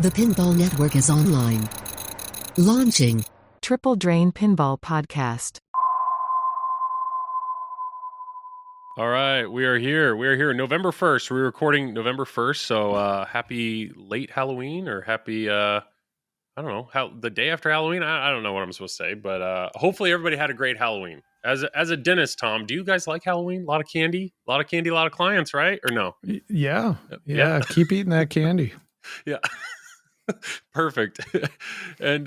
The Pinball Network is online. Launching Triple Drain Pinball Podcast. All right, we are here. We are here November 1st. We're recording November 1st, so happy late Halloween or happy, I don't know, the day after Halloween? I don't know what I'm supposed to say, but hopefully everybody had a great Halloween. As a dentist, Tom, do you guys like Halloween? A lot of candy, a lot of clients, right? Or no? Yeah. Keep eating that candy. Yeah. Perfect. And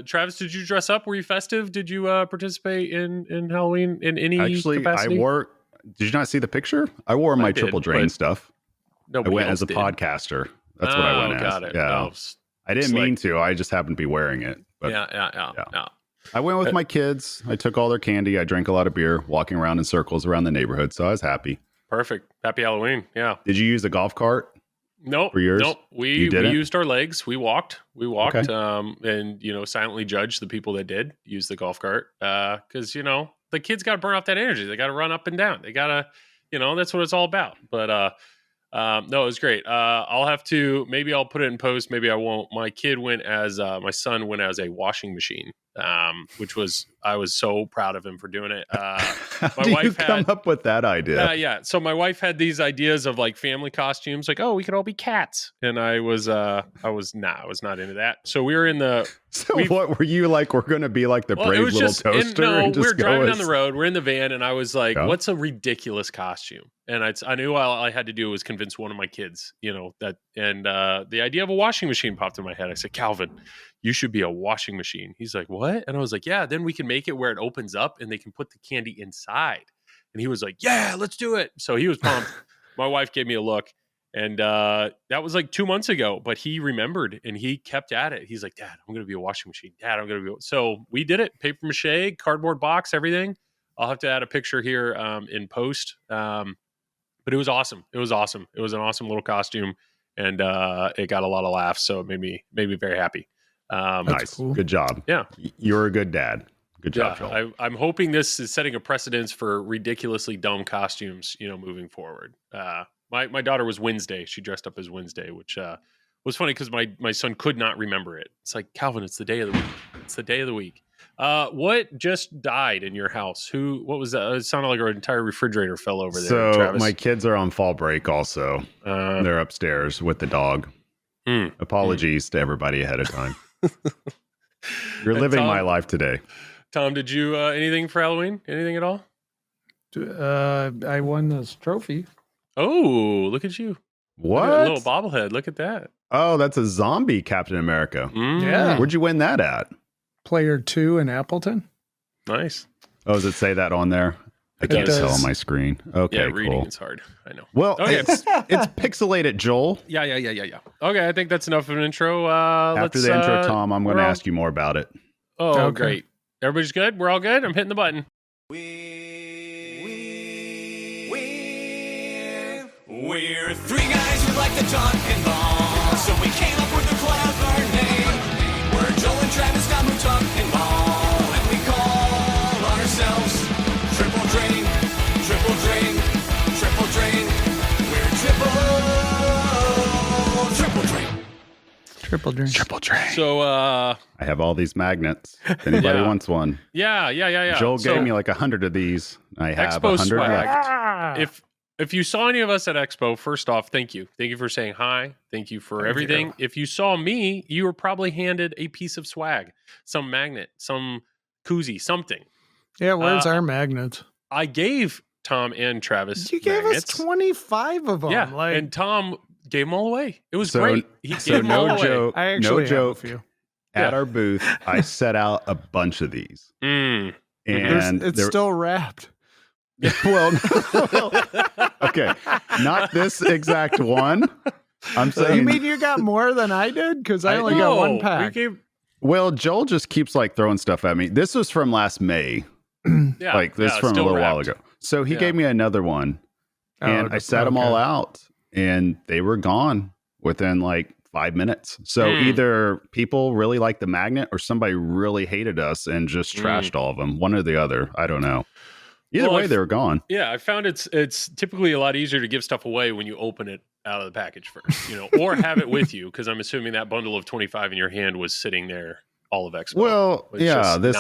Travis, did you dress up? Were you festive? Did you participate in Halloween in any capacity? I wore. Did you not see the picture? I wore my Triple Drain stuff. I went as a podcaster. That's what I went as. Got it. Yeah. No, I didn't mean to. I just happened to be wearing it. But yeah. I went with my kids. I took all their candy. I drank a lot of beer, walking around in circles around the neighborhood. So I was happy. Perfect. Happy Halloween. Yeah. Did you use a golf cart? Nope. For yours? Nope. We used our legs. We walked. Okay. And silently judged the people that did use the golf cart. Because the kids got to burn off that energy. They got to run up and down. They got to, that's what it's all about. But no, it was great. Maybe I'll put it in post. Maybe I won't. My son went as a washing machine, which I was so proud of him for doing it. How do you come up with that idea? Yeah. So my wife had these ideas of like family costumes, like, oh, we could all be cats. And I was not into that. So we were in the. What were you like? We're going to be like the brave little toaster. We were driving down the road. We're in the van, and I was like, "What's a ridiculous costume?" And I knew all I had to do was convince one of my kids, that. And the idea of a washing machine popped in my head. I said, "Calvin, you should be a washing machine." He's like, "What?" And I was like, "Yeah, then we can make it where it opens up, and they can put the candy inside." And he was like, "Yeah, let's do it." So he was pumped. My wife gave me a look. And that was like 2 months ago, but he remembered and he kept at it. He's like, "Dad, I'm going to be a washing machine. Dad, I'm going to be." So we did it. Paper mache, cardboard box, everything. I'll have to add a picture here in post. But it was awesome. It was awesome. It was an awesome little costume, and it got a lot of laughs. So it made me very happy. Nice. Cool. Good job. Yeah. You're a good dad. Good job, Joel. I'm hoping this is setting a precedence for ridiculously dumb costumes, moving forward. My daughter was Wednesday. She dressed up as Wednesday, which was funny because my son could not remember it. It's like, Calvin, it's the day of the week. It's the day of the week. What just died in your house? What was that? It sounded like our entire refrigerator fell over there. So Travis. My kids are on fall break also. They're upstairs with the dog. Apologies to everybody ahead of time. You're living my life today. Tom, did you anything for Halloween? Anything at all? I won this trophy. Oh, look at you. What? A little bobblehead. Look at that. Oh, that's a zombie Captain America. Yeah. Where'd you win that at? Player 2 in Appleton. Nice. Oh, does it say that on there? I can't tell on my screen. Okay, yeah, reading cool. is hard. I know. Well, it's pixelated, Joel. Yeah. Okay, I think that's enough of an intro. After the intro, Tom, I'm going to ask you more about it. Oh, okay. Great. Everybody's good? We're all good? I'm hitting the button. We're three guys who like to talk pinball, so we came up with a clever name. We're Joel and Travis Scott who talk pinball, and we call ourselves Triple Drain, Triple Drain, Triple Drain. We're Triple Drain. Triple Drain. Triple Drain. So, I have all these magnets. If anybody wants one. Yeah. Joel gave me like 100 of these. I have Expo 100 swag. left. If you saw any of us at Expo, first off, thank you. Thank you for saying hi. Thank you for everything. If you saw me, you were probably handed a piece of swag, some magnet, some koozie, something. Yeah, where's our magnets? I gave Tom and Travis You gave magnets. us 25 of them. Yeah, and Tom gave them all away. It was great. He gave them no all joke. I actually no joke. have a few. At our booth, I set out a bunch of these. And it's still wrapped. Well, okay, not this exact one. I'm saying. You mean you got more than I did? Because I only got one pack. Well, Joel just keeps like throwing stuff at me. This was from last May. From a little while ago. So he gave me another one, and I set them all out, and they were gone within like 5 minutes. So either people really liked the magnet, or somebody really hated us and just trashed all of them. One or the other. I don't know. Either way, they were gone. Yeah, I found it's typically a lot easier to give stuff away when you open it out of the package first, or have it with you, because I'm assuming that bundle of 25 in your hand was sitting there all of Expo. Well,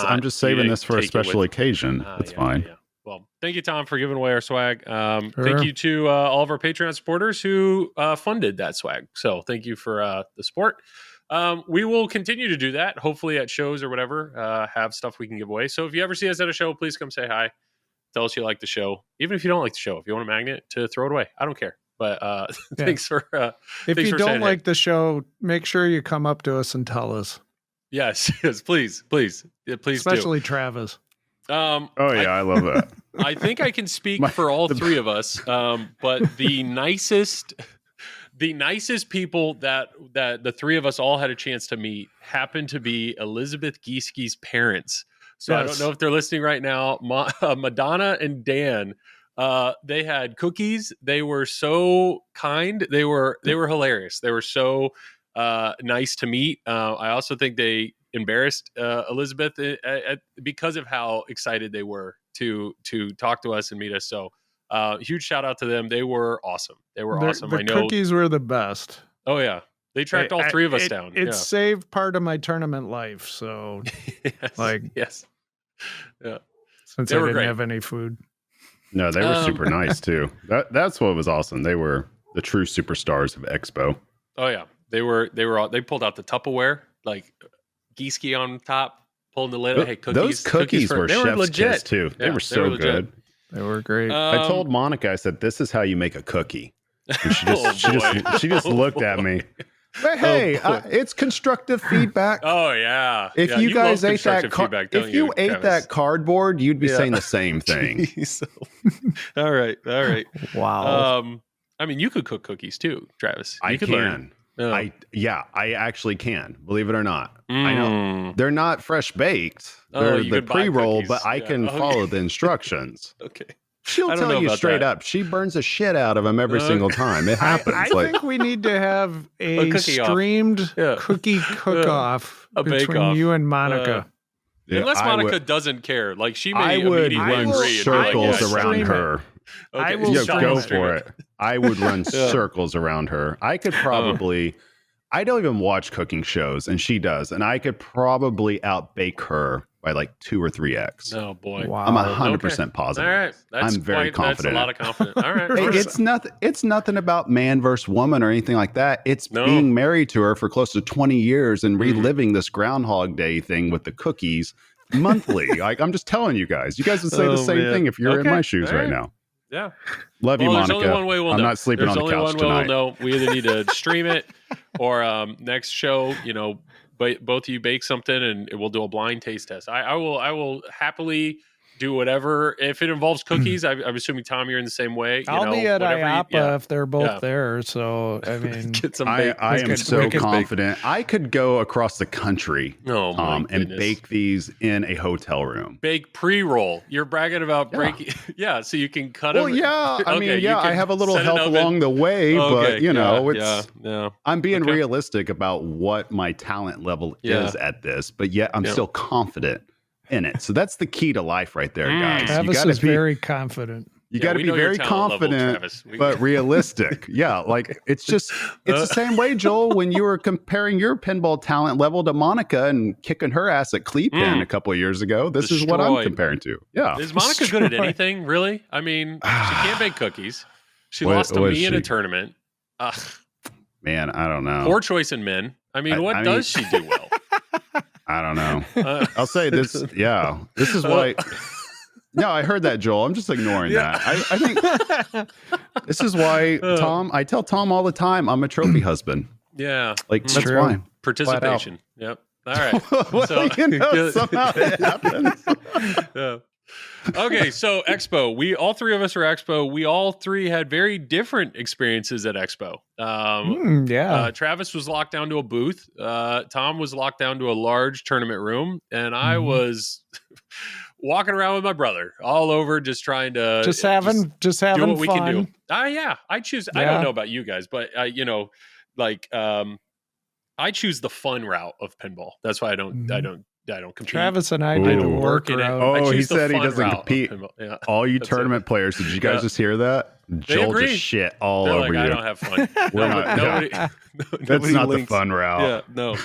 I'm just saving this for a special occasion. That's fine. Yeah. Well, thank you, Tom, for giving away our swag. Thank you to all of our Patreon supporters who funded that swag. So thank you for the support. We will continue to do that, hopefully at shows or whatever, have stuff we can give away. So if you ever see us at a show, please come say hi. Tell us you like the show. Even if you don't like the show, if you want a magnet to throw it away, I don't care. But thanks for if you don't like the show, make sure you come up to us and tell us. Yes, please. Especially Travis. I love that. I think I can speak for all three of us, but the nicest people that the three of us all had a chance to meet happened to be Elizabeth Giesche's parents. So yes. I don't know if they're listening right now. Madonna and Dan, they had cookies. They were so kind. They were hilarious. They were so nice to meet. I also think they embarrassed Elizabeth because of how excited they were to talk to us and meet us. So huge shout out to them. They were awesome. Awesome. The cookies were the best. Oh yeah. They tracked all three of us down. It saved part of my tournament life. So yes. Yeah. Since I didn't have any food. No, they were super nice too. That's what was awesome. They were the true superstars of Expo. Oh yeah. They pulled out the Tupperware, like Gieske on top, pulling the lid. Hey, cookies. Those cookies were chef's legit kiss too. They were so good. They were great. I told Monica, I said, "This is how you make a cookie." And she just looked at me. But hey, it's constructive feedback. Oh yeah. If you guys ate that cardboard, you'd be saying the same thing. All right. Wow. I mean, you could cook cookies too, Travis. I can. Learn. Oh. I actually can. Believe it or not. I know they're not fresh baked. They're the pre-roll, but I can follow the instructions. Okay. She'll tell you straight up. She burns the shit out of them every single time. It happens. I think we need to have a streamed cookie cook-off between you and Monica. Unless Monica doesn't care. Like she may run circles around her. Okay. I will go for it. I would run circles around her. I could probably, I don't even watch cooking shows, and she does, and I could probably outbake her by like 2 or 3x. Oh boy! Wow. I'm 100% positive. All right, I'm very confident. That's a lot of confidence. All right, hey, it's nothing about man versus woman or anything like that. It's being married to her for close to 20 years and reliving this Groundhog Day thing with the cookies monthly. Like I'm just telling you guys would say the same thing if you're in my shoes right now. Yeah. Love you, Monica. There's only one way we'll I'm know. not sleeping on the couch tonight. We either need to stream it or next show, both of you bake something and we'll do a blind taste test. I will happily do whatever. If it involves cookies, I'm assuming, Tom, you're in the same way. I'll be at IAPA if they're both there. So, I mean, I am so confident. I could go across the country, and bake these in a hotel room. Bake pre-roll. You're bragging about breaking. Yeah, so you can cut them. Well, yeah. I mean, I have a little help along the way, but, I'm being realistic about what my talent level is at this, but yet I'm still confident in it. So that's the key to life right there, guys. Travis is very confident. You got to be very confident, but realistic. Like it's the same way, Joel, when you were comparing your pinball talent level to Monica and kicking her ass at Cleepin a couple of years ago. This is what I'm comparing to. Yeah. Is Monica good at anything, really? I mean, she can't bake cookies. She lost to me in a tournament. Man, I don't know. Poor choice in men. I mean, what does she do well? I don't know. I'll say this. Yeah, this is why. No, I heard that, Joel. I'm just ignoring that. I think this is why Tom. I tell Tom all the time, I'm a trophy husband. Yeah, like that's why participation. Yep. All right. Somehow it happens. Yeah. Okay, so Expo. All three of us are Expo. We all three had very different experiences at Expo. Travis was locked down to a booth. Tom was locked down to a large tournament room, and I was walking around with my brother all over, just trying to just having do what fun. We can do. I choose. I don't know about you guys, but I choose the fun route of pinball. That's why I don't compete. Travis and I did work it out. Oh, he said he doesn't compete. All you tournament players, did you guys just hear that? Joel just shit all They're over like, you. I don't have fun. That's not the fun route. Yeah, no.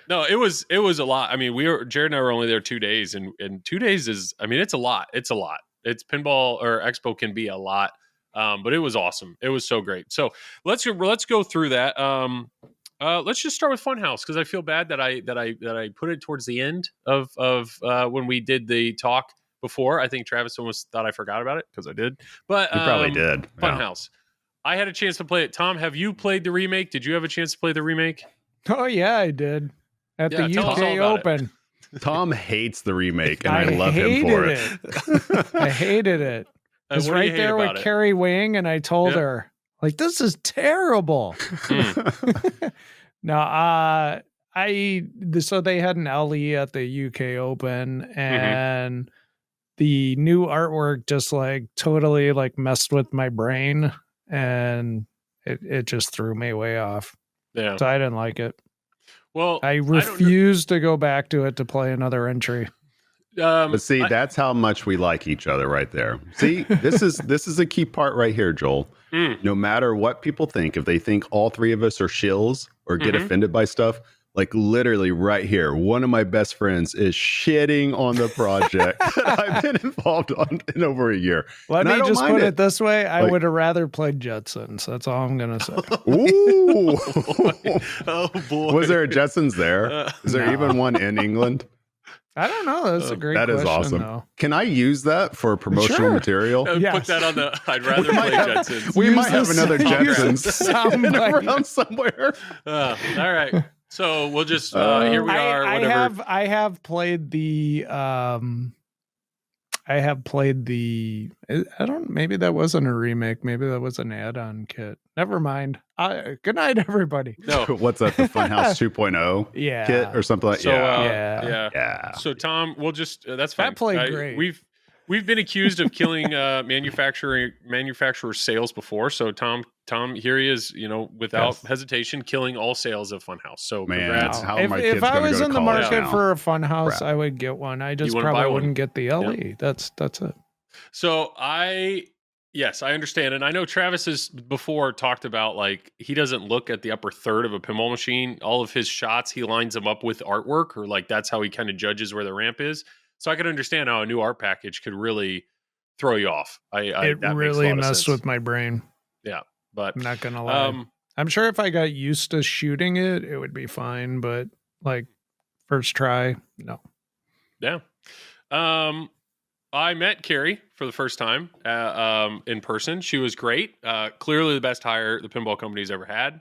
No, it was a lot. I mean, Jared and I were only there 2 days, and 2 days is, I mean, it's a lot. It's a lot. It's pinball or expo can be a lot, but it was awesome. It was so great. So let's go through that. Let's just start with Funhouse, because I feel bad that I put it towards the end of when we did the talk before. I think Travis almost thought I forgot about it, because I did. But you probably did. Funhouse. I had a chance to play it. Tom, have you played the remake? Did you have a chance to play the remake? Oh yeah, I did. At the UK Open. Tom hates the remake, and I love him for it. I hated it. I was right there with Carrie Wing, and I told her, like, this is terrible. No, so they had an LE at the UK Open, and the new artwork just like totally like messed with my brain, and it just threw me way off. Yeah. So I didn't like it. Well, I refuse to go back to it to play another entry. But see, that's how much we like each other right there. See, this is a key part right here, Joel. No matter what people think, if they think all three of us are shills or get offended by stuff, like literally right here, one of my best friends is shitting on the project that I've been involved on in over a year. Let me just put it this way. I would have rather played Jetsons. That's all I'm going to say. Ooh. Oh, boy. Was there a Jetsons there? Is there even one in England? I don't know. That's a great question. That is awesome. Though. Can I use that for promotional material? Yes. Put that on the I'd rather play Jetsons. We might have another Jetsons around somewhere. All right. So we'll just here we are. I have played the I don't, maybe that wasn't a remake, maybe that was an add-on kit. Never mind. Good night, everybody. No. What's that, the Funhouse 2.0 kit or something like that? Yeah. So Tom, we'll just that's fine. That played great. We've been accused of killing manufacturer sales before. So Tom, here he is, without hesitation, killing all sales of Funhouse. So congrats. If I was in the market for a Funhouse, I would get one. I just probably wouldn't get the LE. Yeah. That's it. So I understand. And I know Travis has before talked about, like, he doesn't look at the upper third of a pinball machine. All of his shots, he lines them up with artwork, or like that's how he kind of judges where the ramp is. So I could understand how a new art package could really throw you off. It really messed with my brain. Yeah, but I'm not gonna lie. I'm sure if I got used to shooting it, it would be fine. But like first try, no. Yeah. I met Carrie for the first time in person. She was great. Clearly the best hire the pinball company's ever had.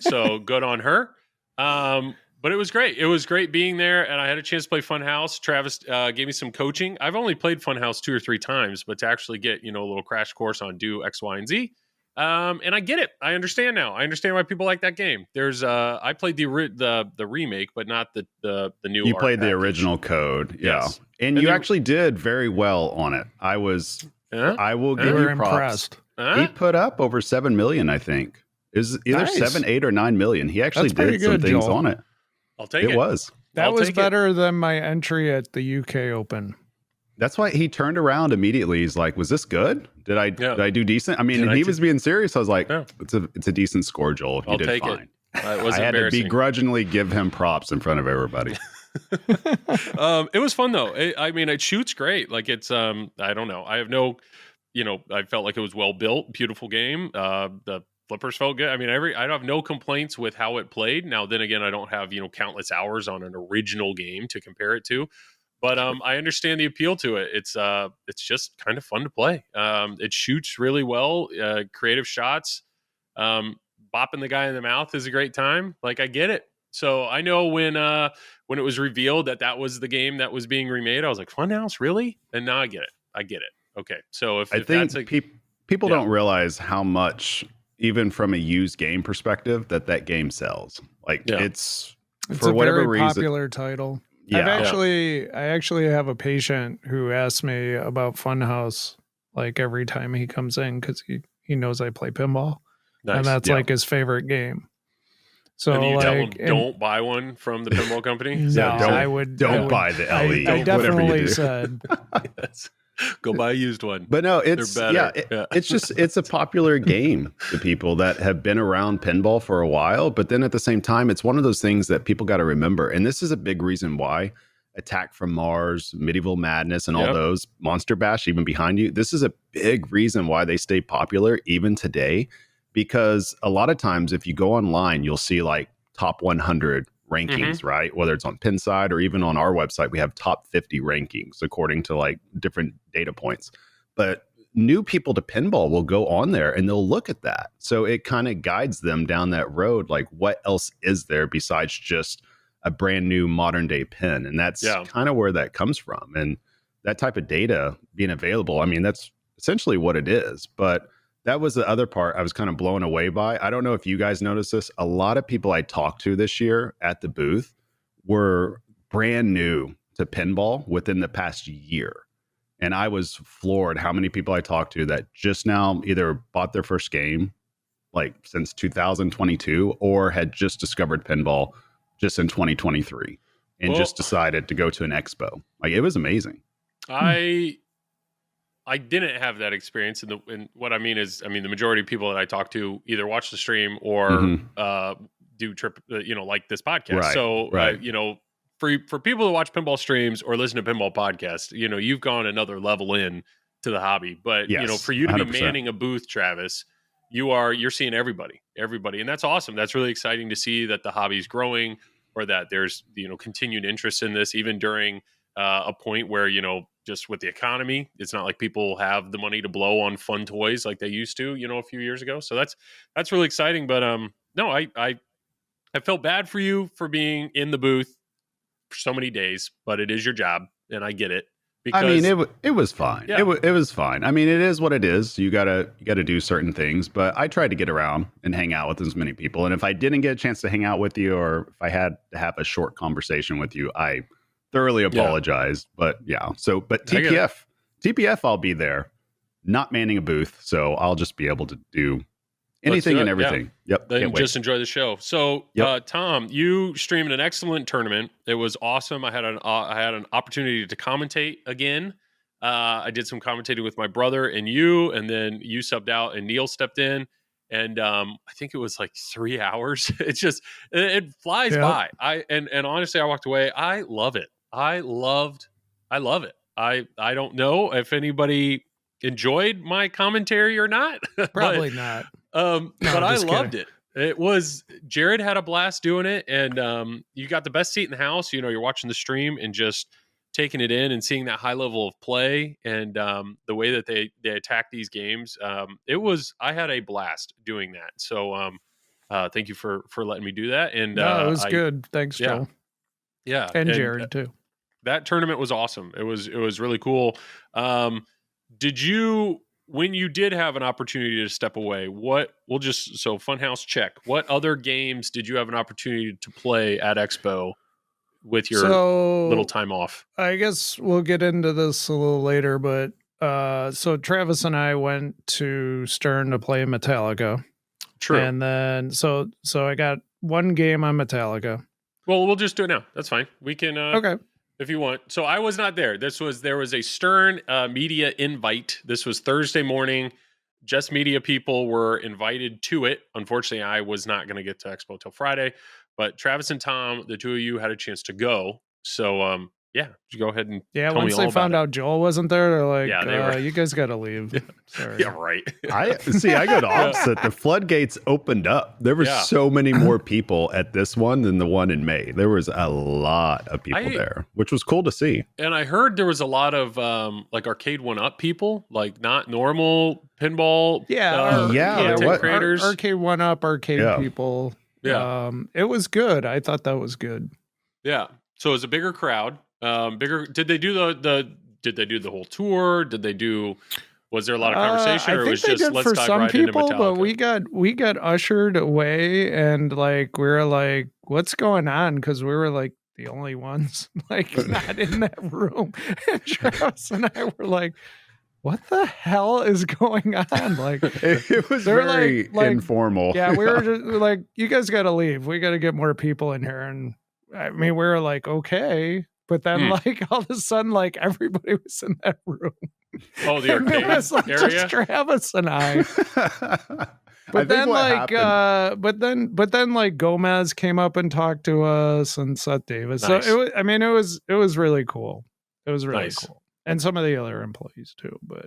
So good on her. But it was great. It was great being there, and I had a chance to play Funhouse. Travis gave me some coaching. I've only played Funhouse 2 or 3 times, but to actually get a little crash course on do X, Y, and Z, and I get it. I understand now. I understand why people like that game. There's I played the remake, but not the new. You played the original code, yes. And you actually did very well on it. I will give you props. Impressed. He put up over 7 million, I think. Is either 7, 8, or 9 million. He actually did some things on it. I'll take it. It was. That was better than my entry at the UK Open. That's why he turned around immediately. He's like, "Was this good? Did I do decent?" I mean, he was being serious. I was like, "It's a decent score, Joel. You did fine." It was I had to begrudgingly give him props in front of everybody. It was fun though. It shoots great. Like it's I don't know. I have no, I felt like it was well built, beautiful game. The flippers felt good. I mean, I have no complaints with how it played. Now, then again, I don't have, countless hours on an original game to compare it to, but I understand the appeal to it. It's just kind of fun to play. It shoots really well, creative shots. Bopping the guy in the mouth is a great time. Like, I get it. So I know when it was revealed that was the game that was being remade, I was like, Funhouse, really? And now I get it. Okay. So if think people don't realize how much, even from a used game perspective, that game sells. Like it's for whatever very reason, popular title. Yeah. I actually have a patient who asks me about Funhouse like every time he comes in, because he knows I play pinball. Nice. And that's like his favorite game. So and you tell him don't buy one from the pinball company? No, don't buy the LE. I definitely said. Yes. Go buy a used one. But no, They're better. it's a popular game to people that have been around pinball for a while. But then at the same time, it's one of those things that people got to remember. And this is a big reason why Attack from Mars, Medieval Madness, and all those, Monster Bash, even behind you. This is a big reason why they stay popular even today. Because a lot of times if you go online, you'll see like top 100 rankings, right? Whether it's on Pinside or even on our website, we have top 50 rankings according to like different data points. But new people to pinball will go on there and they'll look at that. So it kind of guides them down that road. Like, what else is there besides just a brand new modern day pin? And that's kind of where that comes from. And that type of data being available, I mean, that's essentially what it is. But that was the other part I was kind of blown away by. I don't know if you guys noticed this. A lot of people I talked to this year at the booth were brand new to pinball within the past year. And I was floored how many people I talked to that just now either bought their first game like since 2022 or had just discovered pinball just in 2023 and just decided to go to an expo. Like, it was amazing. I didn't have that experience, and what I mean is, the majority of people that I talk to either watch the stream or do trip, like this podcast. Right, so, right. For people to watch pinball streams or listen to pinball podcasts, you've gone another level in to the hobby. But for you to 100%. be manning a booth, Travis, you're seeing everybody, and that's awesome. That's really exciting to see that the hobby's growing, or that there's continued interest in this, even during a point where just with the economy, it's not like people have the money to blow on fun toys like they used to, a few years ago. So that's really exciting. But no, I felt bad for you for being in the booth for so many days, but it is your job, and I get it. Because, I mean, it was fine. Yeah. It was fine. I mean, it is what it is. You gotta do certain things, but I tried to get around and hang out with as many people. And if I didn't get a chance to hang out with you, or if I had to have a short conversation with you, I thoroughly apologized. But but TPF, I'll be there, not manning a booth, so I'll just be able to do anything and everything. Yep. Then just enjoy the show. So, Tom, you streamed an excellent tournament. It was awesome. I had an opportunity to commentate again. I did some commentating with my brother and you, and then you subbed out and Neil stepped in. And I think it was like 3 hours. It's just, it flies by. And honestly, I walked away. I love it. I love it. I don't know if anybody enjoyed my commentary or not. Probably not. But I loved it. It was, Jared had a blast doing it, and you got the best seat in the house. You're watching the stream and just taking it in and seeing that high level of play and the way that they attack these games. I had a blast doing that. So thank you for letting me do that. And it was good. Thanks, Joe. Yeah. And Jared too. That tournament was awesome. It was really cool. Did you, when you did have an opportunity to step away, Funhouse check. What other games did you have an opportunity to play at Expo with your little time off? I guess we'll get into this a little later, but so Travis and I went to Stern to play Metallica. True. And then so I got one game on Metallica. Well, we'll just do it now. That's fine. We can okay. If you want. So I was not there. There was a Stern media invite. This was Thursday morning. Just media people were invited to it. Unfortunately, I was not going to get to Expo till Friday, but Travis and Tom, the two of you, had a chance to go. So you go ahead and tell me once all they about found it. out Joel wasn't there, they're like, they were. you guys got to leave. Sorry. Yeah, right. I go the opposite. The floodgates opened up. There were so many more people at this one than the one in May. There was a lot of people there, which was cool to see. And I heard there was a lot of like Arcade 1-Up people, like not normal pinball content creators. Arcade 1-Up, arcade people. Yeah. It was good. I thought that was good. Yeah. So it was a bigger crowd. Did they do the whole tour? Was there a lot of conversation, or it was just let's dive right into Metallica? But we got ushered away, and like we were like, what's going on? Because we were like the only ones like not in that room. And Travis and I were like, what the hell is going on? Like it was very informal. Yeah, we were just like, you guys got to leave. We got to get more people in here. And I mean, we were like, okay. But then, like, all of a sudden, like, everybody was in that room. Oh, the arcade It was like area. just Travis and I. But then like Gomez came up and talked to us and Seth Davis. Nice. So it was really cool. It was really Nice. cool. And some of the other employees too, but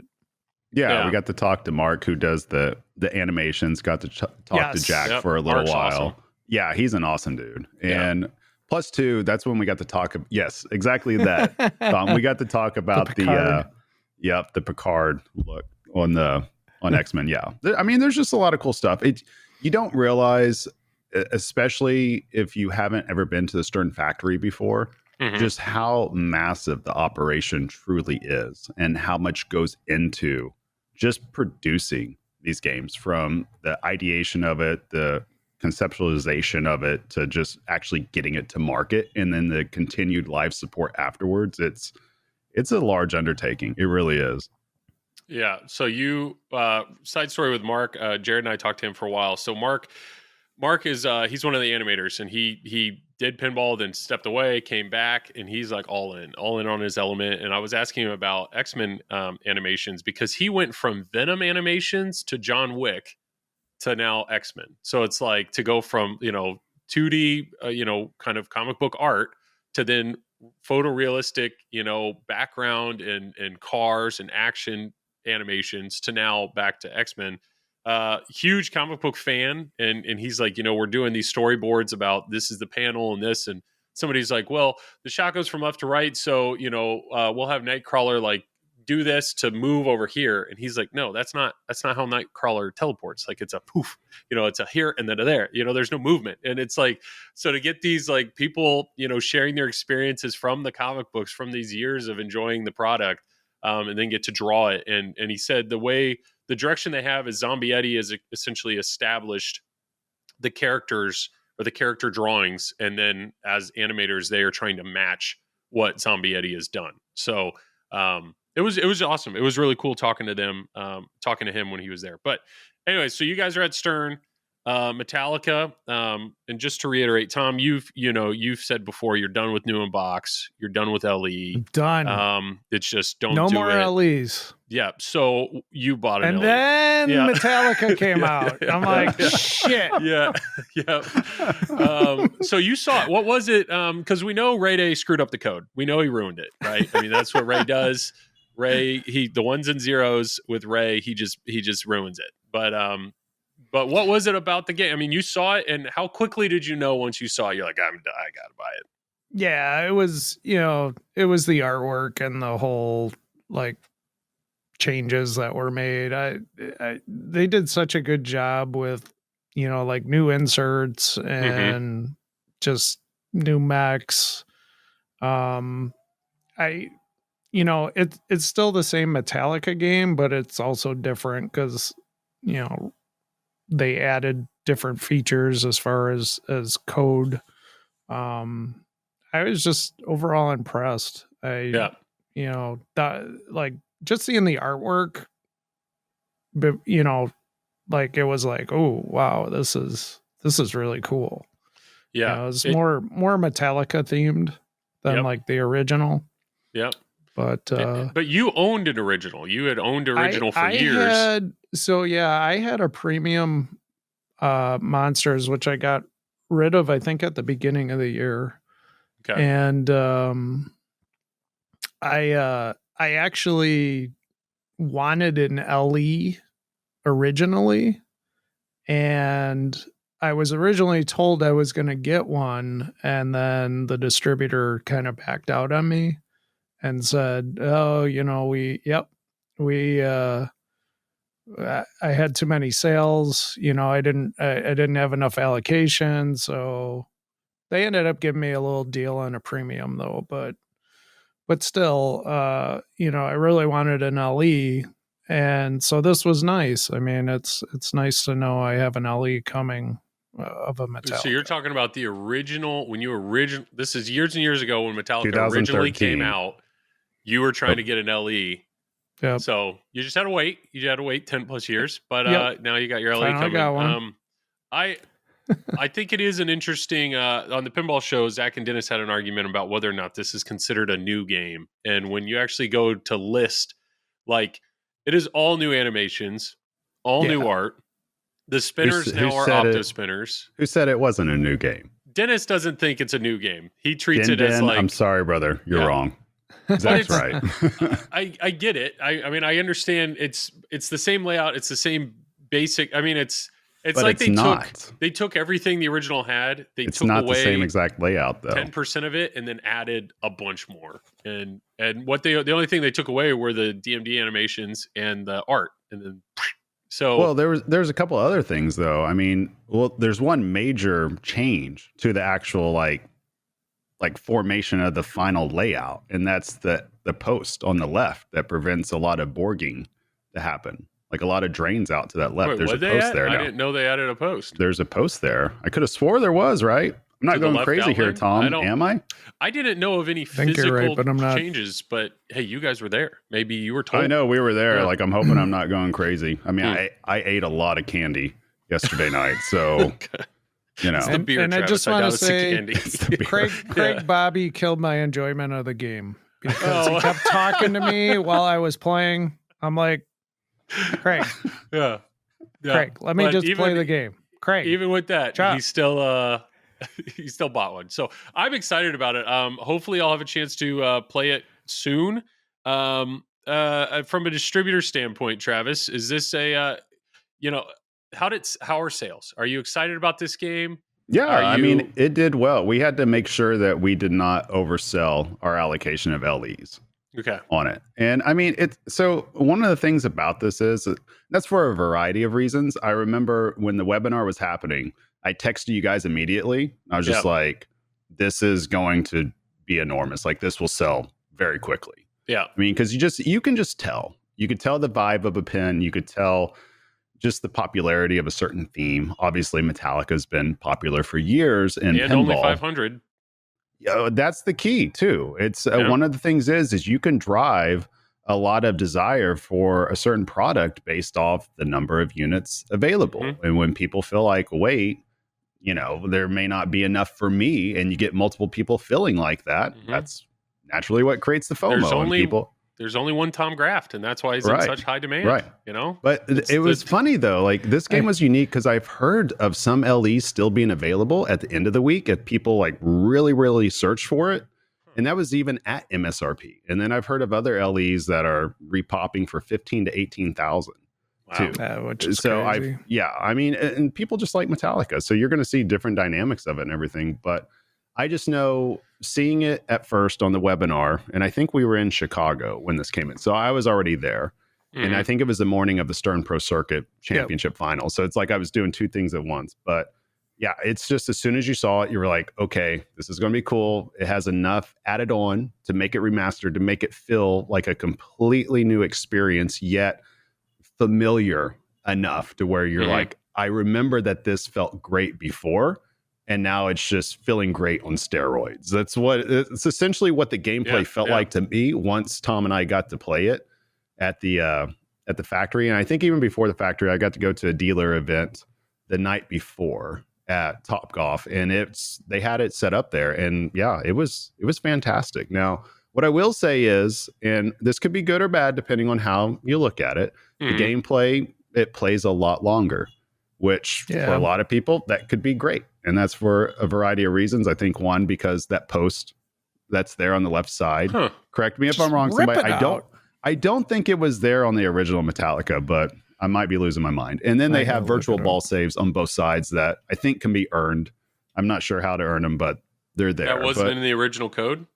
Yeah, we got to talk to Mark, who does the animations. Got to talk to Jack for a little Mark's while. awesome. Yeah, he's an awesome dude. And plus two, that's when we got to talk. Yes, exactly that. We got to talk about the Picard look on X-Men. Yeah, I mean, there's just a lot of cool stuff. You don't realize, especially if you haven't ever been to the Stern factory before, just how massive the operation truly is, and how much goes into just producing these games, from the ideation of it, the conceptualization of it, to just actually getting it to market, and then the continued live support afterwards. It's a large undertaking. It really is. Yeah. So side story with Mark, Jared and I talked to him for a while. So Mark is he's one of the animators, and he did pinball, then stepped away, came back, and he's like all in on his element. And I was asking him about X-Men animations, because he went from Venom animations to John Wick to now X-Men. So it's like to go from 2D kind of comic book art to then photorealistic background and cars and action animations to now back to X-Men. Huge comic book fan, and he's like, we're doing these storyboards about this is the panel and this, and somebody's like, well, the shot goes from left to right, so we'll have Nightcrawler like do this to move over here, and he's like, no, that's not how Nightcrawler teleports. Like, it's a poof, it's a here and then a there. There's no movement, and it's like, so to get these like people sharing their experiences from the comic books, from these years of enjoying the product, and then get to draw it, and he said the direction they have is Zombie Eddie has essentially established the characters or the character drawings, and then as animators, they are trying to match what Zombie Eddie has done. So it was awesome. It was really cool talking to him when he was there. But anyway, so you guys are at Stern, Metallica, and just to reiterate, Tom, you've said before you're done with New in Box, you're done with LE. Done. It's just don't no do more it. LEs. Yeah. So you bought an And LE. then Metallica came out. I'm like, shit. Yeah. So you saw it. What was it? Because we know Ray Day screwed up the code. We know he ruined it, right? I mean, that's what Ray does. Ray, the ones and zeros with Ray, he just ruins it. But what was it about the game? I mean, you saw it, and how quickly did you know once you saw it? You're like, I gotta buy it. Yeah, it was it was the artwork and the whole like changes that were made. They did such a good job with like new inserts and just new mechs. It's still the same Metallica game, but it's also different because they added different features as far as code. I was just overall impressed. That like just seeing the artwork, but like it was like, oh wow, this is really cool. Yeah, it was more Metallica themed than like the original. Yep. But you owned an original. You had owned original for years. I had a premium Monsters, which I got rid of, I think, at the beginning of the year. Okay. And I actually wanted an LE originally, and I was originally told I was going to get one, and then the distributor kind of backed out on me and said, "Oh, I had too many sales. I didn't have enough allocation, so." They ended up giving me a little deal on a premium though, but still, I really wanted an LE, and so this was nice. I mean, it's nice to know I have an LE coming of a Metallica. So you're talking about the original this is years and years ago when Metallica originally came out. You were trying to get an LE. Yep. So you just had to wait. You had to wait 10 plus years, but now you got your LE Finally coming. got one. I think it is an interesting, on the pinball show, Zach and Dennis had an argument about whether or not this is considered a new game. And when you actually go to list Like, it is all new animations, all new art. The spinners now are Opto spinners. Who said it wasn't a new game? Dennis doesn't think it's a new game. He treats it as like... I'm sorry, brother. You're wrong. That's right. I get it. I mean, I understand it's the same layout. It's the same basic... I mean, it's like they took everything the original had. It's not away the same exact layout, though. 10% of it and then added a bunch more. And what the only thing they took away were the DMD animations and the art. And then... So well, there's a couple other things though. I mean, there's one major change to the actual like formation of the final layout, and that's the post on the left that prevents a lot of borging to happen. Like a lot of drains out to that left. There's a post there now. I didn't know they added a post. There's a post there. I could have swore there was, right? I'm not going crazy here, Tom. Am I? I didn't know of any physical changes, but hey, you guys were there. Maybe you were told. I know we were there. Yeah. Like, I'm hoping I'm not going crazy. I mean, I ate a lot of candy yesterday night, so you know. It's the beer, and Travis. I just want to say, Craig Bobby killed my enjoyment of the game because he kept talking to me while I was playing. I'm like, Craig, Craig, let me just play the game. Craig, even with that, he's still he still bought one. So I'm excited about it. Hopefully I'll have a chance to play it soon. From a distributor standpoint, Travis, is this how are sales? Are you excited about this game? Yeah, I mean, it did well. We had to make sure that we did not oversell our allocation of LEs. On it. And I mean, so one of the things about this is that's for a variety of reasons. I remember when the webinar was happening, I texted you guys immediately. I was just like, this is going to be enormous. Like, this will sell very quickly. Yeah. I mean, because you can just tell. You could tell the vibe of a pin. You could tell just the popularity of a certain theme. Obviously, Metallica's been popular for years in pinball. Only 500. Yeah, that's the key too. It's one of the things is you can drive a lot of desire for a certain product based off the number of units available. Mm-hmm. And when people feel like, wait, there may not be enough for me, and you get multiple people feeling like that, that's naturally what creates the FOMO. There's only one Tom Graf, and that's why he's in such high demand. Right. But it was funny though. Like, this game was unique because I've heard of some LEs still being available at the end of the week if people like really, really search for it. And that was even at MSRP. And then I've heard of other LEs that are repopping for 15 to 18,000 too. Which is crazy. I mean, and people just like Metallica. So you're going to see different dynamics of it and everything. But I just know seeing it at first on the webinar, and I think we were in Chicago when this came in. So I was already there. Mm-hmm. And I think it was the morning of the Stern Pro Circuit Championship final. So it's like I was doing two things at once. But yeah, it's just as soon as you saw it, you were like, okay, this is going to be cool. It has enough added on to make it remastered, to make it feel like a completely new experience, yet familiar enough to where you're like, I remember that this felt great before. And now it's just feeling great on steroids. It's essentially what the gameplay felt like to me once Tom and I got to play it at the factory. And I think even before the factory, I got to go to a dealer event the night before at Topgolf, and they had it set up there. And yeah, it was fantastic. Now, what I will say is, and this could be good or bad depending on how you look at it, the gameplay, it plays a lot longer, which for a lot of people, that could be great. And that's for a variety of reasons. I think one, because that post that's there on the left side, correct me if I'm wrong, somebody, I don't think it was there on the original Metallica, but I might be losing my mind. And then they have virtual ball saves on both sides that I think can be earned. I'm not sure how to earn them, but they're there. That wasn't in the original code?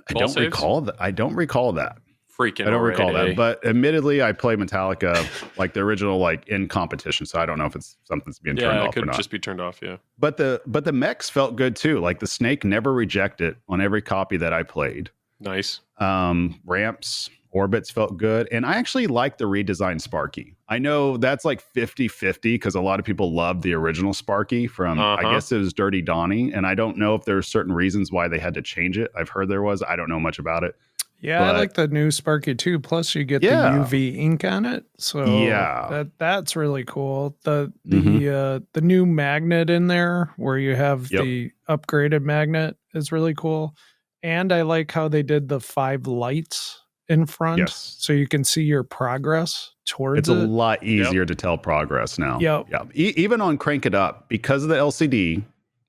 I don't recall that. I don't recall that. Freaking I don't recall that. But admittedly, I play Metallica like the original, like in competition. So I don't know if it's something's being turned off or not. Yeah, it could just be turned off, yeah. But the mechs felt good too. Like the snake never rejected on every copy that I played. Nice. Ramps, orbits felt good. And I actually like the redesigned Sparky. I know that's like 50-50 because a lot of people love the original Sparky from, I guess it was Dirty Donnie. And I don't know if there's certain reasons why they had to change it. I've heard there was. I don't know much about it. Yeah, I like the new Sparky too. Plus, you get the UV ink on it, so that's really cool. The new magnet in there, where you have the upgraded magnet, is really cool. And I like how they did the 5 lights in front, Yes. so you can see your progress towards it's it. a lot easier to tell progress now. Yep. Yeah. Even on Crank It Up, because of the LCD,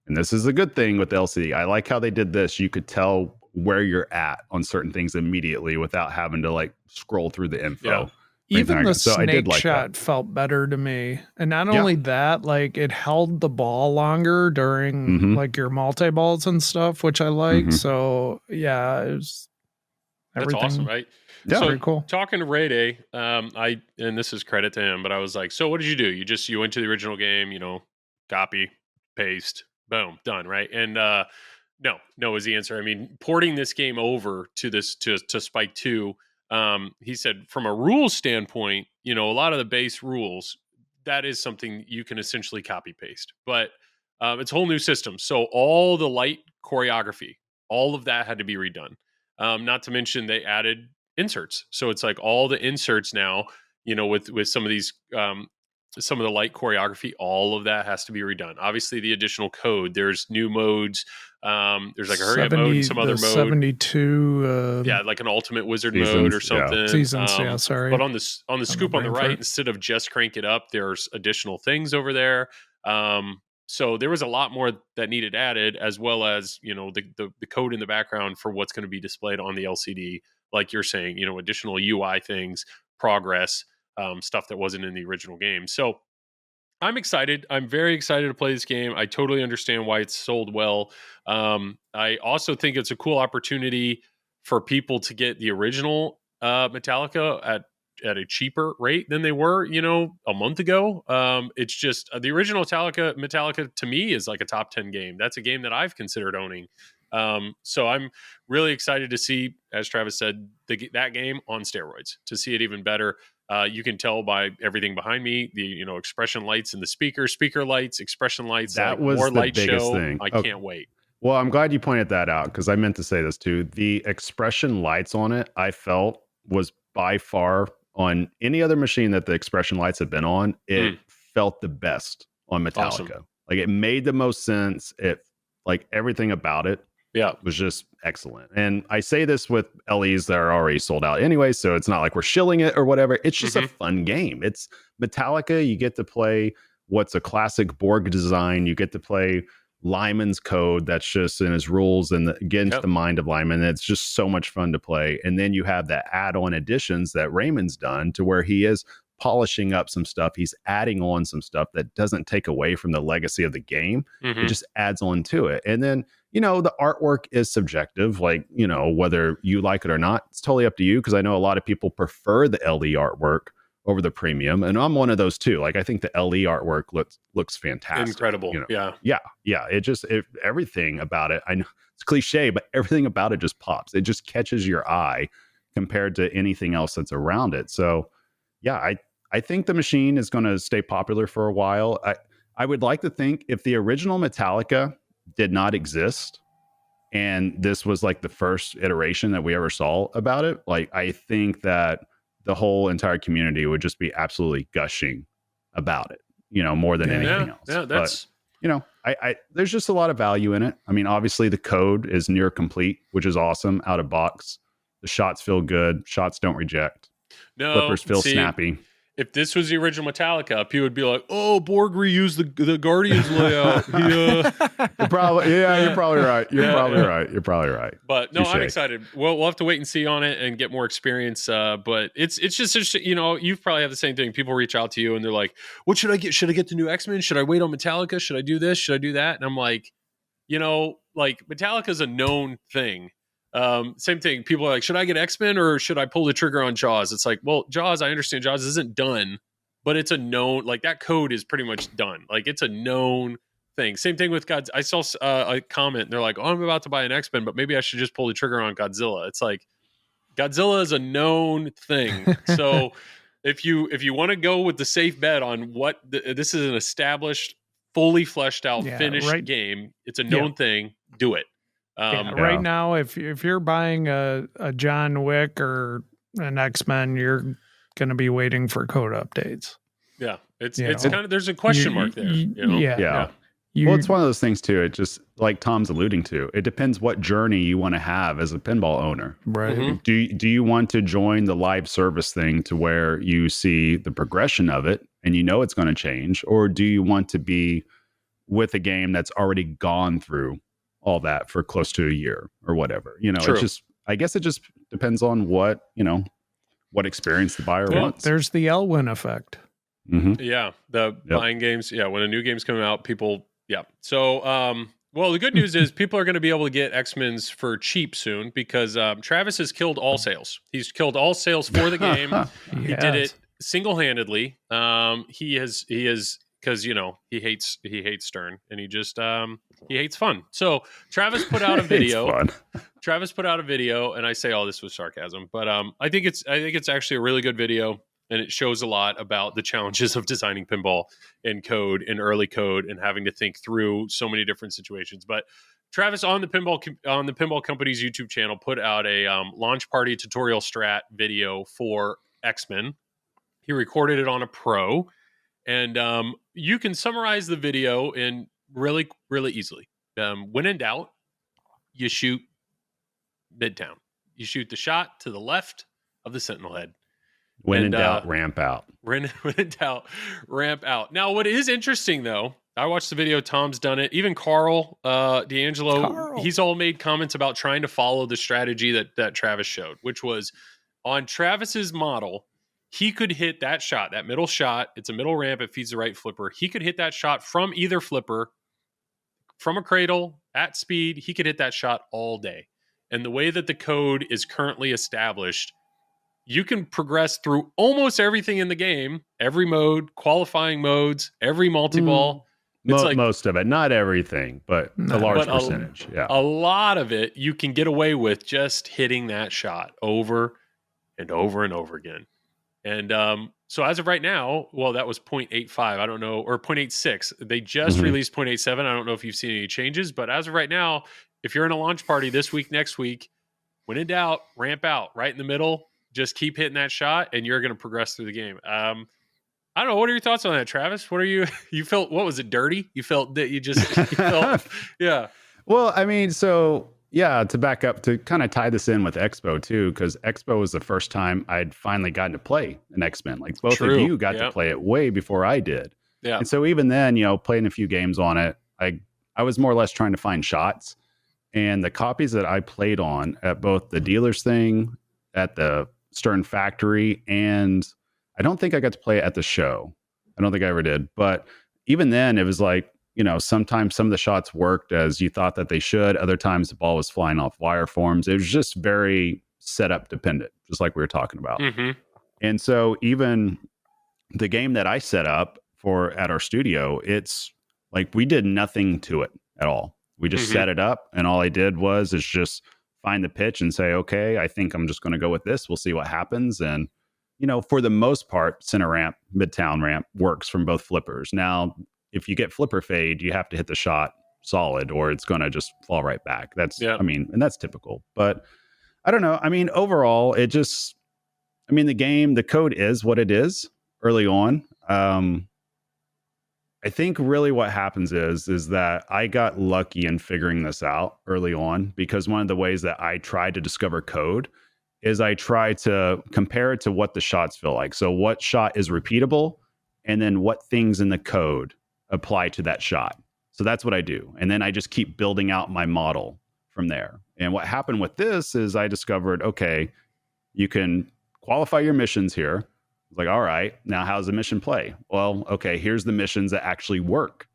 and this is a good thing with the LCD, I like how they did this. You could tell where you're at on certain things immediately without having to like scroll through the info. Yeah. Even the so I did snake like shot that. felt better to me. And not only that, like it held the ball longer during like your multi-balls and stuff, which I like. So yeah, it was That's awesome, right? Yeah. So very cool. Talking to Ray Day, and this is credit to him, but I was like, so what did you do? You went to the original game, copy, paste, boom, done, right? And no was the answer. I mean, porting this game over to Spike 2, he said from a rules standpoint, a lot of the base rules, that is something you can essentially copy paste, but it's a whole new system. So all the light choreography, all of that had to be redone. Not to mention they added inserts. So it's like all the inserts now, with some of these, some of the light choreography, all of that has to be redone. Obviously the additional code, there's new modes. There's like a hurry up mode and some other mode. 72. Like an ultimate wizard seasons, mode or something. Seasons, sorry. But on the scoop on the right, instead of just Crank It Up, there's additional things over there. So there was a lot more that needed added, as well as, the code in the background for what's going to be displayed on the LCD. Like you're saying, additional UI things, progress, stuff that wasn't in the original game. So I'm excited. I'm very excited to play this game. I totally understand why it's sold well. I also think it's a cool opportunity for people to get the original Metallica at a cheaper rate than they were, a month ago. It's just the original Metallica to me is like a top 10 game. That's a game that I've considered owning. So I'm really excited to see, as Travis said, that game on steroids, to see it even better. You can tell by everything behind me, the expression lights and the speaker lights, expression lights. That was more the light biggest show. thing. I can't wait. Well, I'm glad you pointed that out, because I meant to say this too. The expression lights on it, I felt, was by far, on any other machine that the expression lights have been on, it felt the best on Metallica. Awesome. Like it made the most sense. It, like everything about it, was just excellent. And I say this with LEs that are already sold out anyway, so it's not like we're shilling it or whatever. It's just a fun game. It's Metallica. You get to play what's a classic Borg design. You get to play Lyman's code that's just in his rules and get into the mind of Lyman. It's just so much fun to play. And then you have the add-on additions that Raymond's done, to where he is polishing up some stuff. He's adding on some stuff that doesn't take away from the legacy of the game. It just adds on to it. And then, the artwork is subjective, like, whether you like it or not, it's totally up to you. Cause I know a lot of people prefer the LE artwork over the premium. And I'm one of those too. Like, I think the LE artwork looks fantastic. Incredible. Yeah. Everything about it. I know it's cliche, but everything about it just pops. It just catches your eye compared to anything else that's around it. So yeah, I think the machine is going to stay popular for a while. I would like to think if the original Metallica did not exist and this was like the first iteration that we ever saw about it, like I think that the whole entire community would just be absolutely gushing about it, more than anything else. Yeah, that's... But, I there's just a lot of value in it. I mean, obviously the code is near complete, which is awesome out of box. The shots feel good. Shots don't reject. No, Flippers feel snappy. If this was the original Metallica, people would be like, "Oh, Borg reused the Guardians layout." You're probably right. You're probably right. But no, I'm excited. We'll have to wait and see on it and get more experience. But it's just you probably have the same thing. People reach out to you and they're like, "What should I get? Should I get the new X-Men? Should I wait on Metallica? Should I do this? Should I do that?" And I'm like, like Metallica's a known thing. Same thing. People are like, should I get X-Men or should I pull the trigger on Jaws? It's like, well, Jaws, I understand Jaws isn't done, but it's a known, like that code is pretty much done. Like it's a known thing. Same thing with Godzilla. I saw a comment and they're like, oh, I'm about to buy an X-Men, but maybe I should just pull the trigger on Godzilla. It's like, Godzilla is a known thing. So if you want to go with the safe bet on what this is an established, fully fleshed out, finished game, it's a known thing, do it. Right now, if you're buying a John Wick or an X-Men, you're going to be waiting for code updates. Yeah, it's kind of, there's a question mark there. Yeah. Well, it's one of those things too. It just, like Tom's alluding to, it depends what journey you want to have as a pinball owner. Right. Mm-hmm. Do you want to join the live service thing to where you see the progression of it and you know it's going to change, or do you want to be with a game that's already gone through all that for close to a year or whatever? You know, True. it's just, I guess it just depends on what, you know, what experience the buyer wants. There's the Elwyn effect. Mm-hmm. Yeah, the buying games. Yeah, when a new game's coming out, people. Yeah. So, well, the good news is people are going to be able to get X-Men's for cheap soon because Travis has killed all sales. He's killed all sales for the game. He did it single-handedly. He has because you know he hates Stern and he just he hates fun. So Travis put out a video. Travis put out a video, and I say all this with sarcasm, but I think it's actually a really good video. And it shows a lot about the challenges of designing pinball in code, in early code, and having to think through so many different situations. But Travis on the pinball company's YouTube channel put out a launch party tutorial strat video for X-Men. He recorded it on a Pro, and you can summarize the video in really, really easily. When in doubt, you shoot midtown. You shoot the shot to the left of the Sentinel head. When in doubt, ramp out. When in doubt, ramp out. Now, what is interesting, though, I watched the video. Tom's done it. Even Carl D'Angelo, he's all made comments about trying to follow the strategy that Travis showed, which was on Travis's model, he could hit that shot, that middle shot. It's a middle ramp. It feeds the right flipper. He could hit that shot from either flipper, from a cradle, at speed. He could hit that shot all day. And the way that the code is currently established, you can progress through almost everything in the game, every mode, qualifying modes, every multi-ball. It's like most of it, not everything, but a large percentage. A lot of it you can get away with just hitting that shot over and over and over again. And so as of right now, well, that was 0.85. I don't know, or 0.86. They just released 0.87. I don't know if you've seen any changes, but as of right now, if you're in a launch party this week, next week, when in doubt, ramp out right in the middle. Just keep hitting that shot, and you're going to progress through the game. I don't know. What are your thoughts on that, Travis? What are you felt? What was it? Dirty? You felt that you felt? Yeah. Well, I mean, so yeah, to back up, to kind of tie this in with Expo too, because Expo was the first time I'd finally gotten to play an X-Men. Like both of you got to play it way before I did. Yeah. And so even then, you know, playing a few games on it, I was more or less trying to find shots, and the copies that I played on at both the dealers thing, at the Stern factory, and I don't think I got to play it at the show. I don't think I ever did. But even then, it was like, you know, sometimes some of the shots worked as you thought that they should. Other times the ball was flying off wire forms. It was just very setup dependent, just like we were talking about. Mm-hmm. And so even the game that I set up for at our studio, it's like we did nothing to it at all. We just set it up, and all I did is just find the pitch and say, okay, I think I'm just going to go with this. We'll see what happens. And, you know, for the most part, center ramp, midtown ramp works from both flippers. Now, if you get flipper fade, you have to hit the shot solid or it's going to just fall right back. I mean, and that's typical. But I don't know. I mean, overall, the game, the code is what it is early on. I think really what happens is that I got lucky in figuring this out early on, because one of the ways that I try to discover code is I try to compare it to what the shots feel like. So what shot is repeatable, and then what things in the code apply to that shot. So that's what I do. And then I just keep building out my model from there. And what happened with this is I discovered, okay, you can qualify your missions here. Like, all right, now how's the mission play? Well, okay, here's the missions that actually work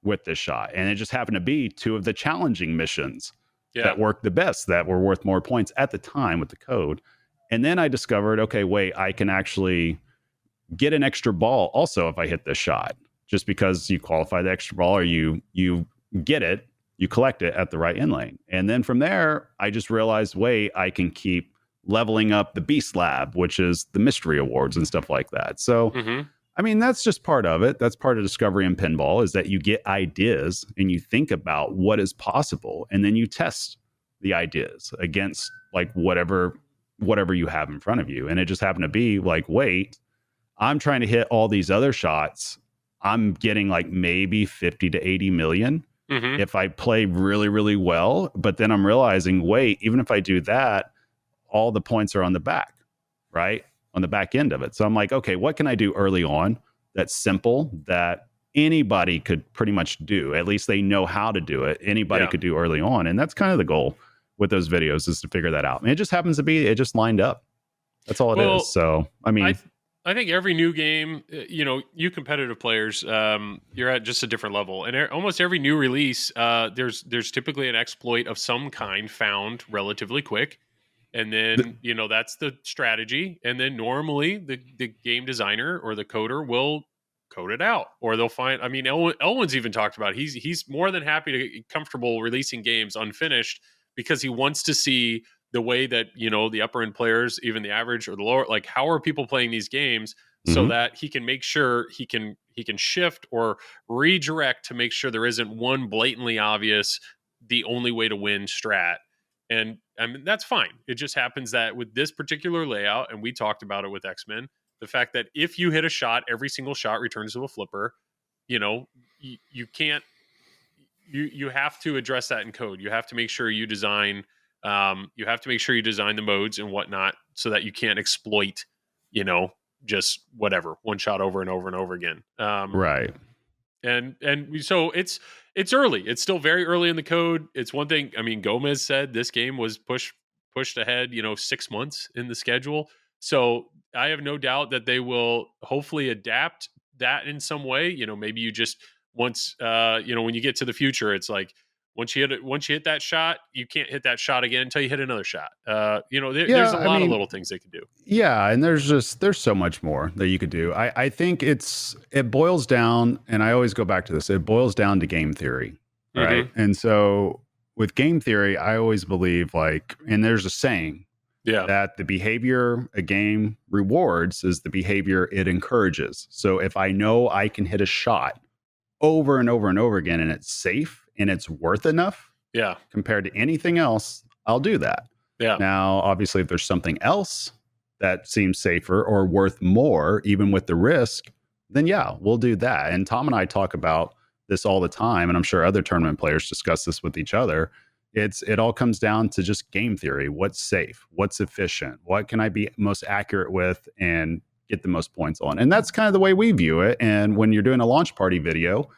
with this shot. And it just happened to be two of the challenging missions that worked the best, that were worth more points at the time with the code. And then I discovered, okay, wait, I can actually get an extra ball also if I hit this shot, just because you qualify the extra ball, or you get it, you collect it at the right in lane. And then from there, I just realized, wait, I can keep leveling up the Beast Lab, which is the mystery awards and stuff like that. So, I mean, that's just part of it. That's part of discovery in pinball, is that you get ideas and you think about what is possible, and then you test the ideas against like whatever you have in front of you. And it just happened to be like, wait, I'm trying to hit all these other shots I'm getting like maybe 50 to 80 million if I play really, really well. But then I'm realizing, wait, even if I do that, all the points are on the back, right? On the back end of it. So I'm like, okay, what can I do early on that's simple, that anybody could pretty much do? At least they know how to do it. Anybody could do early on. And that's kind of the goal with those videos, is to figure that out. And it just happens to be, it just lined up. That's all it is. So, I mean, I think every new game, you competitive players, you're at just a different level. And almost every new release, there's typically an exploit of some kind found relatively quick. And then, that's the strategy. And then normally the game designer or the coder will code it out, or they'll find, Elwin's even talked about, he's more than happy to comfortable releasing games unfinished, because he wants to see the way that, the upper end players, even the average or the lower, like, how are people playing these games, so that he can make sure he can shift or redirect to make sure there isn't one blatantly obvious, the only way to win strat. And that's fine. It just happens that with this particular layout, and we talked about it with X-Men, the fact that if you hit a shot, every single shot returns to a flipper, you can't, you have to address that in code. You have to make sure you design, the modes and whatnot, so that you can't exploit, just whatever, one shot over and over and over again. Right. And so it's early. It's still very early in the code. It's one thing. Gomez said this game was pushed ahead, 6 months in the schedule. So I have no doubt that they will hopefully adapt that in some way. Maybe you just once, when you get to the future, it's like, once you hit that shot, you can't hit that shot again until you hit another shot. There's a lot of little things they could do. Yeah, and there's so much more that you could do. I think it boils down, and I always go back to this. It boils down to game theory, right? And so with game theory, I always believe, and there's a saying, that the behavior a game rewards is the behavior it encourages. So if I know I can hit a shot over and over and over again, and it's safe and it's worth enough, compared to anything else, I'll do that. Now, obviously, if there's something else that seems safer or worth more, even with the risk, then we'll do that. And Tom and I talk about this all the time, and I'm sure other tournament players discuss this with each other. It all comes down to just game theory. What's safe? What's efficient? What can I be most accurate with and get the most points on? And that's kind of the way we view it. And when you're doing a launch party video,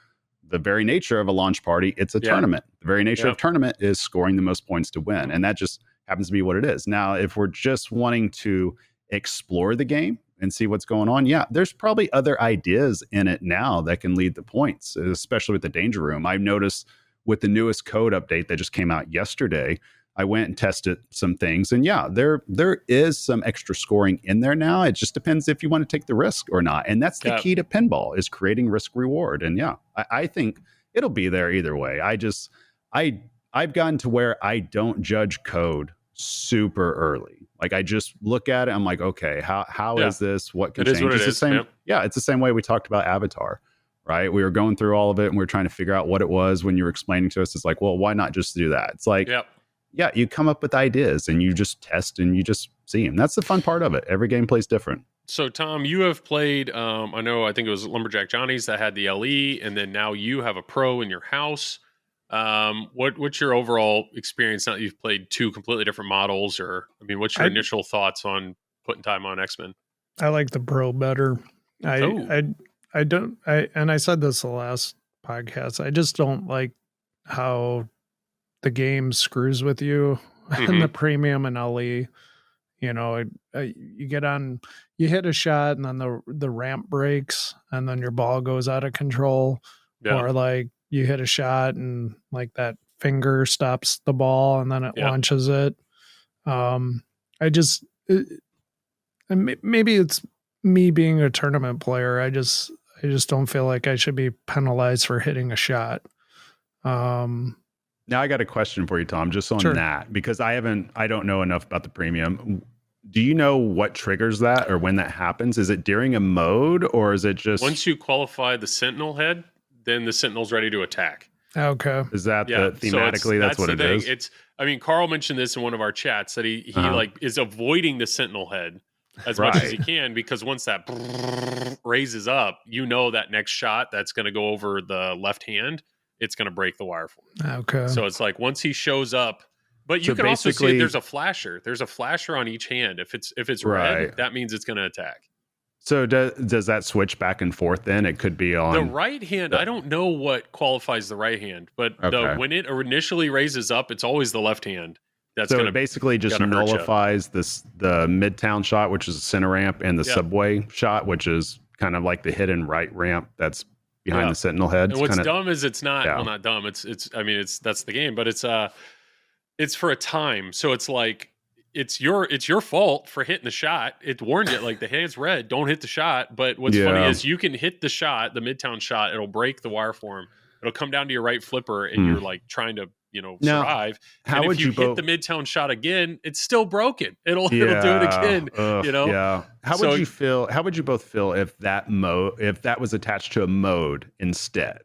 the very nature of a launch party, it's a tournament. The very nature of tournament is scoring the most points to win. And that just happens to be what it is. Now, if we're just wanting to explore the game and see what's going on, there's probably other ideas in it now that can lead to points, especially with the danger room. I've noticed with the newest code update that just came out yesterday, I went and tested some things, and there is some extra scoring in there now. It just depends if you want to take the risk or not. And that's the key to pinball, is creating risk reward. And I think it'll be there either way. I've gotten to where I don't judge code super early. Like, I just look at it, I'm like, okay, how is this? What can change? Is what it's it the is. same. It's the same way we talked about Avatar, right? We were going through all of it and we were trying to figure out what it was. When you were explaining to us, it's like, well, why not just do that? It's like, you come up with ideas and you just test and you just see them. That's the fun part of it. Every game plays different. So, Tom, you have played, I think it was Lumberjack Johnny's that had the LE, and then now you have a Pro in your house. What's your overall experience now that you've played two completely different models? Or, what's your initial thoughts on putting time on X-Men? I like the Pro better. I said this the last podcast, I just don't like how the game screws with you in the premium and LE. You get on, you hit a shot and then the ramp breaks and then your ball goes out of control, or like you hit a shot and like that finger stops the ball and then it launches it. Maybe it's me being a tournament player. I just don't feel like I should be penalized for hitting a shot. Now I got a question for you, Tom, just on that, because I don't know enough about the premium. Do you know what triggers that or when that happens? Is it during a mode, or is it just once you qualify the Sentinel head, then the Sentinel's ready to attack? Okay. Is that thematically that's what it is? Carl mentioned this in one of our chats, that he like is avoiding the Sentinel head as much as you can, because once that raises up, that next shot that's going to go over the left hand, it's going to break the wire form. Okay. So it's like once he shows up, but you can also see there's a flasher. There's a flasher on each hand. If it's red, that means it's going to attack. So does that switch back and forth then? It could be on... The right hand, I don't know what qualifies the right hand, but when it initially raises up, it's always the left hand. So it basically just nullifies the midtown shot, which is a center ramp, and the subway shot, which is kind of like the hidden right ramp that's behind the sentinel head. And what's dumb is it's not well, not dumb. That's the game, but it's for a time. So it's like it's your fault for hitting the shot. It warned you like the hand's red, don't hit the shot. But what's funny is you can hit the shot, the midtown shot, it'll break the wire form. It'll come down to your right flipper, and you're like trying to survive. How would you hit the midtown shot again? It's still broken. It'll do it again. Yeah. How would you feel? How would you both feel if that was attached to a mode instead?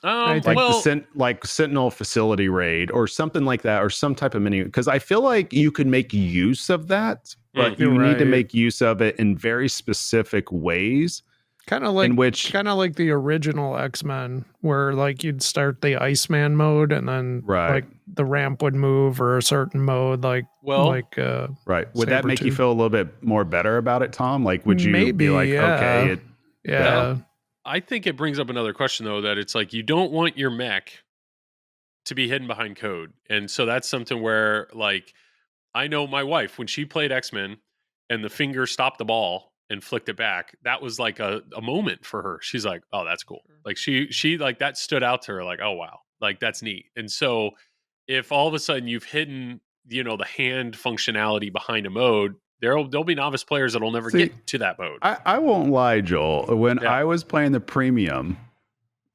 Like Sentinel Facility Raid or something like that, or some type of menu. Because I feel like you could make use of that, but you need to make use of it in very specific ways. Kind of like the original X-Men, where like you'd start the Iceman mode and then like the ramp would move, or a certain mode Would that make you feel a little bit more better about it, Tom? Like, would you be like, okay, I think it brings up another question though, that it's like you don't want your mech to be hidden behind code, and so that's something where like I know my wife, when she played X-Men and the finger stopped the ball and flicked it back, that was like a moment for her. She's like, oh, that's cool. Like she like that stood out to her, like, oh wow, like that's neat. And so if all of a sudden you've hidden, the hand functionality behind a mode, there'll be novice players that'll never get to that mode. I won't lie, Joel. When I was playing the premium,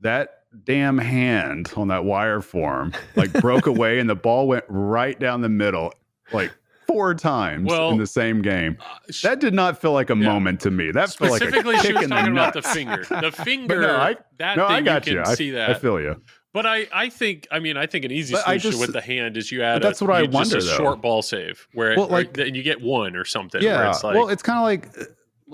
that damn hand on that wire form like broke away, and the ball went right down the middle, like 4 times in the same game. That did not feel like a moment to me. That felt like a kick in the nuts. About the finger. The finger, I got you. See that. I feel you. But I think an easy solution with the hand is you add that's what I wonder, just a short ball save where and you get 1 or something. Yeah. Where it's like, well, it's kind of like,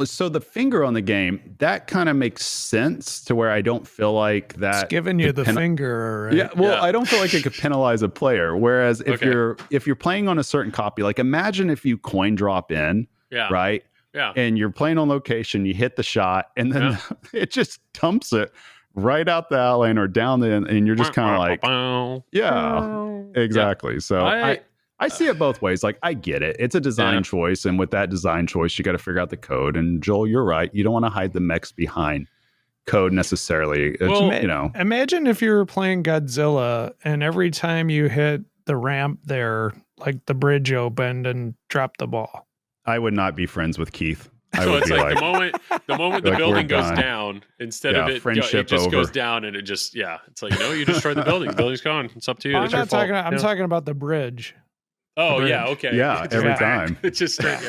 so the finger on the game, that kind of makes sense to where I don't feel like that. It's giving you the finger. Right? Yeah. Well, I don't feel like it could penalize a player. Whereas if you're playing on a certain copy, like imagine if you coin drop in, right? Yeah. And you're playing on location, you hit the shot, and then it just dumps it right out the out lane or down the end, and you're just kind of like, exactly. So I see it both ways. Like, I get it. It's a design choice. And with that design choice, you got to figure out the code. And Joel, you're right. You don't want to hide the mechs behind code necessarily. Imagine if you were playing Godzilla and every time you hit the ramp there, like the bridge opened and dropped the ball. I would not be friends with Keith. So it's like the moment the building goes down, instead of it just goes down, and it just it's like, you destroyed the building. The building's gone. It's up to you. I'm talking about the bridge. Oh yeah, okay. Yeah, every time. It's just straight,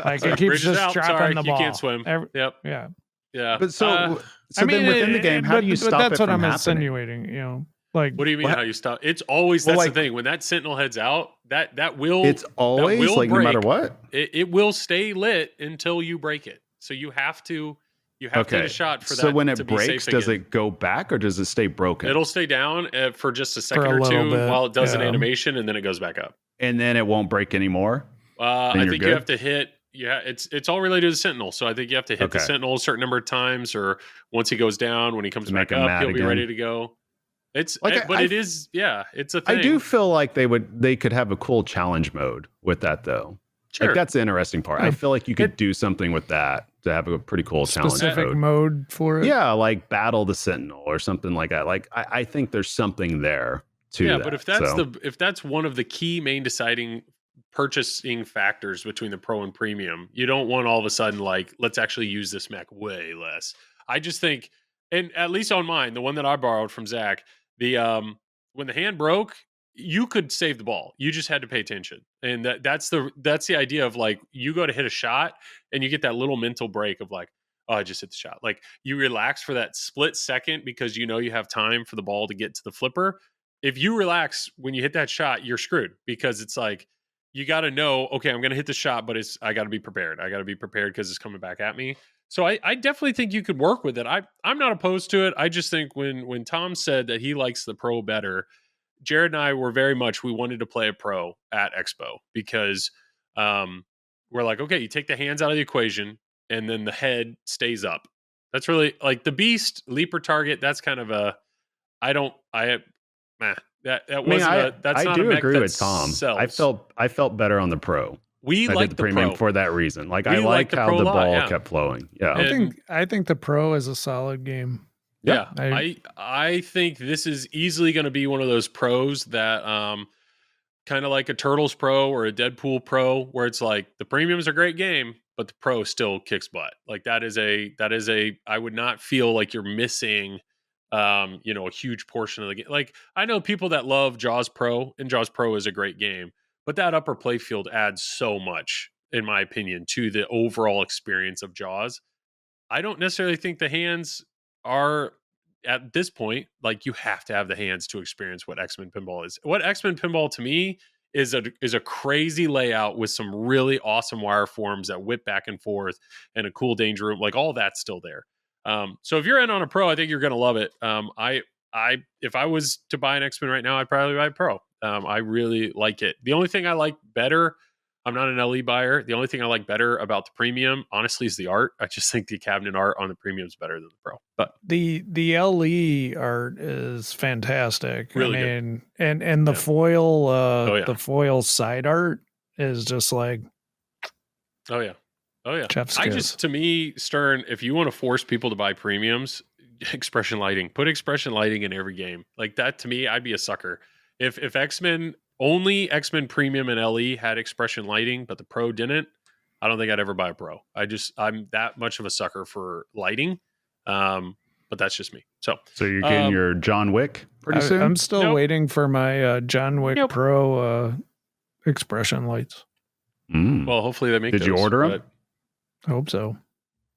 like it keeps just dropping the ball. You can't swim. Yeah. But then within the game, how do you stop it from happening? That's what I'm insinuating. Like, what do you mean? How you stop? It's always the thing. When that sentinel heads out, that will. It's always like break. No matter what. It will stay lit until you break it. So you have to. You have to hit a shot for that. So when it breaks, does it go back or does it stay broken? It'll stay down for just a second or two while it does an animation, and then it goes back up. And then it won't break anymore? I think you have to hit. Yeah, it's all related to the Sentinel. So I think you have to hit the Sentinel a certain number of times, or once he goes down, when he comes back up, he'll be ready to go. It's like, it's a thing. I do feel like they could have a cool challenge mode with that though. Sure. Like, that's the interesting part. I feel like you could do something with that to have a pretty cool challenge specific mode for it. Yeah, like battle the Sentinel or something like that. Like I think there's something there to that. But if that's one of the key main deciding purchasing factors between the Pro and Premium, you don't want all of a sudden like, let's actually use this mech way less. I just think, and at least on mine, the one that I borrowed from Zach, when the hand broke, you could save the ball. You just had to pay attention. And that's the idea of like, you go to hit a shot and you get that little mental break of like, oh, I just hit the shot. Like, you relax for that split second because you know you have time for the ball to get to the flipper. If you relax when you hit that shot, you're screwed, because it's like, you got to know, okay, I'm going to hit the shot, but I got to be prepared. I got to be prepared because it's coming back at me. So I definitely think you could work with it. I'm not opposed to it. I just think when Tom said that he likes the Pro better, Jared and I were we wanted to play a Pro at Expo because we're like, okay, you take the hands out of the equation and then the head stays up. That's really like the Beast, Leaper Target. That's kind of a, I do agree with Tom. Sells. I felt better on the Pro. We I like did the premium Pro for that reason. Like we I like how the ball yeah. kept flowing. Yeah. I think the Pro is a solid game. Yeah. I think this is easily going to be one of those pros that kind of like a Turtles Pro or a Deadpool Pro, where it's like the premium's a great game, but the Pro still kicks butt. Like that is a I would not feel like you're missing a huge portion of the game. Like I know people that love Jaws Pro, and Jaws Pro is a great game, but that upper playfield adds so much, in my opinion, to the overall experience of Jaws. I don't necessarily think the hands are at this point, like you have to have the hands to experience what X-Men Pinball is. What X-Men Pinball to me is a crazy layout with some really awesome wire forms that whip back and forth and a cool danger room. Like all that's still there. So if you're in on a Pro, I think you're going to love it. If I was to buy an X-Men right now, I'd probably buy a Pro. I really like it. The only thing I like better, I'm not an LE buyer. The only thing I like better about the premium, honestly, is the art. I just think the cabinet art on the premium is better than the Pro. But the LE art is fantastic. Really good. And the foil, the foil side art is just like, oh yeah. Chef's kiss. To me, Stern, if you want to force people to buy premiums, expression lighting, put expression lighting in every game. Like that, to me, I'd be a sucker. If X-Men, only X-Men Premium and LE had expression lighting, but the Pro didn't, I don't think I'd ever buy a Pro. I'm that much of a sucker for lighting. But that's just me. So you're getting your John Wick pretty soon? I'm still waiting for my John Wick Pro expression lights. Well, hopefully they make those. Did you order them? I hope so.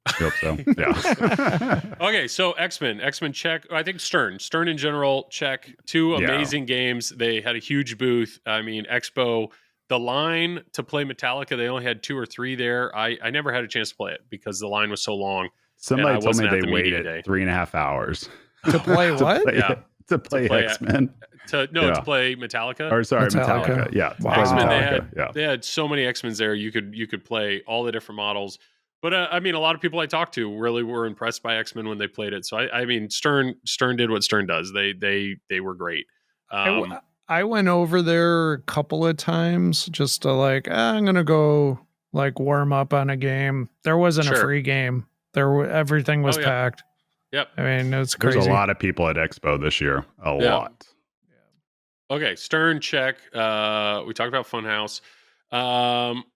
Hope so. Yeah. Okay, so X-Men check. I think Stern in general check. Two amazing games. They had a huge booth. I mean, Expo. The line to play Metallica, they only had 2 or 3 there. I never had a chance to play it because the line was so long. Somebody told me they waited 3.5 hours to play what? To play X-Men. To play Metallica. Or sorry, Metallica. Yeah. Wow. X-Men. They had so many X-Men's there. You could play all the different models. But I mean, a lot of people I talked to really were impressed by X-Men when they played it. So I mean, Stern did what Stern does. They were great. I went over there a couple of times just to I'm gonna go warm up on a game. There wasn't a free game. Everything was packed. Yep. I mean, it's crazy. There's a lot of people at Expo this year. A lot. Yeah. Okay, Stern check. We talked about Funhouse.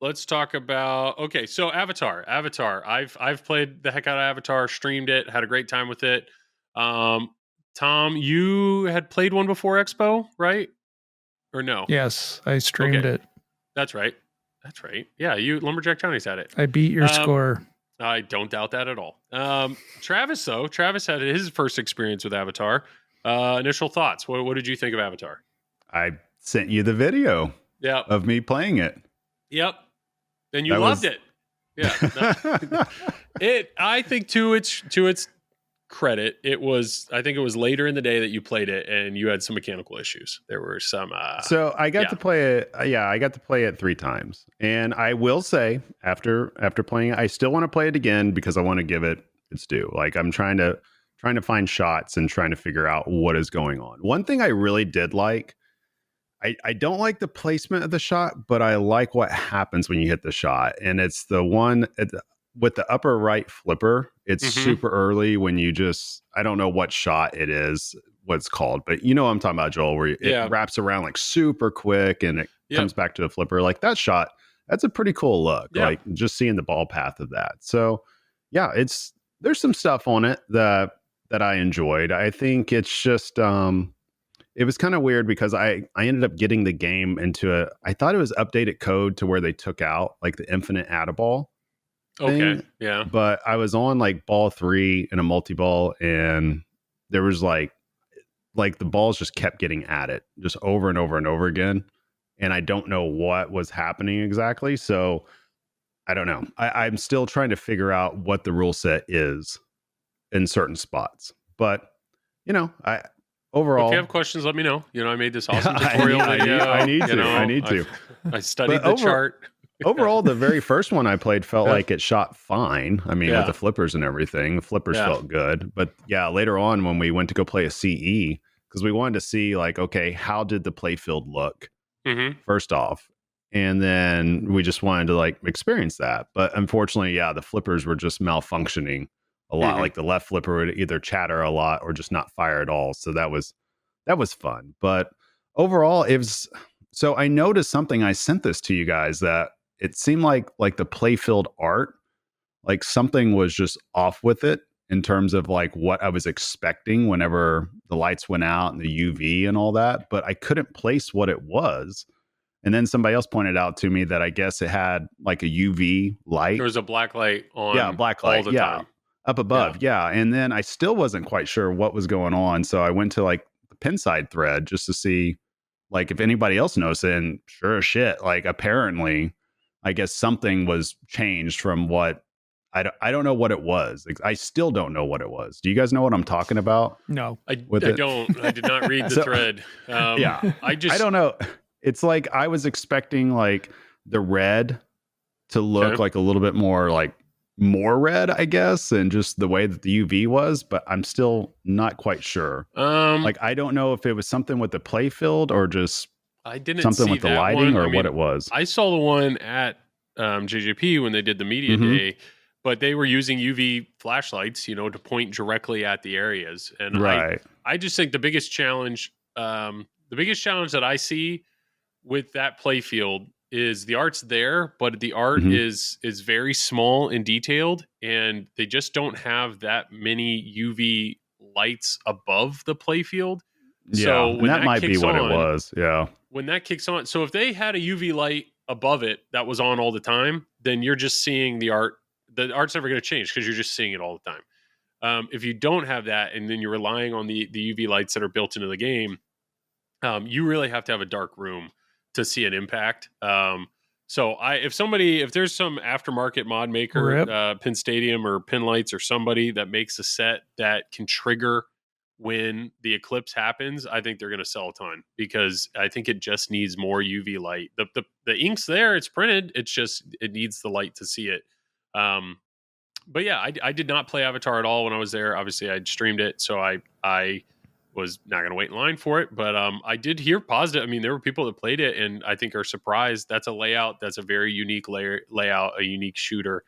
Let's talk about so Avatar. I've played the heck out of Avatar, streamed it, had a great time with it. Tom, you had played one before Expo, right? Or no? Yes, I streamed it. That's right. Yeah, Lumberjack Johnny's had it. I beat your score. I don't doubt that at all. Travis had his first experience with Avatar. Initial thoughts. What did you think of Avatar? I sent you the video of me playing it. Yep. And you loved it. Yeah. I think to its credit, I think it was later in the day that you played it and you had some mechanical issues. There were some So I got to play it. I got to play it 3 times. And I will say after playing it, I still want to play it again because I want to give it its due. Like I'm trying to find shots and trying to figure out what is going on. One thing I really did like, I don't like the placement of the shot, but I like what happens when you hit the shot. And it's the one with the upper right flipper. It's super early when you I don't know what shot it is, what it's called, but you know what I'm talking about, Joel, where it wraps around super quick and it comes back to the flipper. Like that shot, that's a pretty cool look. Yeah. Like just seeing the ball path of that. So yeah, there's some stuff on it that I enjoyed. I think it's just, it was kind of weird because I ended up getting the game into I thought it was updated code to where they took out the infinite add-a-ball thing. Okay, yeah. But I was on ball 3 in a multi-ball and there was the balls just kept getting added just over and over and over again. and I don't know what was happening exactly. So I don't know. I'm still trying to figure out what the rule set is in certain spots. But, overall, if you have questions, let me know. I made this awesome tutorial video. I need to. I studied the chart. Overall, the very first one I played felt like it shot fine. I mean, with the flippers and everything, the flippers felt good. But yeah, later on when we went to go play a CE, because we wanted to see like, okay, how did the playfield look first off? And then we just wanted to like experience that. But unfortunately, the flippers were just malfunctioning a lot. Like the left flipper would either chatter a lot or just not fire at all. So that was fun. But overall, it was. So I noticed something. I sent this to you guys that it seemed like the playfield art, like something was just off with it in terms of like what I was expecting whenever the lights went out and the UV and all that. But I couldn't place what it was. And then somebody else pointed out to me that I guess it had like a UV light. There was a black light on. Yeah, black light. All the time. Up above. Yeah. And then I still wasn't quite sure what was going on. So I went to like the Pinside thread just to see like if anybody else knows it. And sure as shit, like apparently, I guess something was changed from what I don't know what it was. I still don't know what it was. Do you guys know what I'm talking about? No, I don't. I did not read the thread. I don't know. It's like I was expecting like the red to look like a little bit more red, I guess, and just the way that the UV was, but I'm still not quite sure. Like I don't know if it was something with the playfield or just I didn't something see with the that lighting one. or what it was. I saw the one at JJP when they did the media day, but they were using UV flashlights, to point directly at the areas. And I just think the biggest challenge that I see with that playfield is the art's there, but the art is very small and detailed, and they just don't have that many UV lights above the playfield. Yeah, so when that might be what it was. Yeah. When that kicks on, so if they had a UV light above it that was on all the time, then you're just seeing the art. The art's never going to change because you're just seeing it all the time. If you don't have that, and then you're relying on the UV lights that are built into the game, you really have to have a dark room to see an impact. So if there's some aftermarket mod maker, Pin Stadium or Pin Lights or somebody that makes a set that can trigger when the eclipse happens, I think they're going to sell a ton, because I think it just needs more UV light. The ink's there, it's printed. It's just, it needs the light to see it. But yeah, I did not play Avatar at all when I was there. Obviously I streamed it, so I was not going to wait in line for it, but I did hear positive. I mean, there were people that played it and I think are surprised. That's a layout. That's a very unique layout, a unique shooter.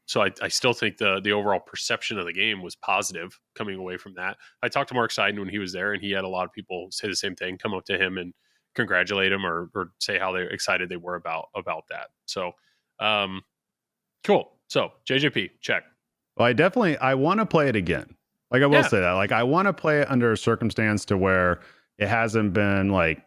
So I still think the overall perception of the game was positive coming away from that. I talked to Mark Seiden when he was there, and he had a lot of people say the same thing, come up to him and congratulate him or say how excited they were about that. So, cool. So JJP, check. Well, I want to play it again. Like I will say that, like I want to play it under a circumstance to where it hasn't been like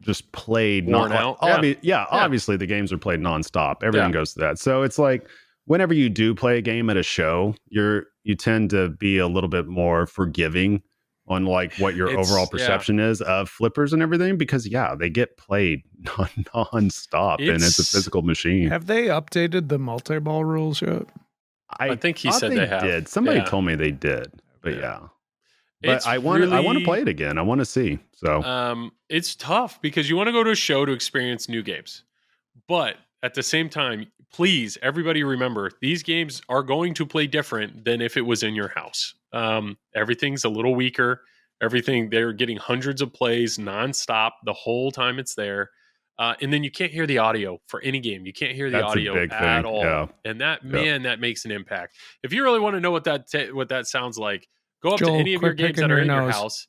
just played worn out. Obviously the games are played nonstop. Everything goes to that. So it's like whenever you do play a game at a show, you tend to be a little bit more forgiving on like what your overall perception is of flippers and everything, because they get played nonstop and it's a physical machine. Have they updated the multi-ball rules yet? I think he said they have. Did. Somebody told me they did. But but I want to play it again. I want to see. So it's tough because you want to go to a show to experience new games, but at the same time, please, everybody remember, these games are going to play different than if it was in your house. Everything's a little weaker. They're getting hundreds of plays nonstop the whole time it's there. And then you can't hear the audio for any game. You can't hear the audio at all. Yeah. And that makes an impact. If you really want to know what that sounds like, go up to any of your games that are in your house.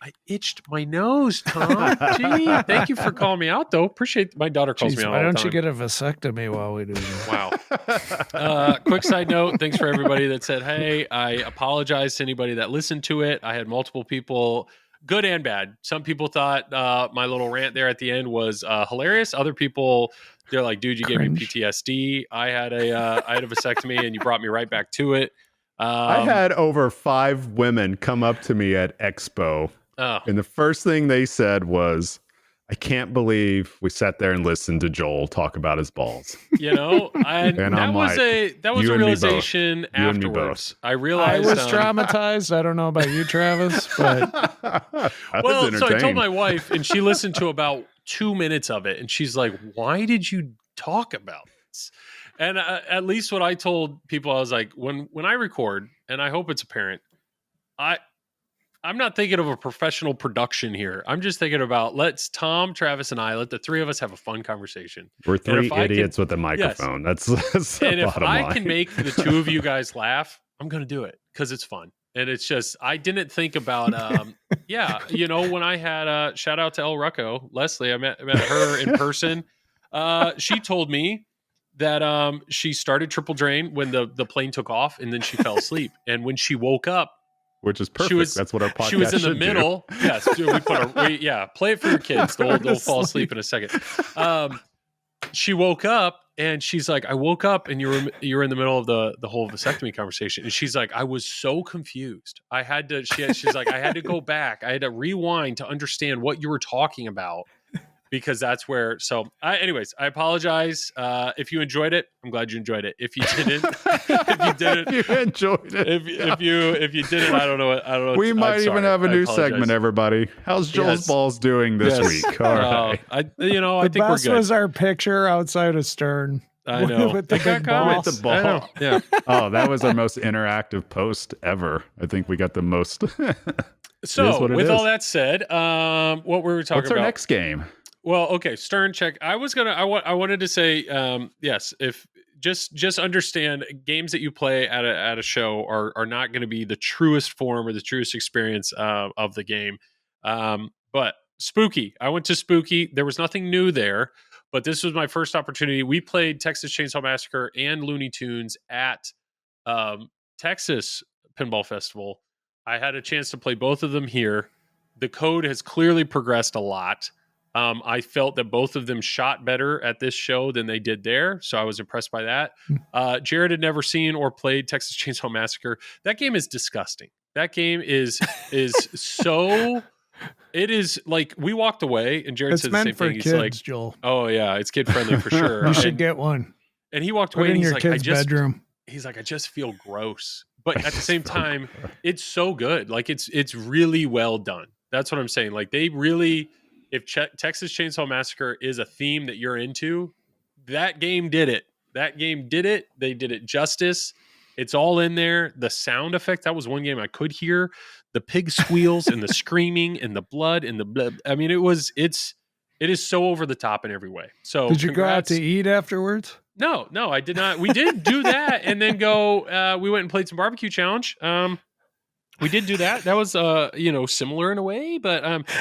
I itched my nose, Tom. Gee, thank you for calling me out, though. Appreciate my daughter calls me out all the time. Why don't you get a vasectomy while we do this? Wow. Quick side note. Thanks for everybody that said, hey, I apologize to anybody that listened to it. I had multiple people, good and bad. Some people thought my little rant there at the end was hilarious. Other people, they're like, dude, you gave me PTSD. I had a vasectomy and you brought me right back to it. I had over 5 women come up to me at Expo. And the first thing they said was, I can't believe we sat there and listened to Joel talk about his balls. You know, and that was a realization afterwards. I realized I was traumatized. I don't know about you, Travis, but well, so I told my wife, and she listened to about 2 minutes of it, and she's like, "Why did you talk about this?" And at least what I told people, I was like, when I record, and I hope it's apparent, I'm not thinking of a professional production here. I'm just thinking about let the three of us have a fun conversation. We're three idiots with a microphone. Yes. That's and if I can make the two of you guys laugh, I'm going to do it because it's fun. And it's just, I didn't think about, when I had shout out to El Rucco, Leslie, I met her in person. She told me that she started Triple Drain when the plane took off, and then she fell asleep. And when she woke up, which is perfect. That's what our podcast. She was in the middle. Do. Yes, play it for your kids. They'll fall asleep in a second. She woke up and she's like, "I woke up and you were in the middle of the whole vasectomy conversation." And she's like, "I was so confused. I had to." She's like, "I had to go back. I had to rewind to understand what you were talking about." Because that's where. So, anyways, I apologize. If you enjoyed it, I'm glad you enjoyed it. If you didn't, you enjoyed it. If you didn't, I don't know. We might even have a new segment. Everybody, how's Joel's balls doing this week? All right. I think we're good. The best was our picture outside of Stern. I know. With the big ball. With the ball. Yeah. Oh, that was our most interactive post ever. I think we got the most. So, with all that said, what were we talking about? What's our next game? Well, okay, Stern check. I wanted to say, yes, if just understand games that you play at a show are not going to be the truest form or the truest experience of the game. But Spooky, I went to Spooky. There was nothing new there, but this was my first opportunity. We played Texas Chainsaw Massacre and Looney Tunes at Texas Pinball Festival. I had a chance to play both of them here. The code has clearly progressed a lot. I felt that both of them shot better at this show than they did there, so I was impressed by that. Jared had never seen or played Texas Chainsaw Massacre. That game is disgusting. That game is so. It is like we walked away, and Jared said the same thing. He's like, Joel. "Oh yeah, it's kid friendly for sure." You should get one. And he walked Put away, in and he's your like, kid's bedroom. He's like, "I just feel gross," but at the same time, it's so good. Like it's really well done. That's what I'm saying. Like they really. If Texas Chainsaw Massacre is a theme that you're into, that game did it. That game did it. They did it justice. It's all in there. The sound effect, that was one game I could hear. The pig squeals and the screaming and the blood and the blood. I mean, it is so over the top in every way. So did you go out to eat afterwards? No, I did not. We did do that and then go, we went and played some barbecue challenge. We did do that. That was, similar in a way, but,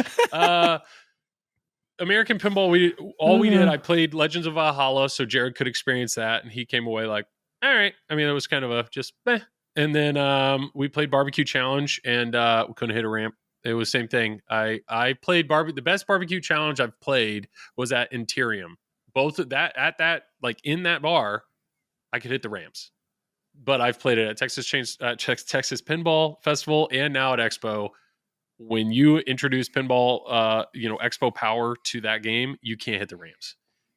American Pinball, we did, I played Legends of Valhalla so Jared could experience that, and he came away like, all right. I mean, it was kind of a just meh. And then we played Barbecue Challenge, and we couldn't hit a ramp. It was the same thing. I played the best barbecue challenge I've played was at Interium. Both of that at that, like in that bar, I could hit the ramps. But I've played it at Texas Pinball Festival and now at Expo. When you introduce pinball, Expo power to that game, you can't hit the ramps.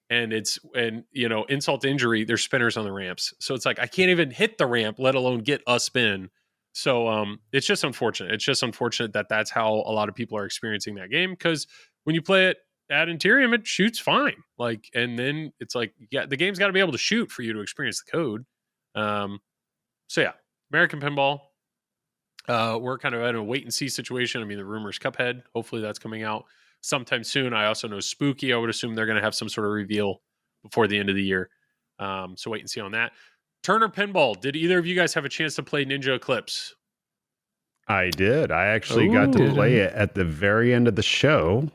And insult to injury, there's spinners on the ramps. So it's like, I can't even hit the ramp, let alone get a spin. So it's just unfortunate. It's just unfortunate that that's how a lot of people are experiencing that game. Because when you play it at Interium, it shoots fine. Like, and then it's like, yeah, the game's got to be able to shoot for you to experience the code. So yeah, American Pinball. We're kind of in a wait and see situation. I mean, the rumor is Cuphead. Hopefully that's coming out sometime soon. I also know Spooky. I would assume they're going to have some sort of reveal before the end of the year. So wait and see on that. Turner Pinball. Did either of you guys have a chance to play Ninja Eclipse? I did. I actually got to play it at the very end of the show,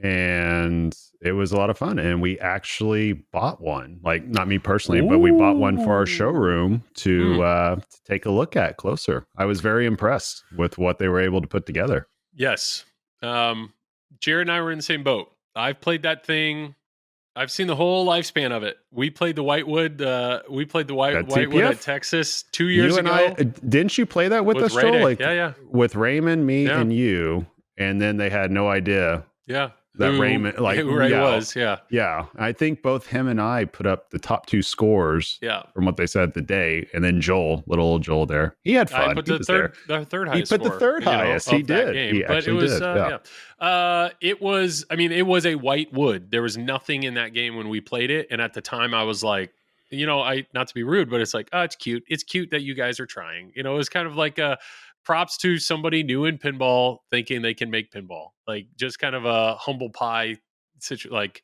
and it was a lot of fun. And we actually bought one, like not me personally, but we bought one for our showroom to take a look at closer. I was very impressed with what they were able to put together. Yes. Jared and I were in the same boat. I've played that thing. I've seen the whole lifespan of it. We played the Whitewood. Whitewood at Texas 2 years ago. Didn't you play that with us, Joel? Yeah. With Raymond, me, and you. And then they had no idea. Yeah. Raymond, like who Ray was, yeah. Yeah. I think both him and I put up the top 2 scores from what they said the day. And then Joel, little old Joel there, he had fun. I put the third highest. He put the third highest. He did. He but it was, it was, I mean, it was a white wood. There was nothing in that game when we played it. And at the time I was like, not to be rude, but it's like, oh, it's cute. It's cute that you guys are trying. It was kind of like props to somebody new in pinball thinking they can make pinball, like just kind of a humble pie situation, like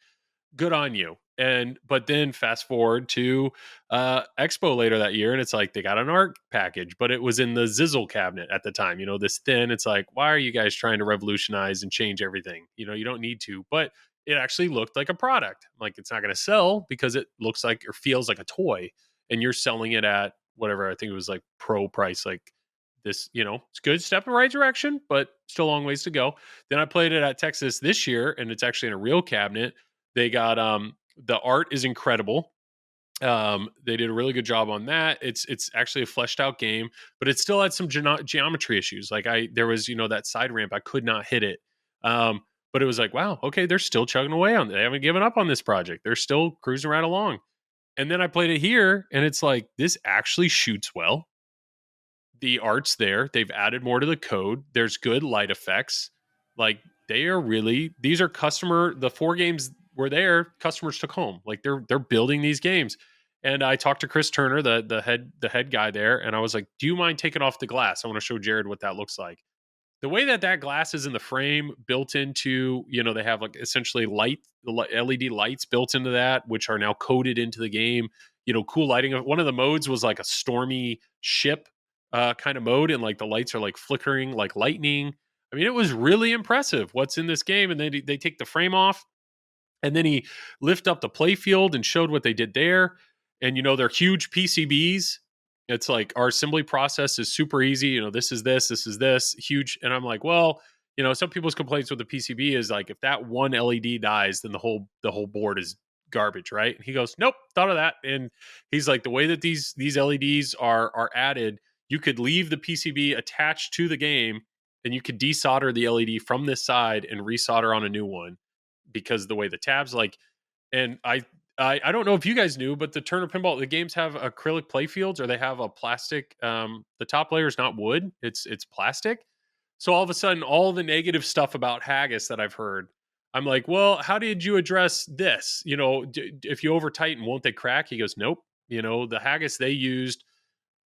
good on you. But then fast forward to Expo later that year, and it's like they got an art package, but it was in the Zizzle cabinet at the time, this thin. It's like, why are you guys trying to revolutionize and change everything? You don't need to, but it actually looked like a product. Like, it's not going to sell because it looks like or feels like a toy, and you're selling it at whatever, I think it was like pro price, like this, it's good step in the right direction, but still a long ways to go. Then I played it at Texas this year, and it's actually in a real cabinet. They got the art is incredible. They did a really good job on that. It's actually a fleshed out game, but it still had some geometry issues. Like there was that side ramp, I could not hit it. But it was like, wow, okay, they're still chugging away on it. They haven't given up on this project. They're still cruising right along. And then I played it here, and it's like, this actually shoots well. The art's there. They've added more to the code. There's good light effects. Like, they are really, these are the 4 games were there, customers took home. Like, they're building these games. And I talked to Chris Turner, the head guy there, and I was like, do you mind taking off the glass? I want to show Jared what that looks like. The way that glass is in the frame, built into, they have like essentially the LED lights built into that, which are now coded into the game. Cool lighting. One of the modes was like a stormy ship kind of mode, and like the lights are like flickering like lightning. I mean, it was really impressive what's in this game. And then they take the frame off, and then he lift up the play field and showed what they did there. And they're huge PCBs. It's like, our assembly process is super easy. This is this huge. And I'm like, well, some people's complaints with the PCB is like, if that one LED dies, then the whole board is garbage, right? And he goes, nope, thought of that. And he's like, the way that these LEDs are added, you could leave the PCB attached to the game, and you could desolder the LED from this side and resolder on a new one, because the way the tabs and I don't know if you guys knew, but the Turner Pinball, the games have acrylic play fields, or they have a plastic. The top layer is not wood; it's plastic. So all of a sudden, all the negative stuff about haggis that I've heard, I'm like, well, how did you address this? If you over tighten, won't they crack? He goes, nope. The haggis, they used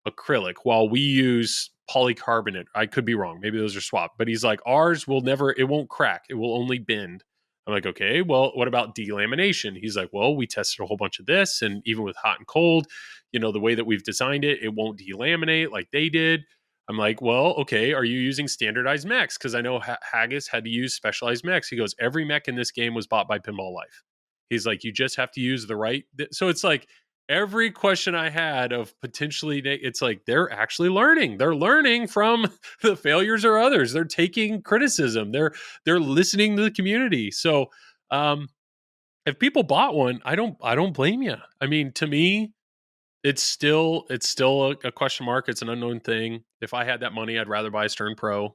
acrylic, while we use polycarbonate. I could be wrong. Maybe those are swapped. But he's like, ours will never. It won't crack. It will only bend. I'm like, okay, well, what about delamination? He's like, well, we tested a whole bunch of this, and even with hot and cold, the way that we've designed it, it won't delaminate like they did. I'm like, well, okay, are you using standardized mechs? Because I know Haggis had to use specialized mechs. He goes, every mech in this game was bought by Pinball Life. He's like, you just have to use the right. So it's like, every question I had of potentially, it's like, they're actually learning. They're learning from the failures of others. They're taking criticism. They're listening to the community. So if people bought one, I don't blame you. I mean, to me, it's still a question mark. It's an unknown thing. If I had that money, I'd rather buy a Stern Pro.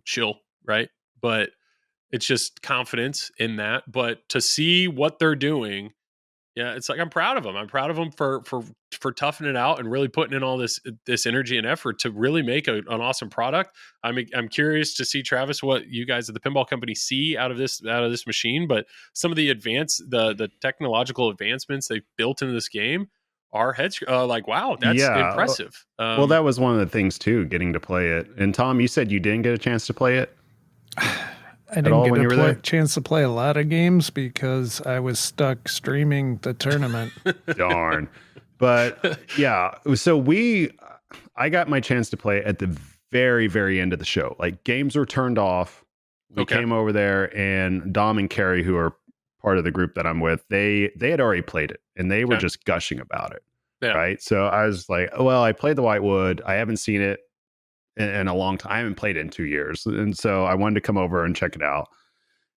Chill, right? But it's just confidence in that. But to see what they're doing, yeah, it's like, I'm proud of them. I'm proud of them for toughing it out and really putting in all this energy and effort to really make an awesome product. I'm curious to see, Travis, what you guys at the pinball company see out of this machine. But some of the the technological advancements they've built into this game are heads like, wow, that's impressive. Well, that was one of the things too, getting to play it. And Tom, you said you didn't get a chance to play it. I didn't get a chance to play a lot of games because I was stuck streaming the tournament. Darn. But yeah, so I got my chance to play at the very, very end of the show. Like, games were turned off. We came over there, and Dom and Carrie, who are part of the group that I'm with, they had already played it, and they were just gushing about it. Yeah. Right. So I was like, well, I played the Whitewood. I haven't seen it in a long time. I haven't played it in 2 years. And so I wanted to come over and check it out.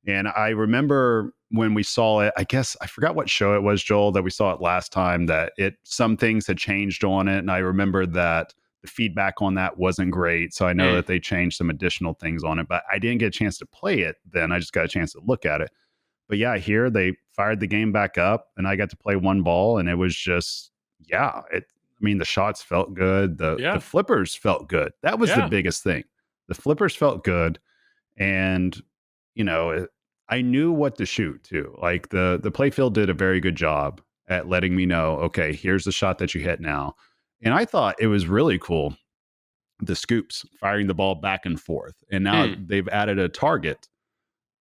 And I remember when we saw it, I guess I forgot what show it was, Joel, that we saw it last time, that some things had changed on it. And I remember that the feedback on that wasn't great. So I know that they changed some additional things on it, but I didn't get a chance to play it then. I just got a chance to look at it. But yeah, here they fired the game back up and I got to play one ball and it was just, the shots felt good. The flippers felt good. That was the biggest thing. The flippers felt good. And, I knew what to shoot too. Like the playfield did a very good job at letting me know, okay, here's the shot that you hit now. And I thought it was really cool, the scoops, firing the ball back and forth. And now they've added a target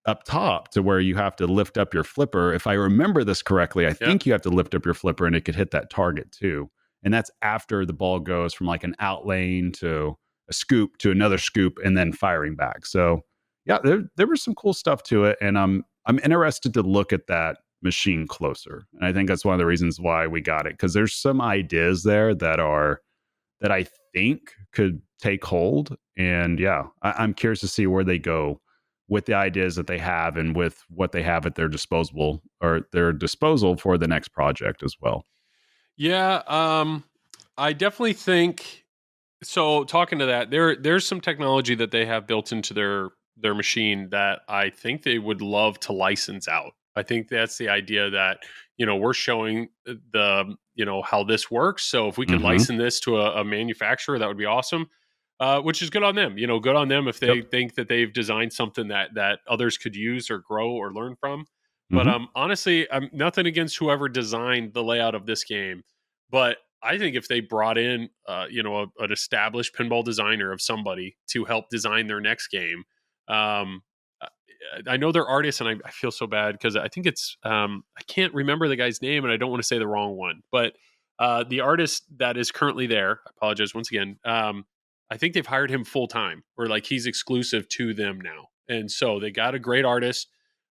up top to where you have to lift up your flipper. If I remember this correctly, I think you have to lift up your flipper and it could hit that target too. And that's after the ball goes from like an out lane to a scoop to another scoop and then firing back. So yeah, there was some cool stuff to it. And I'm interested to look at that machine closer. And I think that's one of the reasons why we got it, because there's some ideas there that I think could take hold. And I'm curious to see where they go with the ideas that they have and with what they have at their disposal for the next project as well. Yeah, I definitely think so. Talking to that, there's some technology that they have built into their machine that I think they would love to license out. I think that's the idea that, we're showing how this works. So if we could license this to a manufacturer, that would be awesome. Which is good on them, good on them if they think that they've designed something that others could use or grow or learn from. But honestly, I'm nothing against whoever designed the layout of this game. But I think if they brought in, an established pinball designer of somebody to help design their next game, I know they're artists, and I feel so bad because I think it's I can't remember the guy's name, and I don't want to say the wrong one. But the artist that is currently there, I apologize once again. I think they've hired him full time, or like he's exclusive to them now, and so they got a great artist.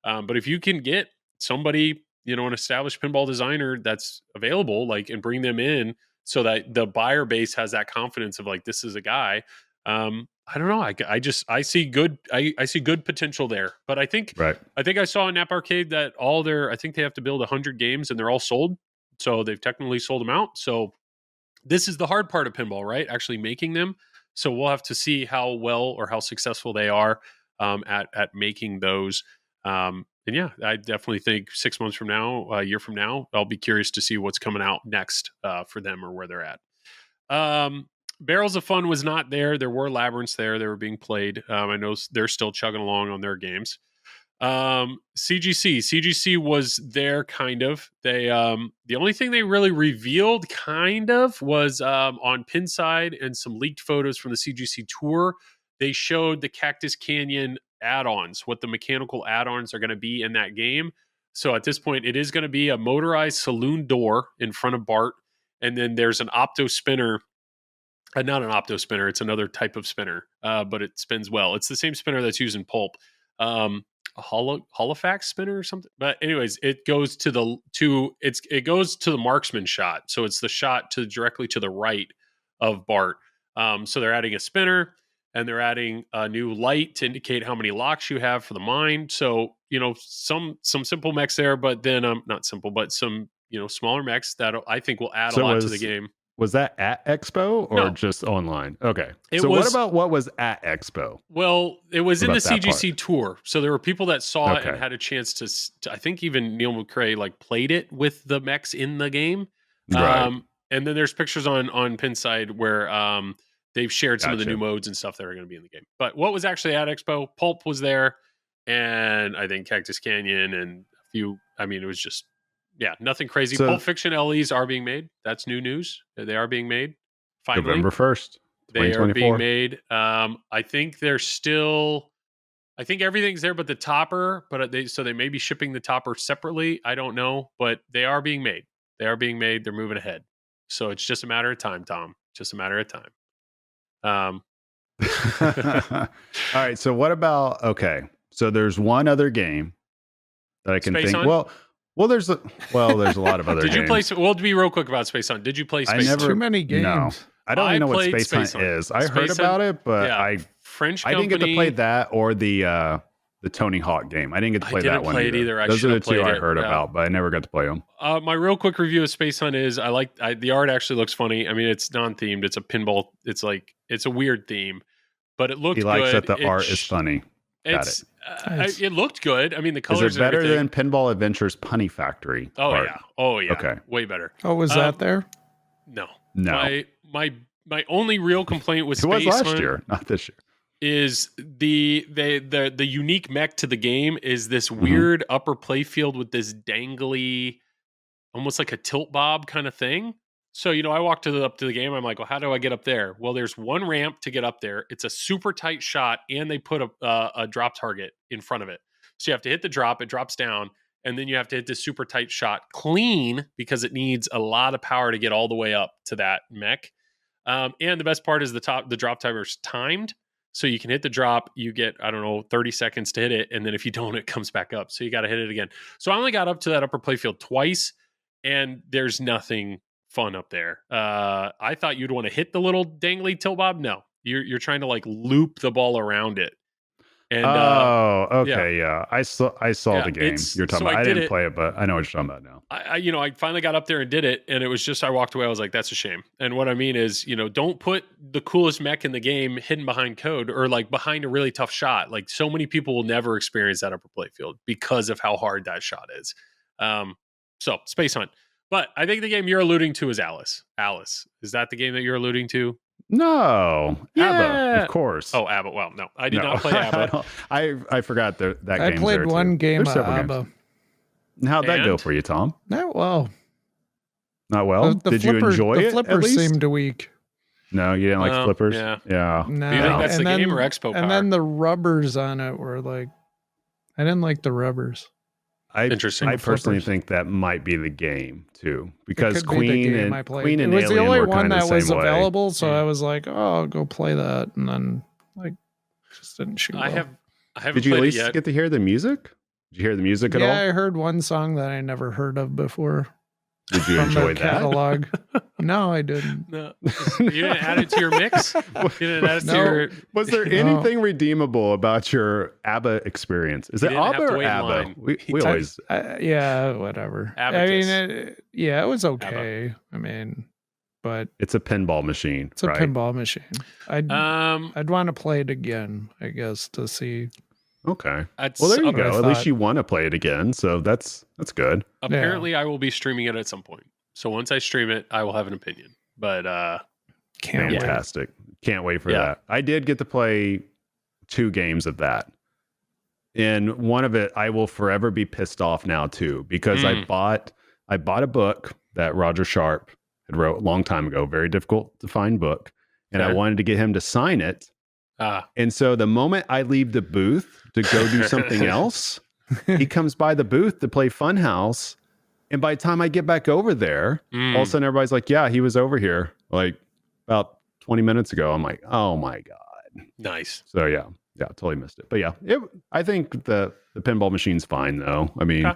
But if you can get somebody, an established pinball designer that's available, and bring them in, so that the buyer base has that confidence of this is a guy. I don't know. I see good potential there, but I think I saw in Nap Arcade that I think they have to build 100 games and they're all sold. So they've technically sold them out. So this is the hard part of pinball, right? Actually making them. So we'll have to see how well or how successful they are at making those. And I definitely think 6 months from now, a year from now, I'll be curious to see what's coming out next for them or where they're at. Barrels of Fun was not there. There were labyrinths there. They were being played. I know they're still chugging along on their games. CGC was there kind of. They the only thing they really revealed kind of was on Pinside and some leaked photos from the CGC tour. They showed the Cactus Canyon add-ons, what the mechanical add-ons are going to be in that game. So at this point, it is going to be a motorized saloon door in front of Bart, and then there's an opto spinner. Not an opto spinner, it's another type of spinner, but it spins well. It's the same spinner that's used in Pulp. A holofax spinner or something. But anyways, it goes to the marksman shot. So it's the shot directly to the right of Bart. So they're adding a spinner and they're adding a new light to indicate how many locks you have for the mine. So, some simple mechs there, but then not simple, but some, smaller mechs that I think will add a lot to the game. Was that at Expo or just online? Okay. What was at Expo? Well, it was in the CGC tour. So there were people that saw it and had a chance to I think even Neil McRae played it with the mechs in the game. Right. And then there's pictures on Pinside where they've shared some of the new modes and stuff that are going to be in the game. But what was actually at Expo? Pulp was there, and I think Cactus Canyon and a few. I mean, it was just. Yeah, nothing crazy. So, Pulp Fiction LEs are being made. That's new news. They are being made. Finally. November 1st, 2024. They are being made. I think they're still... I think everything's there but the topper, but they may be shipping the topper separately. I don't know, but they are being made. They are being made. They're moving ahead. So it's just a matter of time, Tom. Just a matter of time. All right, so what about... Okay, so there's one other game that I can Space think... On? Well, there's a lot of other games. Did you play? Well, to be real quick about Space Hunt, did you play Space Hunt? Too many games. No, I don't even know what Space Hunt is. I heard about it, but I didn't get to play that or the the Tony Hawk game. I didn't get to play that one either. Those are the two I heard about, but I never got to play them. My real quick review of Space Hunt is the art actually looks funny. I mean, it's non-themed. It's a pinball. It's a weird theme, but it looked good. He likes that the art is funny. It looked good. I mean, the colors. Is it better than Pinball Adventures Punny Factory? Oh yeah. Okay. Way better. Oh, was that there? No. My only real complaint with Space Hunt last year, not this year. Is the unique mech to the game is this weird upper playfield with this dangly, almost like a tilt bob kind of thing. So, I walked up to the game. I'm like, well, how do I get up there? Well, there's one ramp to get up there. It's a super tight shot, and they put a drop target in front of it. So you have to hit the drop. It drops down, and then you have to hit this super tight shot clean because it needs a lot of power to get all the way up to that mech. And the best part is the drop timer's timed. So you can hit the drop, you get, 30 seconds to hit it. And then if you don't, it comes back up. So you got to hit it again. So I only got up to that upper playfield twice, and there's nothing fun up there. I thought you'd want to hit the little dangly tilt bob. No, you're trying to like loop the ball around it. And okay, yeah. I saw the game you're talking about. I didn't play it, but I know what you're talking about now. I finally got up there and did it, and it was just I walked away. I was like, that's a shame. And what I mean is, don't put the coolest mech in the game hidden behind code or like behind a really tough shot. Like so many people will never experience that upper playfield because of how hard that shot is. So Space Hunt. But I think the game you're alluding to is Alice. Alice. Is that the game that you're alluding to? No. Yeah. ABBA, of course. Oh, ABBA. Well, no. I did not play ABBA. I forgot that game. I played one game of ABBA. How'd that go for you, Tom? Not well. Not well? Did you enjoy it? The flippers seemed weak. No, you didn't like flippers? Yeah. No. Do you think that's the game or Expo Power? And then the rubbers on it were like, I didn't like the rubbers. Interesting. I personally think that might be the game too, because Queen and it was Alien the only were one kind of that the was same way. available, so I was like, "Oh, I'll go play that," and then just didn't shoot. I haven't. Did you at played least it yet. get to hear the music? Did you hear the music at all? Yeah, I heard one song that I never heard of before. Did you enjoy that? Catalog? No, I didn't. No, you didn't add it to your mix. You didn't add it to your. Was there anything redeemable about your ABBA experience? Is it ABBA or ABBA? We always. Yeah, whatever. Abacus. I mean, it was okay. ABBA. I mean, but it's a pinball machine. It's a pinball machine. I'd want to play it again, I guess, to see. Okay. Well, there you go. At least you want to play it again, so that's good. Apparently, I will be streaming it at some point. So once I stream it, I will have an opinion. But fantastic. Can't wait for that. I did get to play 2 games of that. And one of it, I will forever be pissed off now too, because I bought a book that Roger Sharp had wrote a long time ago, very difficult to find book, and I wanted to get him to sign it. And so the moment I leave the booth to go do something else, he comes by the booth to play Funhouse. And by the time I get back over there, all of a sudden everybody's like, yeah, he was over here like about 20 minutes ago. I'm like, oh my God. Nice. So yeah, totally missed it. But yeah, I think the pinball machine's fine though. I mean,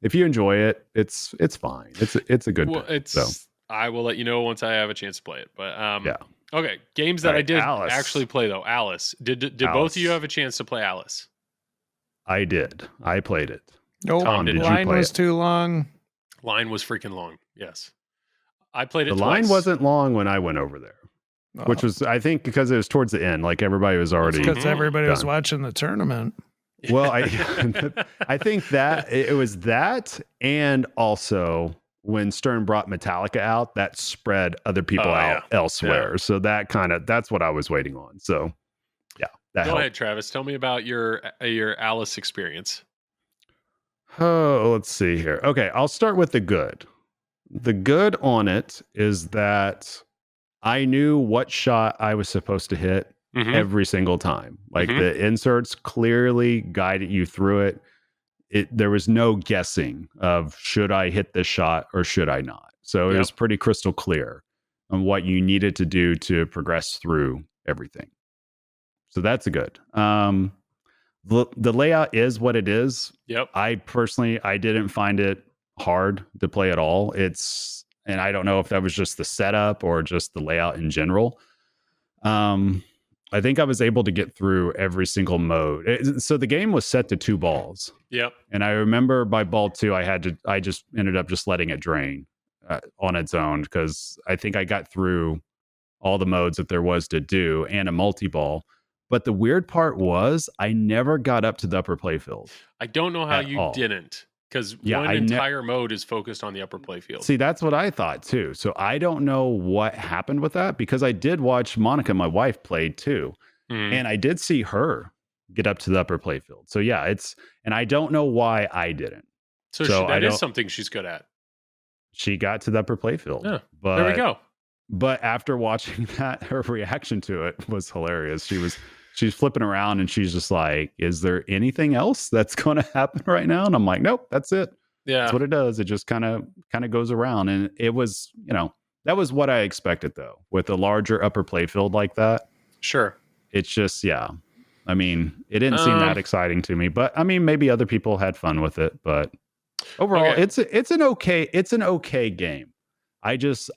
if you enjoy it, it's fine. It's a good thing. I will let you know once I have a chance to play it. But okay, games that I did actually play though. Alice. Did both of you have a chance to play Alice? I did. I played it. Nope. Tom, did you line play was it? too long. Line was freaking long. Yes. I played it The twice. line wasn't long when I went over there, which was, I think, because it was towards the end. Like everybody was already. Because everybody was watching the tournament. Well, I think that it was that, and also when Stern brought Metallica out, that spread other people out elsewhere. Yeah. So that's what I was waiting on. So yeah. Go ahead, Travis. Tell me about your Alice experience. Oh, let's see here. Okay, I'll start with the good. The good on it is that I knew what shot I was supposed to hit every single time. Like the inserts clearly guided you through it. There was no guessing of should I hit this shot or should I not. So it was pretty crystal clear on what you needed to do to progress through everything. So that's a good. The layout is what it is. Yep. I didn't find it hard to play at all. And I don't know if that was just the setup or just the layout in general. I think I was able to get through every single mode. So the game was set to 2 balls. Yep. And I remember by ball 2, I just ended up just letting it drain on its own, because I think I got through all the modes that there was to do and a multi-ball. But the weird part was I never got up to the upper playfield. I don't know how you didn't, because one entire mode is focused on the upper playfield. See, that's what I thought too. So I don't know what happened with that, because I did watch Monica, my wife, played too. And I did see her get up to the upper playfield. So yeah, and I don't know why I didn't. So that is something she's good at. She got to the upper playfield. Yeah, but there we go. But after watching that, her reaction to it was hilarious. She's flipping around and she's just like, is there anything else that's going to happen right now? And I'm like, nope, that's it. Yeah. That's what it does. It just kind of goes around. And it was, that was what I expected though, with a larger upper playfield like that. Sure. It's just, yeah. I mean, it didn't seem that exciting to me, but I mean, maybe other people had fun with it, but overall, it's an okay game. I just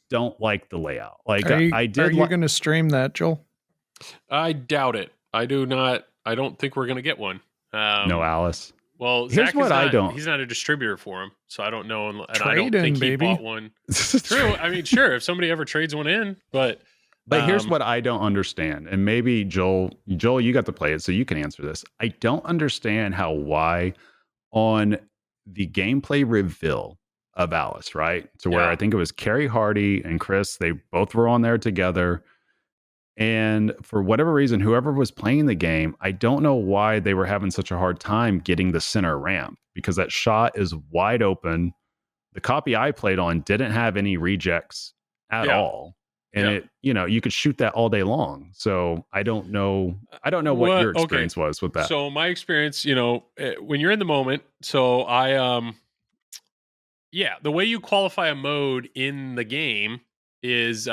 don't like the layout. Like are you going to stream that, Joel? I doubt it. I don't think we're going to get one. No, Alice. Well, here's Zach he's not a distributor for him, so I don't know. And I don't think he bought one. True. I mean, sure, if somebody ever trades one in, but here's what I don't understand. And maybe Joel, you got to play it, so you can answer this. I don't understand why on the gameplay reveal of Alice, right? To where I think it was Carrie Hardy and Chris, they both were on there together. And for whatever reason, whoever was playing the game, I don't know why they were having such a hard time getting the center ramp, because that shot is wide open. The copy I played on didn't have any rejects at all. And it, you could shoot that all day long. So I don't know what your experience was with that. So my experience, when you're in the moment, so the way you qualify a mode in the game is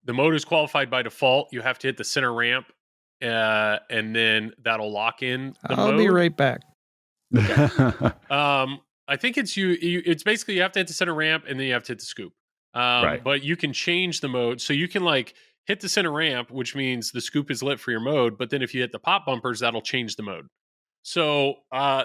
the mode is qualified by default. You have to hit the center ramp, and then that'll lock in the mode. I'll be right back. I think it's basically you have to hit the center ramp and then you have to hit the scoop. Right. But you can change the mode. So you can hit the center ramp, which means the scoop is lit for your mode. But then if you hit the pop bumpers, that'll change the mode. So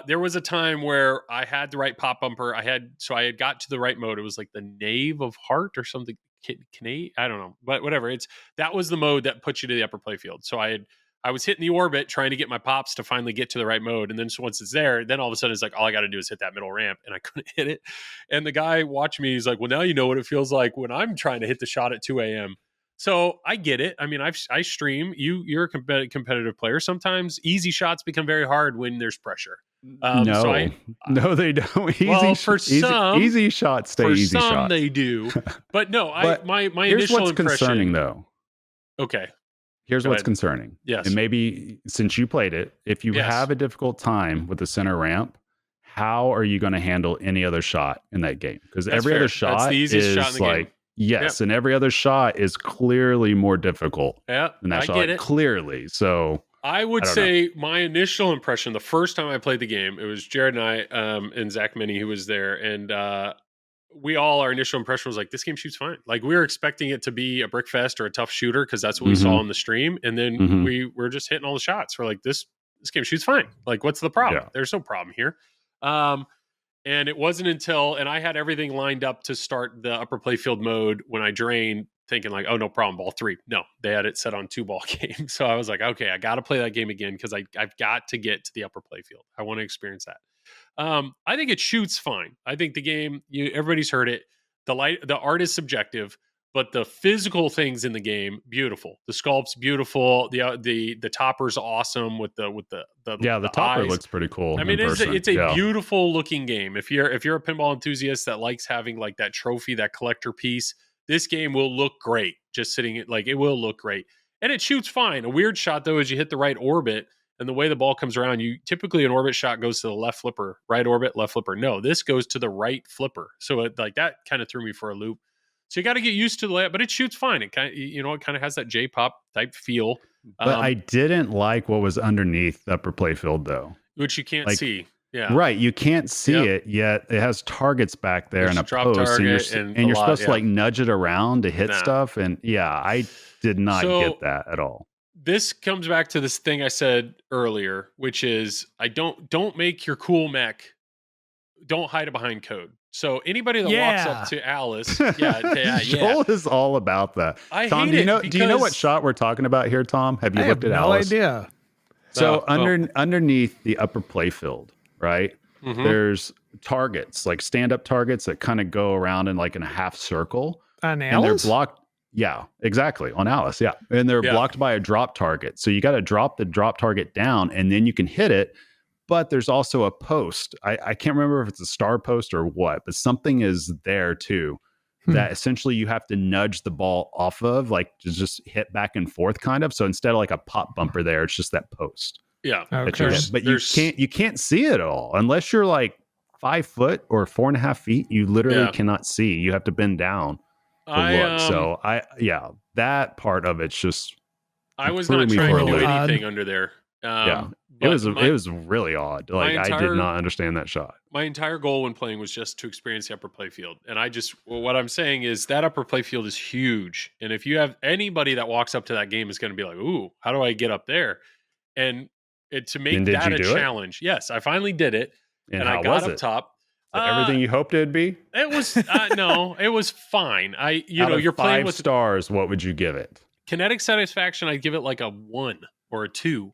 there was a time where I had the right pop bumper. I had got to the right mode. It was like the Knave of Heart or something. I don't know, but whatever. That was the mode that put you to the upper playfield. So I was hitting the orbit trying to get my pops to finally get to the right mode. And then once it's there, then all of a sudden it's like, all I got to do is hit that middle ramp, and I couldn't hit it. And the guy watching me, he's like, well, now you know what it feels like when I'm trying to hit the shot at 2 a.m. So I get it. I mean, I stream. You're a competitive player. Sometimes easy shots become very hard when there's pressure. No, they don't. Easy shots stay easy shots. For some, they do. But no, my here's initial what's impression. Concerning, though. Okay. Here's what's concerning. Yes. And maybe since you played it, if you have a difficult time with the center ramp, how are you going to handle any other shot in that game? Because every other shot That's the easiest shot in the game. Yes, and every other shot is clearly more difficult than that shot. Get it. Clearly. So I would say my initial impression, the first time I played the game, it was Jared and I and Zach Minnie who was there. And our initial impression was like, this game shoots fine. Like we were expecting it to be a brick fest or a tough shooter because that's what we saw on the stream. And then we were just hitting all the shots. We're like, this game shoots fine. Like, what's the problem? Yeah. There's no problem here. And it wasn't until, and I had everything lined up to start the upper playfield mode when I drained, thinking like, oh, no problem, ball 3. No, they had it set on 2-ball game. So I was like, okay, I got to play that game again because I've got to get to the upper playfield. I want to experience that. I think it shoots fine. I think the game, everybody's heard it. The art is subjective, but the physical things in the game, beautiful. The sculpt's beautiful. The topper's awesome with the topper eyes. Looks pretty cool. I mean, it's a beautiful looking game. If you're a pinball enthusiast that likes having like that trophy, that collector piece, this game will look great. Just sitting it will look great, and it shoots fine. A weird shot though is you hit the right orbit. And the way the ball comes around, typically an orbit shot goes to the left flipper, right orbit, left flipper. No, this goes to the right flipper. So that kind of threw me for a loop. So you got to get used to the layout, but it shoots fine. It kind of has that J-pop type feel. But I didn't like what was underneath the upper playfield though, which you can't see. Yeah. Right. You can't see it yet. It has targets back there There's and a drop post, target and you're supposed to like nudge it around to hit stuff. And I did not get that at all. This comes back to this thing I said earlier, which is don't make your cool mech. Don't hide it behind code. So anybody that walks up to Alice, Joel is all about that. Tom, hate do you know what shot we're talking about here, Tom? Have you looked at Alice? No idea. So underneath the upper playfield, right? Mm-hmm. There's targets, like stand-up targets that kind of go around in like in a half circle. On Alice? And they're blocked. Yeah, exactly. On Alice, yeah. And they're blocked by a drop target. So you got to drop the drop target down and then you can hit it. But there's also a post. I can't remember if it's a star post or what, but something is there too that essentially you have to nudge the ball off of, like to just hit back and forth kind of. So instead of like a pop bumper there, it's just that post. Yeah. Okay. But you can't see it all unless you're like 5 foot or 4.5 feet. You literally cannot see. You have to bend down to look. So that part of it's just. I was not trying to do anything under there. It was really odd. Like I did not understand that shot. My entire goal when playing was just to experience the upper playfield. And what I'm saying is that upper playfield is huge. And if you have anybody that walks up to that game is going to be like, ooh, how do I get up there? And to make that a challenge. Yes, I finally did it. And I got up top. Everything you hoped it'd be? It was no, it was fine. You're playing with 5 stars. What would you give it? Kinetic satisfaction, I'd give it like a 1 or a 2.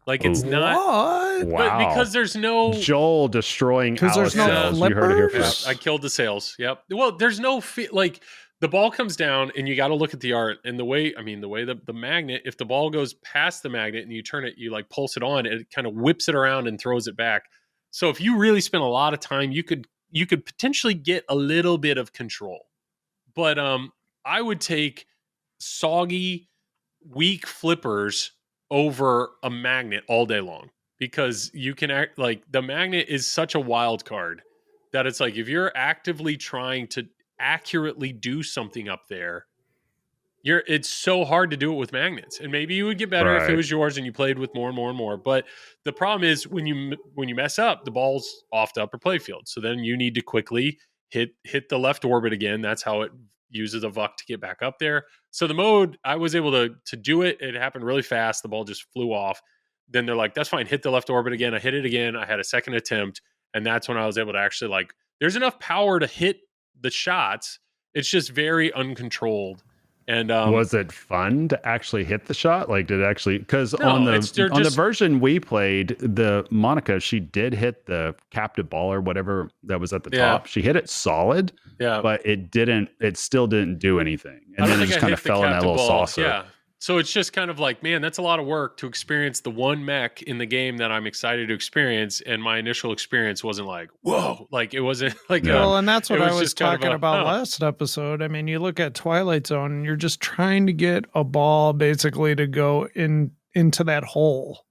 Like it's not, what? But because there's no Joel destroying because there's no flippers. You heard it here first. I killed the sails. Yep. Well, there's no like the ball comes down and you got to look at the art and the way the magnet. If the ball goes past the magnet and you turn it, you like pulse it on, it kind of whips it around and throws it back. So if you really spend a lot of time, you could potentially get a little bit of control. But I would take soggy, weak flippers over a magnet all day long because you can act like the magnet is such a wild card that it's like if you're actively trying to accurately do something up there, it's so hard to do it with magnets. And maybe you would get better if it was yours and you played with more and more and more. But the problem is when you mess up, the ball's off the upper playfield. So then you need to quickly hit the left orbit again. That's how it uses a VUC to get back up there. So the mode, I was able to do it. It happened really fast. The ball just flew off. Then they're like, that's fine. Hit the left orbit again. I hit it again. I had a second attempt. And that's when I was able to actually like, there's enough power to hit the shots. It's just very uncontrolled. And was it fun to actually hit the shot? Like, did it actually? Because on the version we played, the Monica, she did hit the captive ball or whatever that was at the top. She hit it solid, but it still didn't do anything, and then it just kind of fell in that little saucer. Yeah. So it's just kind of like, man, that's a lot of work to experience the one mech in the game that I'm excited to experience. And my initial experience wasn't like, whoa, like it wasn't like, well, and that's what I was talking about last episode. I mean, you look at Twilight Zone and you're just trying to get a ball basically to go into that hole.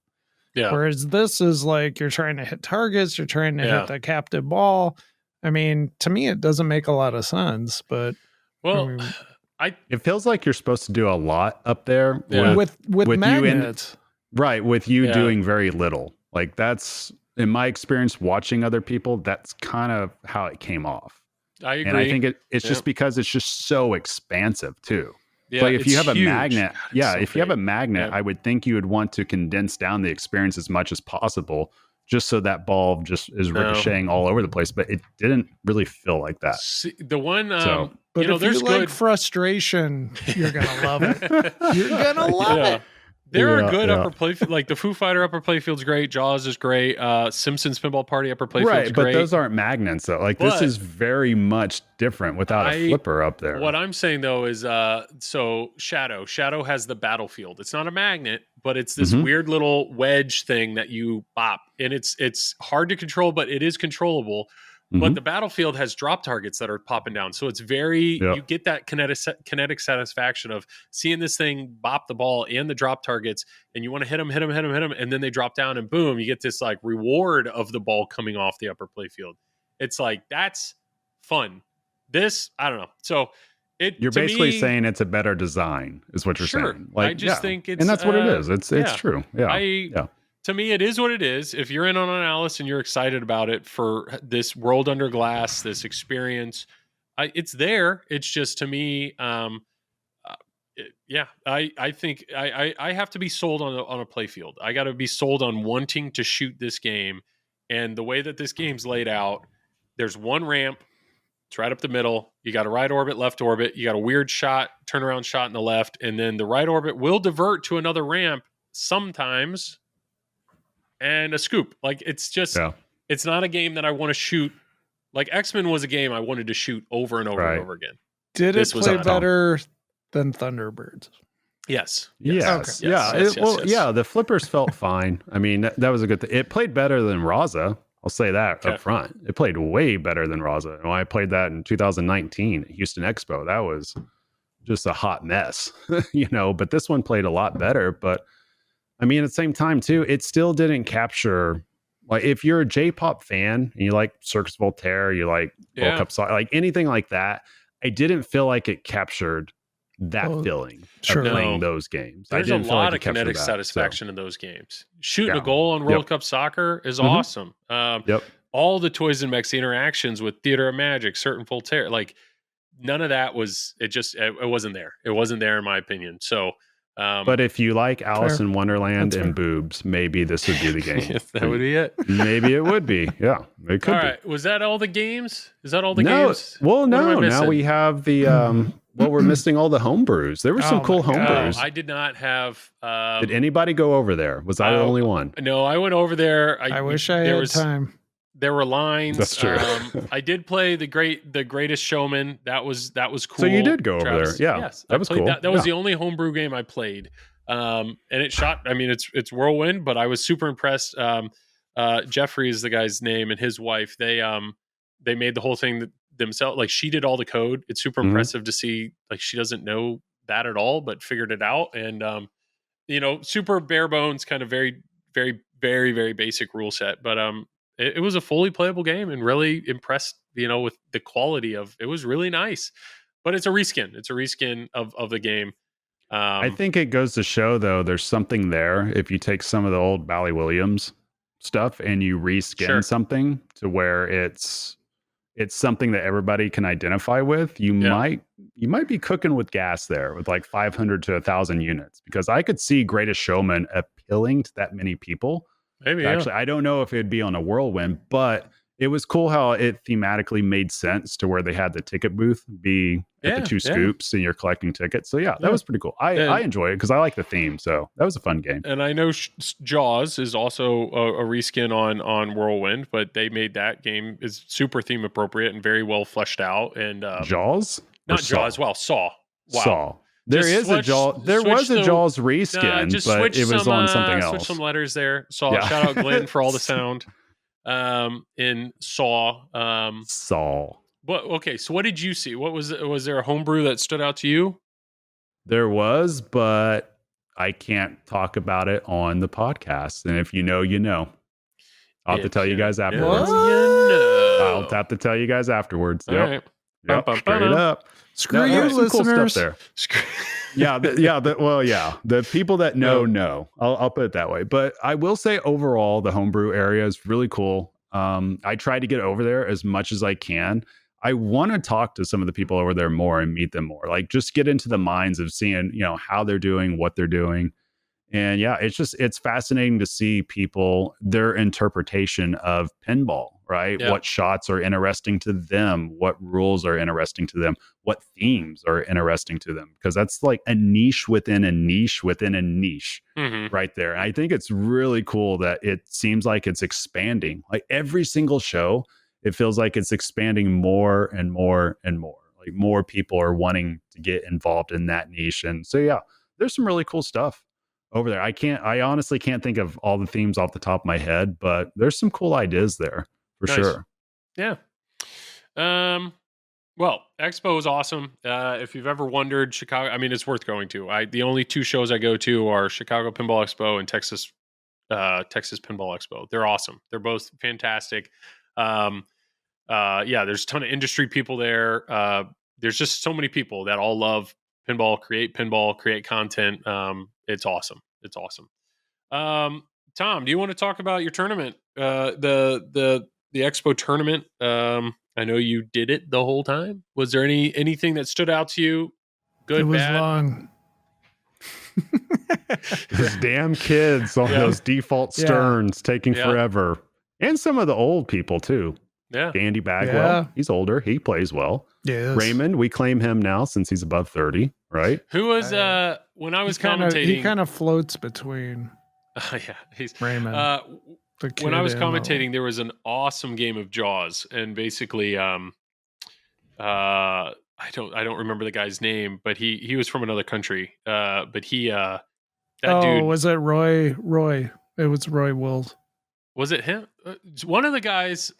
Yeah. Whereas this is like, you're trying to hit targets, you're trying to hit the captive ball. I mean, to me, it doesn't make a lot of sense, but it feels like you're supposed to do a lot up there with magnets. With you doing very little. Like that's, in my experience watching other people, that's kind of how it came off. I agree. And I think it's just because it's just so expansive too. Yeah, like if you have huge. a magnet, you have a magnet, I would think you would want to condense down the experience as much as possible, just so that ball just is ricocheting all over the place. But it didn't really feel like that. See, the one, but if you like frustration, you're gonna love it. You're gonna love it. There are good upper playfield, like the Foo Fighter upper playfield's great, Jaws is great, Simpsons Pinball Party upper playfield's great. But those aren't magnets though. Like this is very much different without a flipper up there. What I'm saying though is, so Shadow has the battlefield. It's not a magnet, but it's this weird little wedge thing that you bop, and it's hard to control, but it is controllable. But the battlefield has drop targets that are popping down. So it's very, you get that kinetic satisfaction of seeing this thing bop the ball and the drop targets, and you want to hit them, and then they drop down and boom, you get this like reward of the ball coming off the upper playfield. It's like, that's fun. This, I don't know. So you're basically saying it's a better design is what you're saying. Like, I just think it's, and that's what it is. It's true. Yeah. to me, it is what it is. If you're in on an Alice and you're excited about it for this World Under Glass, this experience, it's there. It's just, to me, I think I have to be sold on a play field. I got to be sold on wanting to shoot this game. And the way that this game's laid out, there's one ramp. It's right up the middle. You got a right orbit, left orbit. You got a weird shot, turnaround shot in the left. And then the right orbit will divert to another ramp sometimes. And a scoop. Like, it's just, it's not a game that I want to shoot. Like, X-Men was a game I wanted to shoot over and over and over again. Did it play better than Thunderbirds? Yes. Yes. Okay. Yeah. The flippers felt fine. I mean, that was a good thing. It played better than Raza. I'll say that up front. It played way better than Raza. And when I played that in 2019 at Houston Expo, that was just a hot mess, but this one played a lot better. But I mean, at the same time, too, it still didn't capture, like, if you're a J-pop fan and you like Circus Voltaire, you like World Cup Soccer, like anything like that, I didn't feel like it captured that feeling of playing those games. There's a lot of kinetic satisfaction in those games. Shooting a goal on World Cup Soccer is awesome. All the Toys and Mechs interactions with Theater of Magic, Certain Voltaire, like, none of that was, it wasn't there. It wasn't there, in my opinion. So, but if you like Alice in Wonderland and boobs, maybe this would be the game. That would be it. Maybe it would be. Yeah, it could all be. right. Was that all the games? Is that all the games? Well, no. Now we have the, we're missing all the homebrews. There were some cool homebrews. I did not have. Did anybody go over there? Was I the only one? No, I went over there. I wish I had time. There were lines. That's true. I did play the Greatest Showman. That was cool. So you did go over there. Yeah. Yes, that was cool. That was the only homebrew game I played. And it shot, I mean, it's Whirlwind, but I was super impressed. Jeffrey is the guy's name, and his wife, they made the whole thing themselves. Like, she did all the code. It's super impressive to see, like, she doesn't know that at all, but figured it out. And, super bare bones, kind of very, very, very, very basic rule set. But, it was a fully playable game, and really impressed, with the quality of it. Was really nice, but it's a reskin. It's a reskin of the game. I think it goes to show, though, there's something there. If you take some of the old Bally Williams stuff and you reskin something to where it's something that everybody can identify with, you might be cooking with gas there with like 500 to 1,000 units, because I could see Greatest Showman appealing to that many people. Maybe actually, I don't know if it'd be on a Whirlwind, but it was cool how it thematically made sense to where they had the ticket booth be at the two scoops and you're collecting tickets. So that was pretty cool. I enjoy it because I like the theme. So that was a fun game. And I know Jaws is also a reskin on Whirlwind, but they made that game is super theme appropriate and very well fleshed out. And Jaws, not Jaws. Well, Saw. Wow. Saw. There was a Jaws reskin, but it was on something else. Switch some letters there. Saw. Shout out Glenn for all the sound. In Saw. Saw. Okay, so what did you see? What was there a homebrew that stood out to you? There was, but I can't talk about it on the podcast. And if you know, you know. I'll have to tell you guys afterwards. I'll have to tell you guys afterwards. All right. Yep, straight up. Screw you, listeners. Cool stuff there. The people that know. I'll put it that way. But I will say overall, the homebrew area is really cool. I try to get over there as much as I can. I want to talk to some of the people over there more and meet them more. Like, just get into the minds of seeing, how they're doing, what they're doing. And it's fascinating to see people, their interpretation of pinball, right? Yeah. What shots are interesting to them, what rules are interesting to them, what themes are interesting to them, because that's like a niche within a niche within a niche right there. And I think it's really cool that it seems like it's expanding. Like, every single show, it feels like it's expanding more and more and more. Like, more people are wanting to get involved in that niche. And so, there's some really cool stuff over there. I honestly can't think of all the themes off the top of my head, but there's some cool ideas there for sure. Yeah. Well, Expo is awesome. If you've ever wondered, Chicago, I mean, it's worth going to. The only two shows I go to are Chicago Pinball Expo and Texas Pinball Expo. They're awesome. They're both fantastic. There's a ton of industry people there. There's just so many people that all love pinball, create content. It's awesome. Tom, do you want to talk about your tournament? The Expo tournament. I know you did it the whole time. Was there anything that stood out to you? Good, it was bad? long. Those damn kids on those default Sterns taking forever. And some of the old people too. Yeah. Andy Bagwell, he's older. He plays well. Yes. Raymond, we claim him now since he's above 30, right? Who was when I was commentating? He kind of floats between. He's Raymond. When I was commentating, there was an awesome game of Jaws, and basically, I don't remember the guy's name, but he was from another country. But he dude, was it Roy? It was Roy Wills. Was it him? One of the guys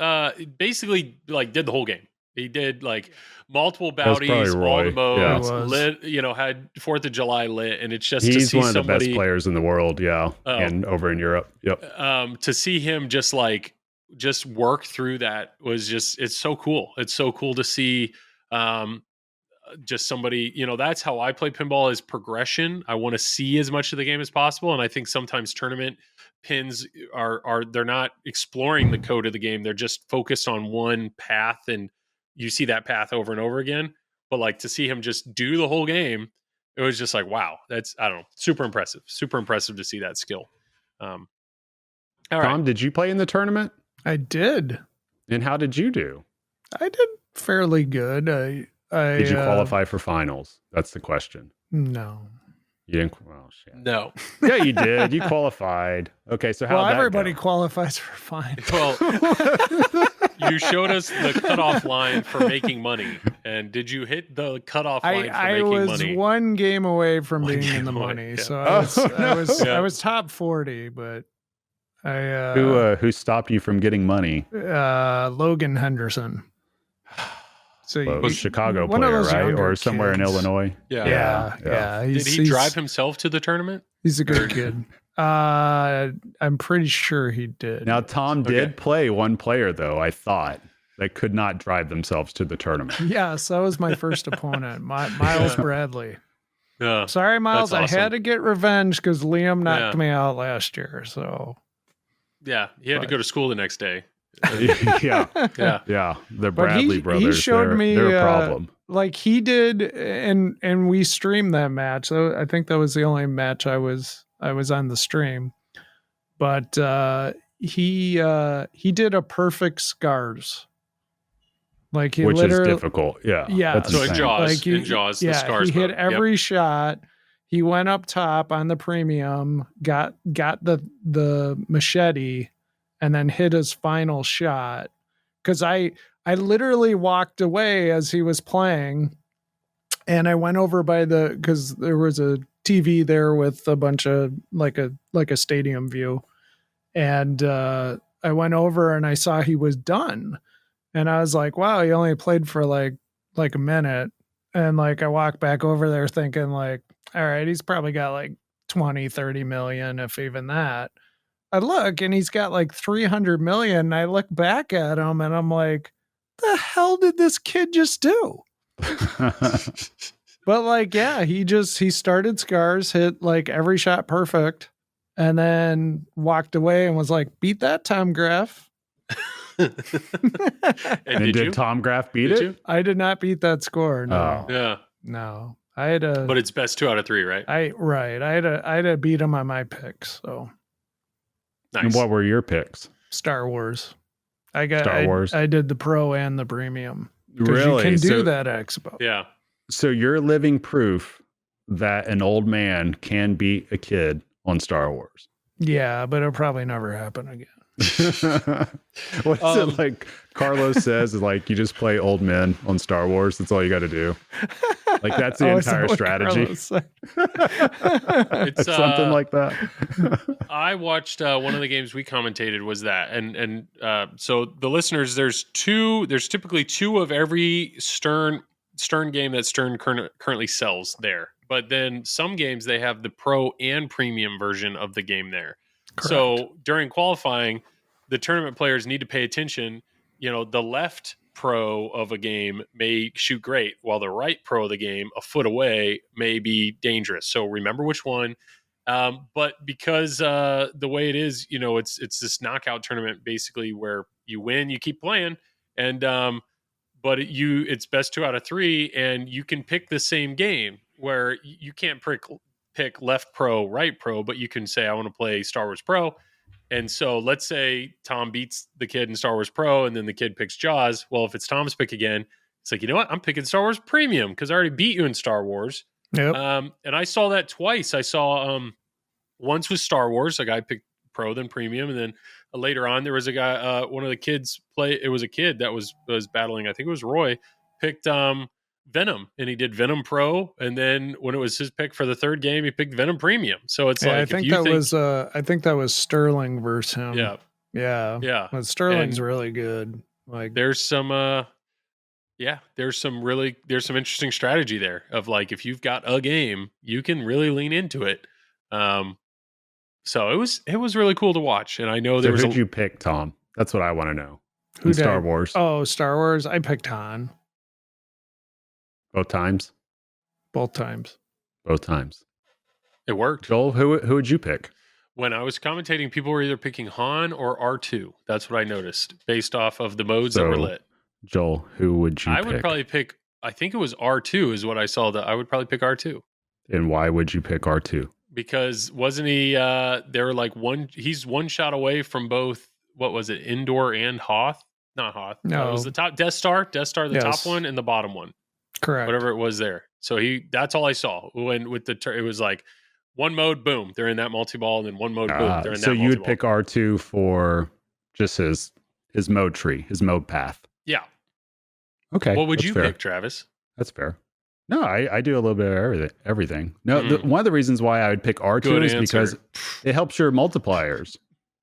basically like did the whole game. He did like multiple bounties, all the modes, lit, had 4th of July lit, and it's just he's to see one of the best players in the world, and over in Europe. Yep. To see him just work through that was it's so cool. It's so cool to see just somebody, that's how I play pinball, is progression. I want to see as much of the game as possible, and I think sometimes tournament pins are they're not exploring the code of the game. They're just focused on one path, and you see that path over and over again. But like to see him just do the whole game, it was just like, wow, that's, I don't know, super impressive to see that skill. All right. Tom, did you play in the tournament? I did. And how did you do? I did fairly good. Did you qualify for finals? That's the question. No. You didn't? Well, shit. No. Yeah, you did. You qualified. Okay, so how? Well, everybody qualifies for finals. Well, you showed us the cutoff line for making money, and did you hit the cutoff line for making money? I was one game away from being in the money, so I was top 40, but who stopped you from getting money? Logan Henderson. So was Chicago player, right, or somewhere in Illinois? Yeah. Did he drive himself to the tournament? He's a good kid. I'm pretty sure he did. Now, Tom did play one player, though, I thought, that could not drive themselves to the tournament. Yes, that was my first opponent, Miles Bradley. Yeah, sorry, Miles. awesome. I had to get revenge because Liam knocked me out last year. So yeah, he had to go to school the next day. Yeah. The Bradley brothers. He showed me they're a problem. Like he did, and we streamed that match. So I think that was the only match I was on the stream. But he did a perfect scars. Like he which is literally difficult. Yeah. That's so in Jaws, the scars. He hit every shot. He went up top on the premium, got the machete, and then hit his final shot. Because I literally walked away as he was playing, and I went over by because there was a TV there with a bunch of like a stadium view, and I went over and I saw he was done, and I was like, wow, he only played for like a minute, and like I walked back over there thinking like, all right, he's probably got like 20-30 million, if even that. I look and he's got like 300 million. And I look back at him and I'm like, the hell did this kid just do? But like, yeah, he started scars, hit like every shot perfect, and then walked away and was like, beat that, Tom Graf. And did Tom Graf beat it? I did not beat that score. No. Oh. Yeah. No. I had to, but it's best 2 out of 3, right? I had to beat him on my picks. So nice. And what were your picks? Star Wars. I got Star Wars. I did the pro and the premium. Really? You can do that at Expo. Yeah. So you're living proof that an old man can beat a kid on Star Wars. Yeah, but it'll probably never happen again. What is it like Carlos says is like you just play old men on Star Wars, that's all you got to do. Like that's the entire strategy. It's something like that. I watched one of the games we commentated was that, and so the listeners, there's typically 2 of every Stern game that Stern currently sells there, but then some games they have the pro and premium version of the game there. Correct. So during qualifying, the tournament players need to pay attention. The left pro of a game may shoot great, while the right pro of the game, a foot away, may be dangerous. So remember which one. But because the way it is, it's this knockout tournament basically where you win, you keep playing, and but it's best 2 out of 3, and you can pick the same game where you can't pick left pro, right pro, but you can say I want to play Star Wars Pro. And so let's say Tom beats the kid in Star Wars Pro, and then the kid picks Jaws. Well, if it's Tom's pick again, it's like, you know what? I'm picking Star Wars Premium because I already beat you in Star Wars. Yep. And I saw that twice. I saw once with Star Wars, a guy picked Pro, then Premium, and then later on there was a guy, one of the kids it was a kid that was battling, I think it was Roy, picked Venom, and he did Venom Pro, and then when it was his pick for the third game, he picked Venom Premium. So it's like, I think that was Sterling versus him. Yeah. But Sterling's really good. Like, there's some there's some interesting strategy there of like, if you've got a game, you can really lean into it. So it was really cool to watch, and I know there was. Who'd you pick, Tom? That's what I want to know. Who Star Wars? Oh, Star Wars. I picked Han. Both times. Both times. It worked. Joel, who would you pick? When I was commentating, people were either picking Han or R2. That's what I noticed based off of the modes that were lit. Joel, who would you pick? I would probably pick, I think it was R2 is what I saw. That I would probably pick R2. And why would you pick R2? Because wasn't he, they were like he's one shot away from both, what was it, Endor and Hoth? Not Hoth. No. It was the top, Death Star, the top one and the bottom one. Correct. Whatever it was there. So that's all I saw. When with it was like one mode, boom, they're in that multi-ball, and then one mode, boom, they're in that multi-ball. So you would pick R2 for just his mode tree, his mode path. Yeah. Okay. What would you pick, Travis? That's fair. No, I do a little bit of everything. No, one of the reasons why I would pick R2 is because it helps your multipliers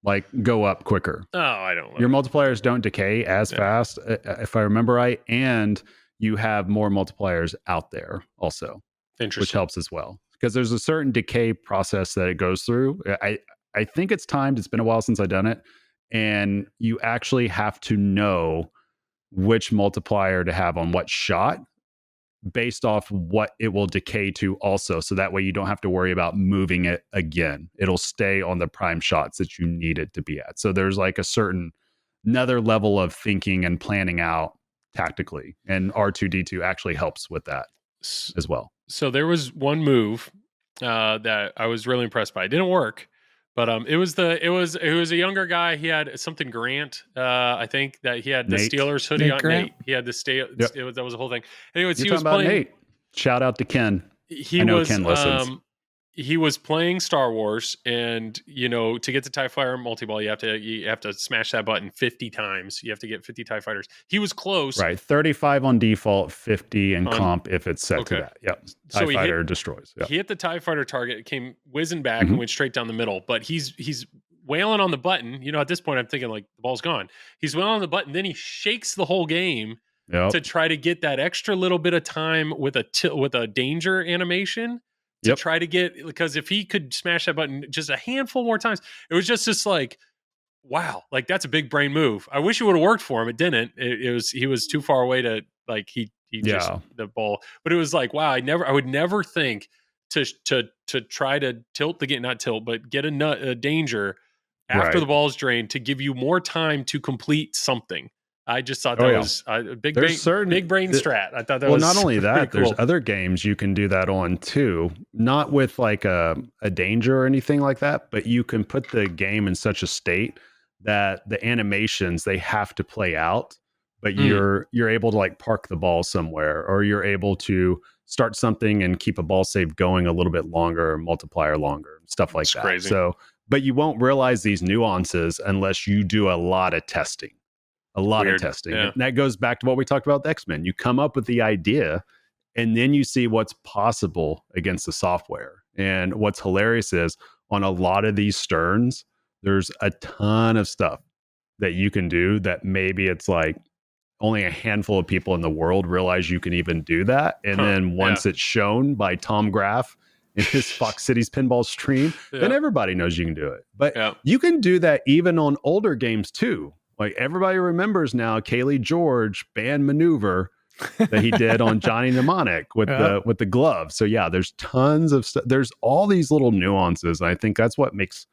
like go up quicker. Oh, I don't know. Your multipliers don't decay as fast, if I remember right, and you have more multipliers out there also, which helps as well. Because there's a certain decay process that it goes through. I think it's timed. It's been a while since I've done it. And you actually have to know which multiplier to have on what shot based off what it will decay to also. So that way you don't have to worry about moving it again. It'll stay on the prime shots that you need it to be at. So there's like another level of thinking and planning out tactically. And R2-D2 actually helps with that as well. So there was one move that I was really impressed by. It didn't work, but it was a younger guy. He had something Grant, I think, that he had the Steelers hoodie on. Nate. He had the that was the whole thing. Anyways, he was playing. Nate. Shout out to Ken. I know Ken listens. He was playing Star Wars, and to get the TIE Fighter multi-ball, you have to smash that button 50 times. You have to get 50 TIE Fighters. He was close. Right, 35 on default, 50 in comp if it's set to that. Yep. TIE Fighter destroys. Yep. He hit the TIE Fighter target, it came whizzing back and went straight down the middle. But he's wailing on the button. At this point, I'm thinking like the ball's gone. He's wailing on the button, then he shakes the whole game to try to get that extra little bit of time with a danger animation. To try to get, because if he could smash that button just a handful more times, it was just like, wow, like that's a big brain move. I wish it would have worked for him. It didn't. He was too far away to like he just the ball. But it was like, wow, I would never think to try to tilt the game, not tilt, but get a danger after the ball's drained to give you more time to complete something. I just thought that was a big brain strat. I thought that was not only that, cool. There's other games you can do that on too. Not with like a danger or anything like that, but you can put the game in such a state that the animations, they have to play out, but you're able to like park the ball somewhere, or you're able to start something and keep a ball save going a little bit longer, multiplier longer, stuff like that. Crazy. So, but you won't realize these nuances unless you do a lot of testing. Of testing. Yeah. And that goes back to what we talked about with X-Men. You come up with the idea and then you see what's possible against the software. And what's hilarious is on a lot of these Sterns, there's a ton of stuff that you can do that maybe it's like only a handful of people in the world realize you can even do that. And then once it's shown by Tom Graf in his Fox Cities pinball stream, then everybody knows you can do it. But you can do that even on older games too. Like everybody remembers now, Kaylee George, band maneuver that he did on Johnny Mnemonic with the glove. So yeah, there's tons of stuff. There's all these little nuances. And I think that's what makes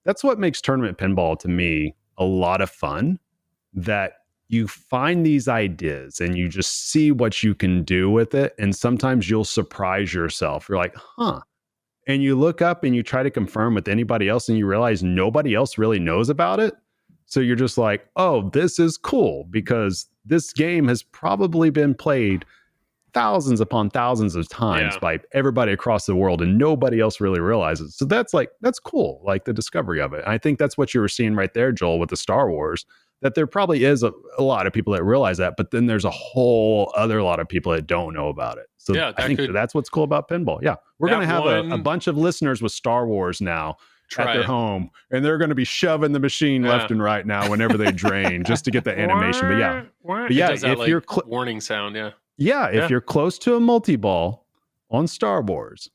tournament pinball to me a lot of fun, that you find these ideas and you just see what you can do with it. And sometimes you'll surprise yourself. You're like, huh. And you look up and you try to confirm with anybody else and you realize nobody else really knows about it. So you're just like, oh, this is cool, because this game has probably been played thousands upon thousands of times by everybody across the world and nobody else really realizes. So that's cool, like the discovery of it. And I think that's what you were seeing right there, Joel, with the Star Wars, that there probably is a lot of people that realize that, but then there's a whole other lot of people that don't know about it. So I think that's what's cool about pinball. Yeah. We're going to have a bunch of listeners with Star Wars now at their home, and they're going to be shoving the machine left and right now whenever they drain just to get the animation. But yeah, if you're warning sound, if you're close to a multi-ball on Star Wars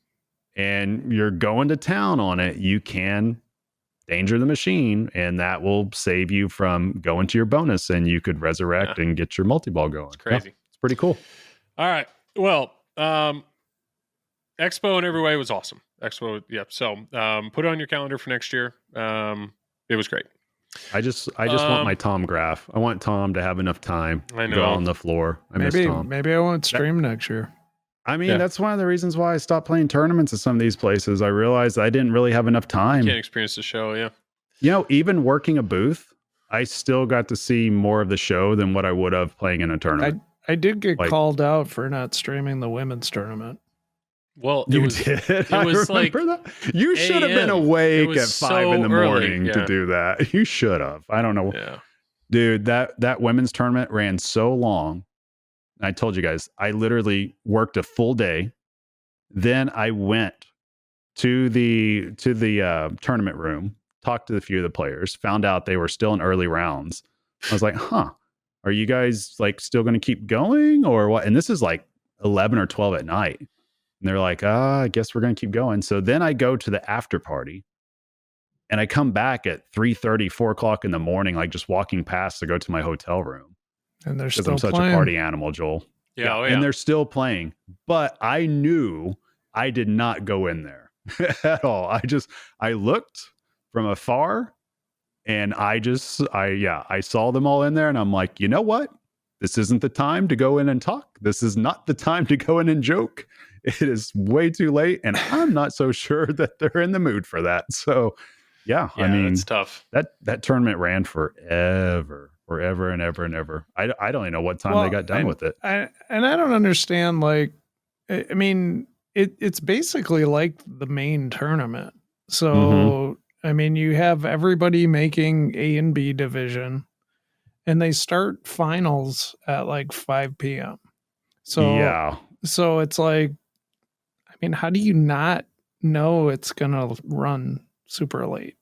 and you're going to town on it, you can danger the machine, and that will save you from going to your bonus, and you could resurrect and get your multi-ball going. It's crazy. It's pretty cool. All right. Well, Expo in every way was awesome. Expo, So put it on your calendar for next year. It was great. I just want my Tom Graf. I want Tom to have enough time to go on the floor. I miss Tom. Maybe I won't stream next year. I mean, that's one of the reasons why I stopped playing tournaments at some of these places. I realized I didn't really have enough time. You can't experience the show, even working a booth, I still got to see more of the show than what I would have playing in a tournament. I did get called out for not streaming the women's tournament. Well, did. It was like that. You should have been awake at 5 in the morning to do that. You should have. I don't know. Yeah. Dude, that women's tournament ran so long. I told you guys, I literally worked a full day. Then I went to the tournament room, talked to a few of the players, found out they were still in early rounds. I was like, huh, are you guys like still going to keep going or what? And this is like 11 or 12 at night. And they're like, I guess we're going to keep going. So then I go to the after party and I come back at 3:30, 4 o'clock in the morning, like just walking past to go to my hotel room. And they're still I'm such playing. A party animal, Joel. Yeah. And they're still playing. But I knew I did not go in there at all. I looked from afar and I saw them all in there and I'm like, you know what? This isn't the time to go in and talk. This is not the time to go in and joke. It is way too late. And I'm not so sure that they're in the mood for that. So I mean, it's tough. That tournament ran forever and ever. I don't even know what time they got done with it. I don't understand. Like, I mean, it's basically like the main tournament. So, I mean, you have everybody making A and B division and they start finals at like 5 p.m. So it's like, I mean, how do you not know it's going to run super late?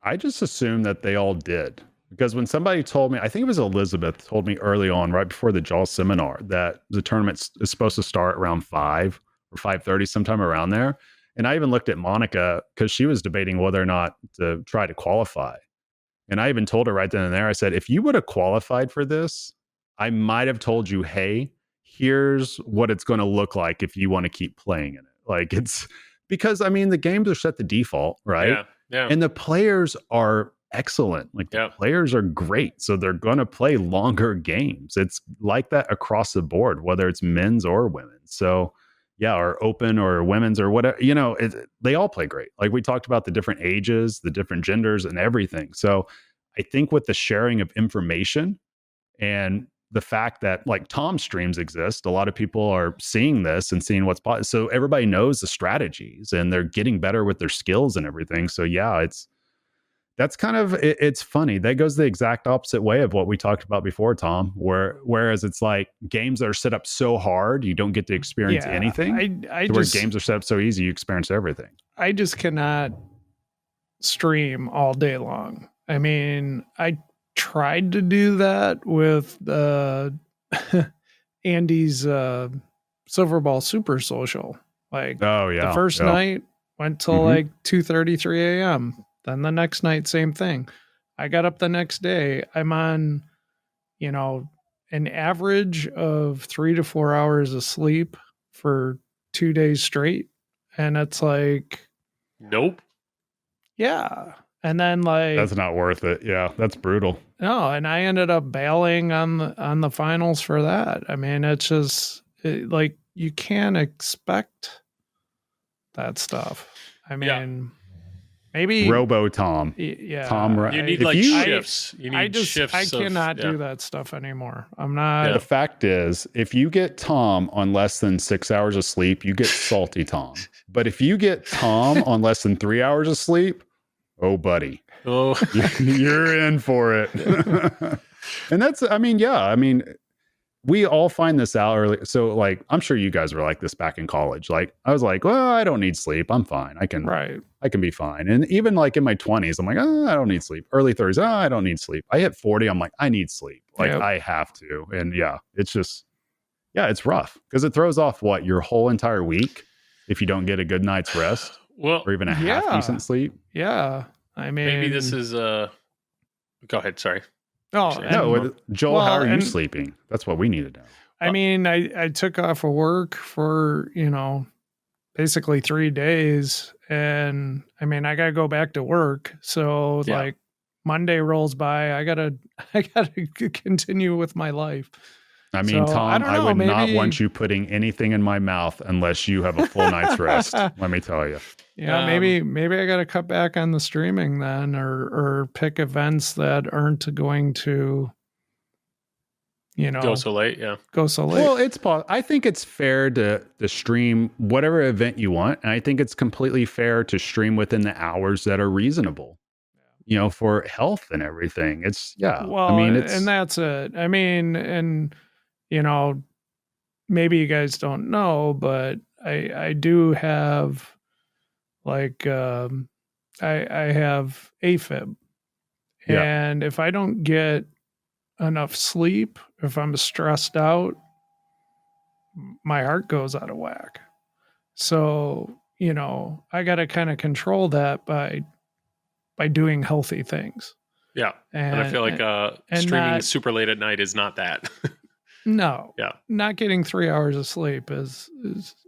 I just assumed that they all did. Because when somebody told me, I think it was Elizabeth told me early on, right before the Jaws seminar, that the tournament is supposed to start around 5 or 5:30, sometime around there. And I even looked at Monica because she was debating whether or not to try to qualify. And I even told her right then and there, I said, if you would have qualified for this, I might have told you, hey, here's what it's going to look like if you want to keep playing in it. Like it's because, I mean, the games are set to default, right? Yeah. And the players are excellent. Like the players are great. So they're going to play longer games. It's like that across the board, whether it's men's or women's. So or open or women's or whatever, they all play great. Like we talked about the different ages, the different genders and everything. So I think with the sharing of information and the fact that like Tom streams exist, a lot of people are seeing this and seeing what's possible. So everybody knows the strategies and they're getting better with their skills and everything. So that's kind of, it's funny. That goes the exact opposite way of what we talked about before, Tom, whereas it's like games that are set up so hard, you don't get to experience anything. Where games are set up so easy, you experience everything. I just cannot stream all day long. I mean, I tried to do that with Andy's Silver Ball Super Social. Like, the first night went till like 2:33 a.m. Then the next night, same thing. I got up the next day. I'm on, an average of 3 to 4 hours of sleep for 2 days straight. And it's like, nope. Yeah. And then like, that's not worth it. Yeah. That's brutal. No. And I ended up bailing on the finals for that. I mean, it's just like, you can't expect that stuff. I mean, maybe Robo Tom. Yeah. Tom, you need shifts. You need shifts. I cannot do that stuff anymore. I'm not. The fact is, if you get Tom on less than 6 hours of sleep, you get salty Tom. But if you get Tom on less than 3 hours of sleep, oh, buddy, you're in for it. And that's, we all find this out early. So like, I'm sure you guys were like this back in college. Like I was like, well, I don't need sleep. I'm fine. I can be fine. And even like in my 20s, I'm like, I don't need sleep. Early 30s, I don't need sleep. I hit 40. I'm like, I need sleep. Like I have to. And it's just, it's rough because it throws off your whole entire week if you don't get a good night's rest or even a half decent sleep. Yeah. I mean, maybe this is go ahead. Sorry. No, Joel, how are you sleeping? That's what we need to know. I mean, I took off of work for, basically 3 days. And I mean, I got to go back to work. So like Monday rolls by, I gotta continue with my life. I mean, so, Tom, I would not want you putting anything in my mouth unless you have a full night's rest. Let me tell you. Yeah, maybe I got to cut back on the streaming then, or pick events that aren't going to, go so late. Yeah, go so late. Well, I think it's fair to stream whatever event you want, and I think it's completely fair to stream within the hours that are reasonable. For health and everything. It's Well, and that's it. I mean, and maybe you guys don't know, but I do have like I have AFib, and if I don't get enough sleep, if I'm stressed out, my heart goes out of whack. So I got to kind of control that by doing healthy things. Yeah. And I feel like streaming super late at night is not that. No. Yeah. Not getting 3 hours of sleep is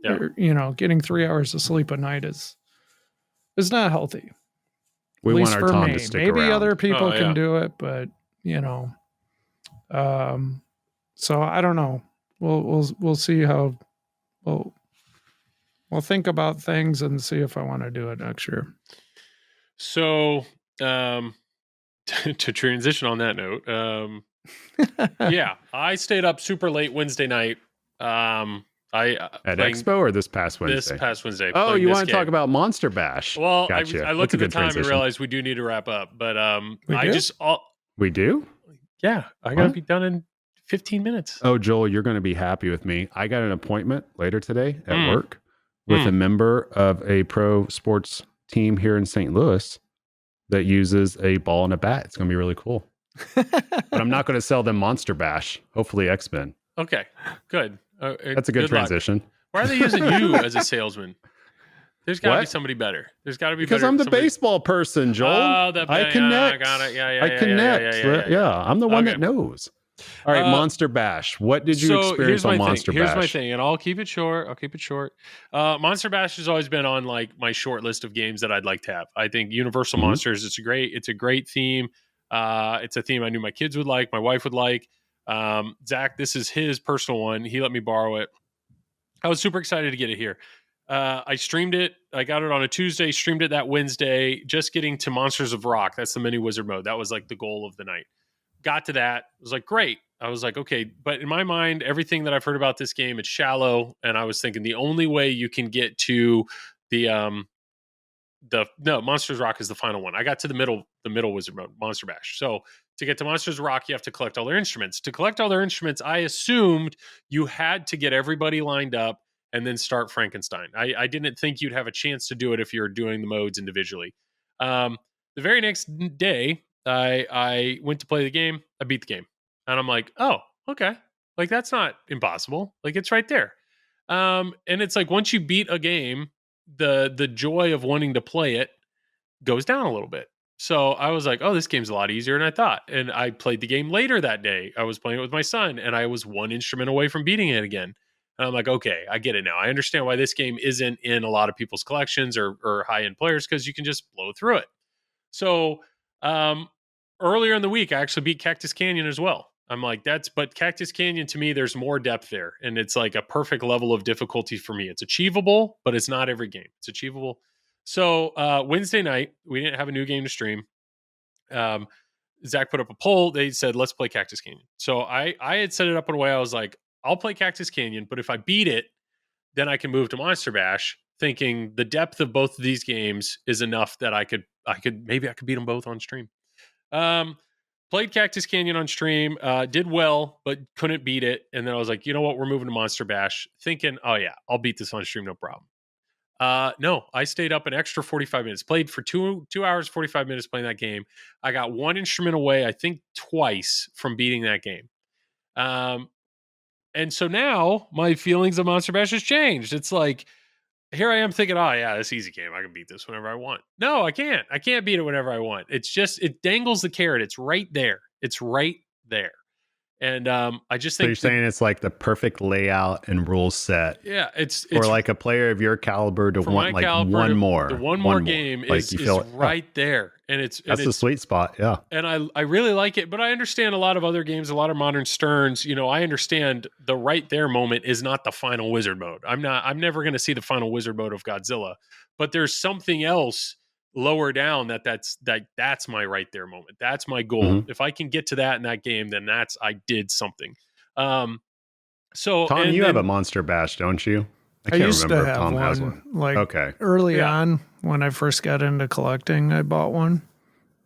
getting 3 hours of sleep a night is not healthy. We want our Tom to stick around. Maybe other people can do it, but so I don't know. We'll see how we'll think about things and see if I want to do it next year. So, to transition on that note, I stayed up super late Wednesday night. At Expo or this past Wednesday? This past Wednesday. Oh, you want to talk about Monster Bash? Well, gotcha. I looked at the time and realized we do need to wrap up, but we do? Yeah, I got to be done in 15 minutes. Oh, Joel, you're going to be happy with me. I got an appointment later today at work with a member of a pro sports team here in St. Louis that uses a ball and a bat. It's going to be really cool. But I'm not going to sell them Monster Bash. Hopefully X-Men. Okay, good. That's a good transition. Luck. Why are they using you as a salesman? There's got to be somebody better. There's got to be because I'm the baseball person, Joel. Oh, I connect. I got it. Yeah. I connect. Yeah, I'm the one that knows. All right, Monster Bash. What did you experience on Monster Bash? Here's my thing, and I'll keep it short. Monster Bash has always been on like my short list of games that I'd like to have. I think Universal Monsters. It's a great theme. It's a theme I knew my kids would like, my wife would like. Zach, this is his personal one. He let me borrow it. I was super excited to get it here. I streamed it. I got it on a Tuesday, streamed it that Wednesday, just getting to Monsters of Rock. That's the mini wizard mode. That was like the goal of the night. Got to that. I was like, great. I was like, okay. But in my mind, everything that I've heard about this game, it's shallow. And I was thinking the only way you can get to Monsters Rock is the final one. I got to the middle wizard mode, Monster Bash. So to get to Monsters Rock, you have to collect all their instruments. To collect all their instruments, I assumed you had to get everybody lined up and then start Frankenstein. I didn't think you'd have a chance to do it if you're doing the modes individually. The very next day, I went to play the game. I beat the game. And I'm like, oh, okay. Like, that's not impossible. Like, it's right there. And it's like, once you beat a game, the joy of wanting to play it goes down a little bit. So I was like, oh, this game's a lot easier than I thought. And I played the game later that day. I was playing it with my son, and I was one instrument away from beating it again. And I'm like, okay, I get it now. I understand why this game isn't in a lot of people's collections or high-end players, because you can just blow through it. So earlier in the week, I actually beat Cactus Canyon as well. I'm like, but Cactus Canyon, to me, there's more depth there. And it's like a perfect level of difficulty for me. It's achievable, but it's not every game. It's achievable. So Wednesday night, we didn't have a new game to stream. Zach put up a poll. They said, let's play Cactus Canyon. So I had set it up in a way I was like, I'll play Cactus Canyon, but if I beat it, then I can move to Monster Bash, thinking the depth of both of these games is enough that I could beat them both on stream. Played Cactus Canyon on stream, did well, but couldn't beat it. And then I was like, you know what? We're moving to Monster Bash, thinking, oh yeah, I'll beat this on stream, no problem. No, I stayed up an extra 45 minutes, played for 2 hours, 45 minutes playing that game. I got one instrument away, I think twice, from beating that game. And so now my feelings of Monster Bash has changed. It's like, here I am thinking, oh yeah, this easy game. I can beat this whenever I want. No, I can't. I can't beat it whenever I want. It's just, it dangles the carrot. It's right there. It's right there. And I just think... So you're saying it's like the perfect layout and rule set. Yeah, it's for like a player of your caliber to want like one more. The one more game is right there. And that's the sweet spot, yeah. And I really like it, but I understand a lot of other games, a lot of modern Sterns, I understand the right there moment is not the final wizard mode. I'm never going to see the final wizard mode of Godzilla, but there's something else lower down that's my right there moment. That's my goal. Mm-hmm. If I can get to that in that game, then I did something. So Tom, you have a Monster Bash, don't you? I used to have Tom has one. Like early on when I first got into collecting, I bought one.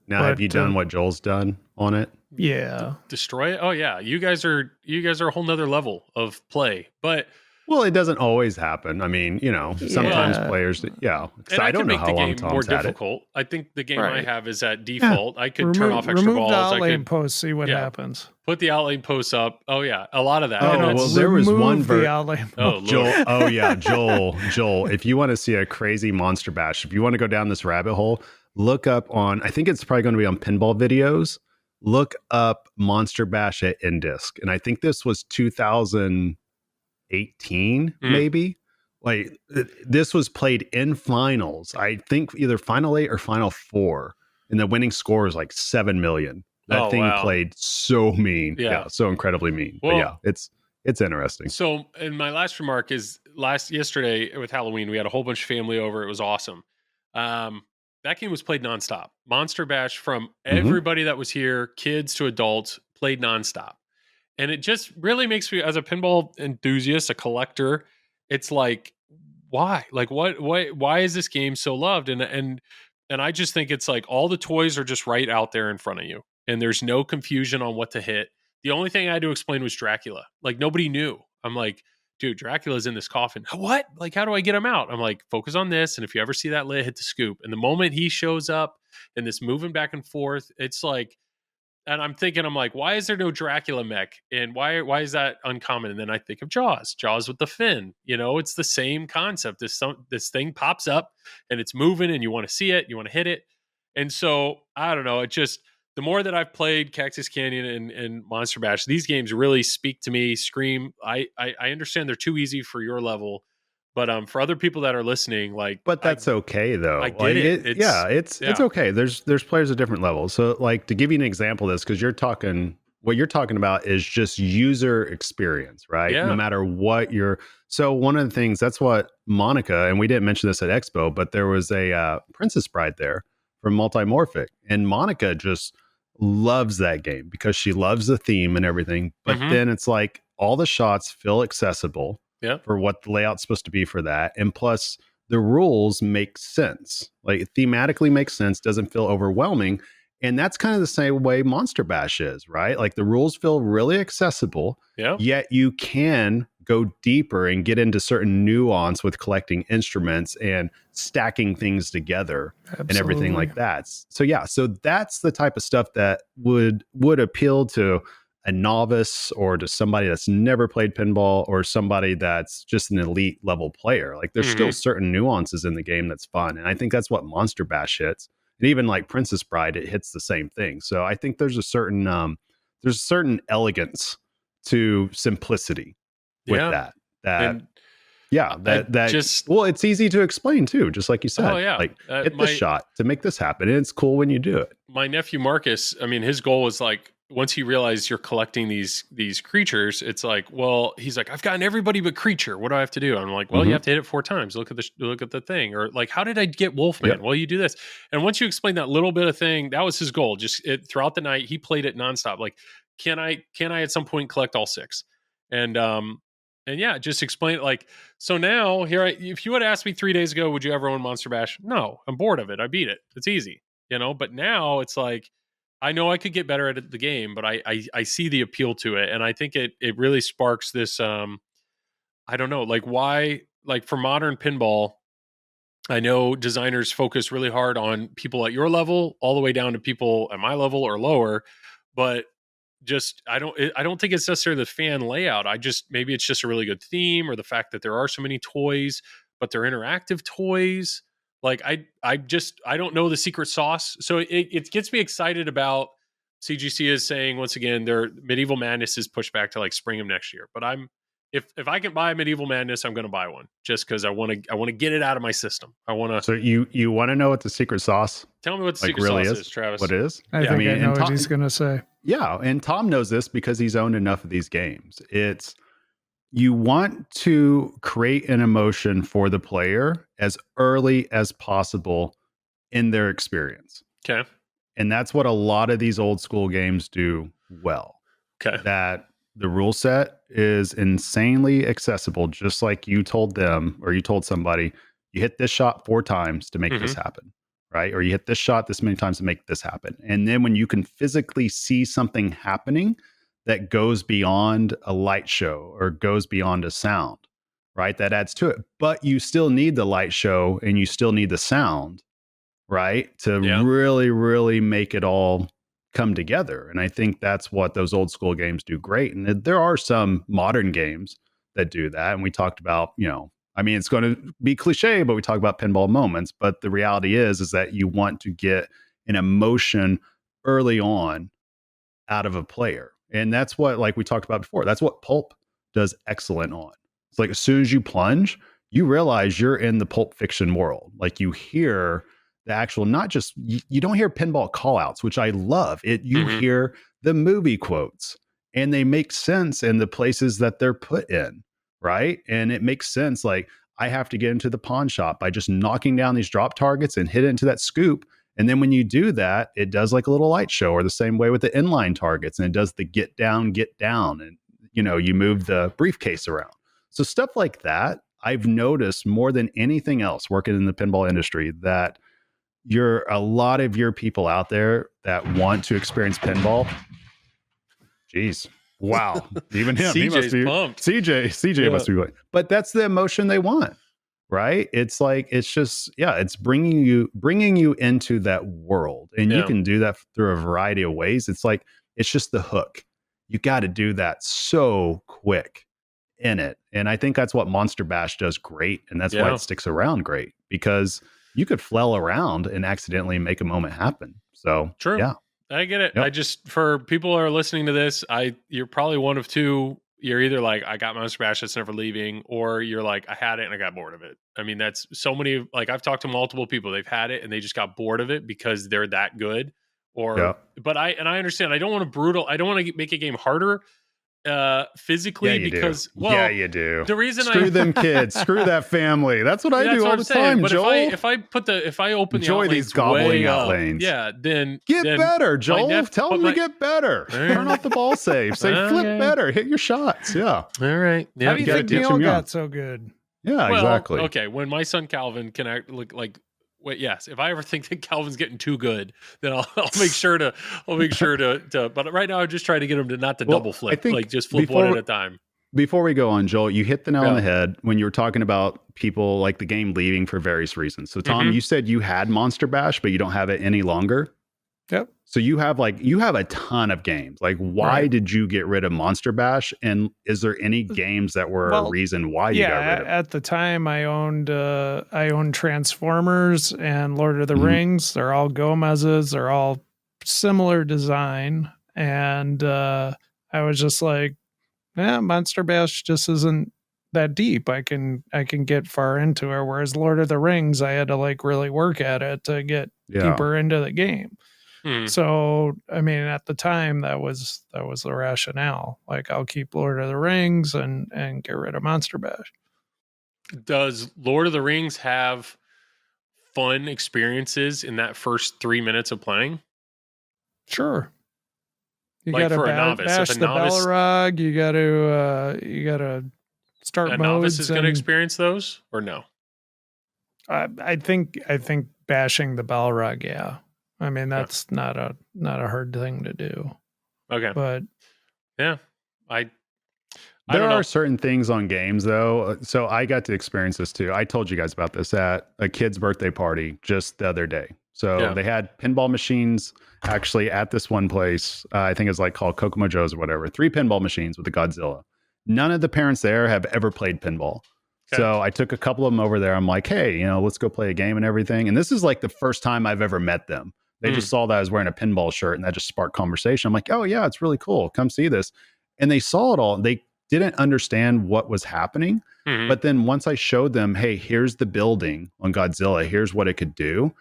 Now, have you done what Joel's done on it? Yeah. Destroy it? Oh yeah. You guys are a whole nother level of play. But well, it doesn't always happen. I mean, sometimes players, I don't know how long Tom's had it. I think the game I have is at default. I could turn off extra balls. Remove the outlane posts, see what happens. Put the outlane posts up. Oh yeah, a lot of that. Oh, well, there was one version. Joel. Oh yeah, Joel. If you want to see a crazy Monster Bash, if you want to go down this rabbit hole, look up on. I think it's probably going to be on Pinball Videos. Look up Monster Bash at Indisc, and I think this was 2018 maybe. Like this was played in finals. I think either Final 8 or Final 4, and the winning score was like 7 million. That thing played so mean. Yeah, so incredibly mean. Well, but it's interesting. So, and my last remark is yesterday with Halloween, we had a whole bunch of family over. It was awesome. That game was played nonstop. Monster Bash from everybody that was here, kids to adults, played nonstop. And it just really makes me, as a pinball enthusiast, a collector, it's like, why? Like, why is this game so loved? And I just think it's like all the toys are just right out there in front of you. And there's no confusion on what to hit. The only thing I had to explain was Dracula. Like, nobody knew. I'm like, dude, Dracula's in this coffin. What? Like, how do I get him out? I'm like, focus on this. And if you ever see that lid, hit the scoop. And the moment he shows up and this moving back and forth, it's like, and I'm like, why is there no Dracula mech? And why is that uncommon? And then I think of Jaws with the fin. It's the same concept. This thing pops up and it's moving and you want to see it, you want to hit it. And so, I don't know, it just... The more that I've played Cactus Canyon and Monster Bash, these games really speak to me, scream. I understand they're too easy for your level, but for other people that are listening, but that's okay though. I get it. It's okay. There's players at different levels. So like to give you an example of this, because what you're talking about is just user experience, right? Yeah. No matter what so one of the things, that's what Monica, and we didn't mention this at Expo, but there was a Princess Bride there from Multimorphic, and Monica just loves that game because she loves the theme and everything. But then it's like all the shots feel accessible for what the layout's supposed to be for that. And plus the rules make sense, like thematically makes sense, doesn't feel overwhelming. And that's kind of the same way Monster Bash is, right? Like the rules feel really accessible, yet you can go deeper and get into certain nuance with collecting instruments and stacking things together and everything like that. So that's the type of stuff that would appeal to a novice or to somebody that's never played pinball or somebody that's just an elite level player. Like there's still certain nuances in the game that's fun. And I think that's what Monster Bash hits. And even like Princess Bride, it hits the same thing. So I think there's a certain elegance to simplicity with that. Well, it's easy to explain too, just like you said. Oh, yeah. Like hit this shot to make this happen. And it's cool when you do it. My nephew Marcus, I mean, his goal was like, once he realized you're collecting these creatures, it's like, well, he's like, I've gotten everybody but creature. What do I have to do? I'm like, well, you have to hit it 4 times. Look at the thing. Or like, how did I get Wolfman? Yep. Well, you do this. And once you explain that little bit of thing, that was his goal. Just throughout the night, he played it nonstop. Like, can I at some point collect all 6? And yeah, just explain it. Like, so now if you had asked me 3 days ago, would you ever own Monster Bash? No, I'm bored of it. I beat it. It's easy, but now it's like, I know I could get better at the game, but I see the appeal to it. And I think it really sparks this, I don't know, like why, like for modern pinball, I know designers focus really hard on people at your level, all the way down to people at my level or lower, but just, I don't think it's necessarily the fan layout. Maybe it's just a really good theme, or the fact that there are so many toys, but they're interactive toys. Like I don't know the secret sauce. So it gets me excited about CGC is saying, once again, their Medieval Madness is pushed back to like spring of next year. But if I can buy a Medieval Madness, I'm going to buy one just because I want to get it out of my system. I want to. So you want to know what the secret sauce? Tell me what the secret sauce is, Travis. What it is? I think I know what he's going to say. Yeah, and Tom knows this because he's owned enough of these games. It's, you want to create an emotion for the player as early as possible in their experience. Okay. And that's what a lot of these old school games do well. Okay. That the rule set is insanely accessible, just like you told them, or you told somebody, you hit this shot 4 times to make this happen, right? Or you hit this shot this many times to make this happen. And then when you can physically see something happening that goes beyond a light show or goes beyond a sound, right? That adds to it. But you still need the light show and you still need the sound, right? To really, really make it all come together. And I think that's what those old school games do great. And there are some modern games that do that. And we talked about, I mean, it's going to be cliche, but we talk about pinball moments. But the reality is that you want to get an emotion early on out of a player. And that's what, like we talked about before, that's what Pulp does excellent on. It's like as soon as you plunge, you realize you're in the Pulp Fiction world. Like you hear the actual, not just, you don't hear pinball callouts, which I love. You hear the movie quotes, and they make sense in the places that they're put in, right? And it makes sense. Like, I have to get into the pawn shop by just knocking down these drop targets and hit it into that scoop. And then when you do that, it does like a little light show, or the same way with the inline targets, and it does the get down. And, you move the briefcase around. So stuff like that, I've noticed more than anything else working in the pinball industry, that a lot of your people out there that want to experience pinball. Jeez. Wow. Even him. He must be pumped. CJ must be like, but that's the emotion they want. Right? It's like, it's just, it's bringing you into that world. And you can do that through a variety of ways. It's like, it's just the hook. You got to do that so quick in it. And I think that's what Monster Bash does great. And that's why it sticks around great, because you could flail around and accidentally make a moment happen. So true. Yeah. I get it. Yep. I just, for people who are listening to this, you're probably one of two. You're either like, I got Monster Bash, that's never leaving, or you're like, I had it and I got bored of it. I mean, that's so many, like I've talked to multiple people, they've had it and they just got bored of it because they're that good. But I understand, I don't want to make a game harder physically, because you do. The reason screw them kids, screw that family. That's what I do all the time, but Joel. If I open enjoy the these gobbling out lanes, then get better, Joel. Tell them to get better. Turn off the ball save. Say flip better. Hit your shots. Yeah. All right. Yeah. How do you think Neil got so good? Yeah, exactly. Okay, when my son Calvin can act like. Wait, yes. If I ever think that Calvin's getting too good, then I'll make sure to. But right now, I'm just trying to get him to not to double flip, like just flip one at a time. Before we go on, Joel, you hit the nail on the head when you were talking about people like the game leaving for various reasons. So, Tom, you said you had Monster Bash, but you don't have it any longer. Yep. So you have a ton of games. Like, why did you get rid of Monster Bash? And is there any games that were a reason why you got rid of it? At the time I owned Transformers and Lord of the Rings. They're all Gomez's. They're all similar design. And I was just like, Monster Bash just isn't that deep. I can get far into it. Whereas Lord of the Rings, I had to like really work at it to get deeper into the game. So, I mean, at the time that was the rationale. Like, I'll keep Lord of the Rings and get rid of Monster Bash. Does Lord of the Rings have fun experiences in that first 3 minutes of playing? Sure. You like gotta for a novice, bash the Balrog. You gotta start modes. A novice is going to experience those, or no? I think bashing the Balrog, yeah. I mean, that's not a hard thing to do. Okay. But yeah, there are certain things on games though. So I got to experience this too. I told you guys about this at a kid's birthday party just the other day. So they had pinball machines actually at this one place. I think it's like called Kokomo Joe's or whatever. 3 pinball machines with the Godzilla. None of the parents there have ever played pinball. Okay. So I took a couple of them over there. I'm like, hey, let's go play a game and everything. And this is like the first time I've ever met them. They just saw that I was wearing a pinball shirt and that just sparked conversation. I'm like, oh yeah, it's really cool. Come see this. And they saw it all. They didn't understand what was happening. But then once I showed them, hey, here's the building on Godzilla. Here's what it could do.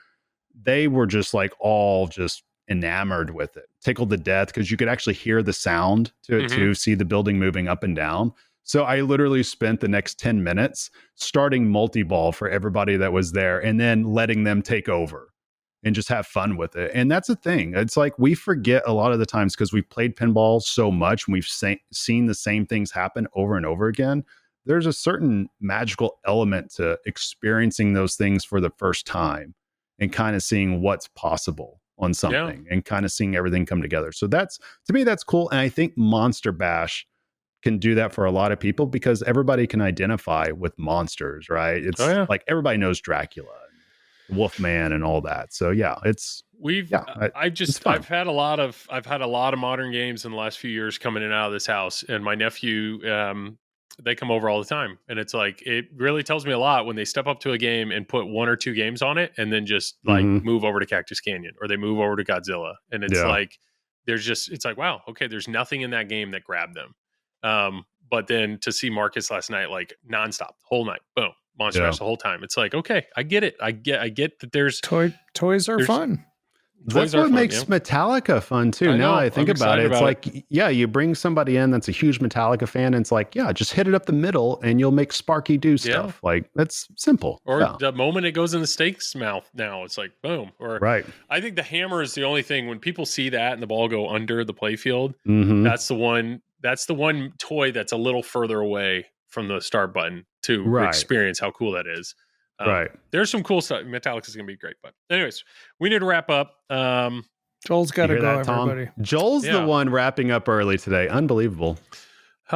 They were just like all just enamored with it, tickled to death because you could actually hear the sound to it too, see the building moving up and down. So I literally spent the next 10 minutes starting multi-ball for everybody that was there and then letting them take over and just have fun with it. And that's the thing. It's like we forget a lot of the times because we've played pinball so much and we've seen the same things happen over and over again. There's a certain magical element to experiencing those things for the first time and kind of seeing what's possible on something and kind of seeing everything come together. So to me, that's cool. And I think Monster Bash can do that for a lot of people because everybody can identify with monsters, right? It's like everybody knows Dracula, Wolfman and all that. So yeah, I've had a lot of modern games in the last few years coming in and out of this house, and my nephew, they come over all the time, and it's like, it really tells me a lot when they step up to a game and put 1 or 2 games on it and then just like move over to Cactus Canyon or they move over to Godzilla. And it's like, it's like, wow, okay, there's nothing in that game that grabbed them. But then to see Marcus last night, like nonstop, the whole night, boom, Monster Bash the whole time. It's like, okay, I get it. I get that there's toys are fun. That's what makes Metallica fun too. Now I think about it, it's like, you bring somebody in that's a huge Metallica fan, and it's like, just hit it up the middle, and you'll make Sparky do stuff. Like that's simple. Or the moment it goes in the steak's mouth, now it's like boom. Or I think the hammer is the only thing when people see that and the ball go under the playfield. That's the one. That's the one toy that's a little further away from the start button to experience how cool that is. There's some cool stuff. Metallica's going to be great. But anyways, we need to wrap up. Joel's got to go, everybody. Joel's the one wrapping up early today. Unbelievable.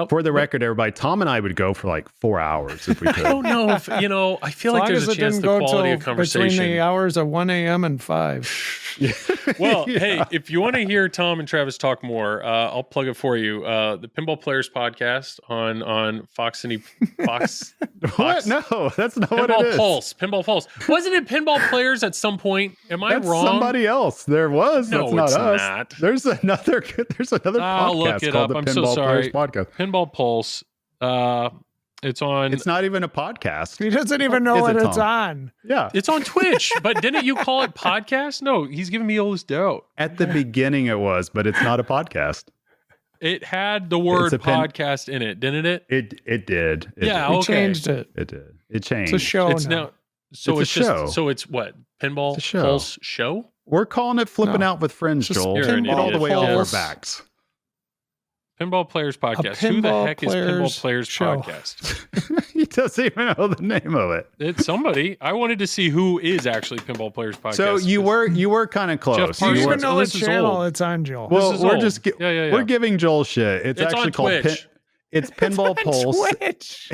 For the record, everybody, Tom and I would go for like 4 hours if we could. I don't know if, I feel like there's a chance the quality of conversation. Between the hours of 1 a.m. and 5. Well, hey, if you want to hear Tom and Travis talk more, I'll plug it for you. The Pinball Players Podcast on Fox. What? No, that's not what it is. Pinball Pulse. Wasn't it Pinball Players at some point? Am I wrong? Somebody else. There was. No, that's not us. Not. There's another podcast look it called up. the Pinball Players Podcast. Pinball Pulse. It's on. It's not even a podcast. He doesn't even know what it's on. Yeah, it's on Twitch. But didn't you call it podcast? No, he's giving me all this doubt. At the beginning, it was, but it's not a podcast. It had the word podcast in it, didn't it? It did. We changed it. It did. It changed. It's a show now. So it's just show. So it's what? Pinball Pulse Show? We're calling it Flipping Out with Friends, Joel. Pinball all the way off our backs. Pinball Players Podcast. Who the heck is Pinball Players Podcast? He doesn't even know the name of it. It's somebody. I wanted to see who is actually Pinball Players Podcast. So you were kind of close. You even know what channel it's on, Joel. Well, we're giving Joel shit. It's actually on called Twitch. It's Pinball Pulse. Twitch.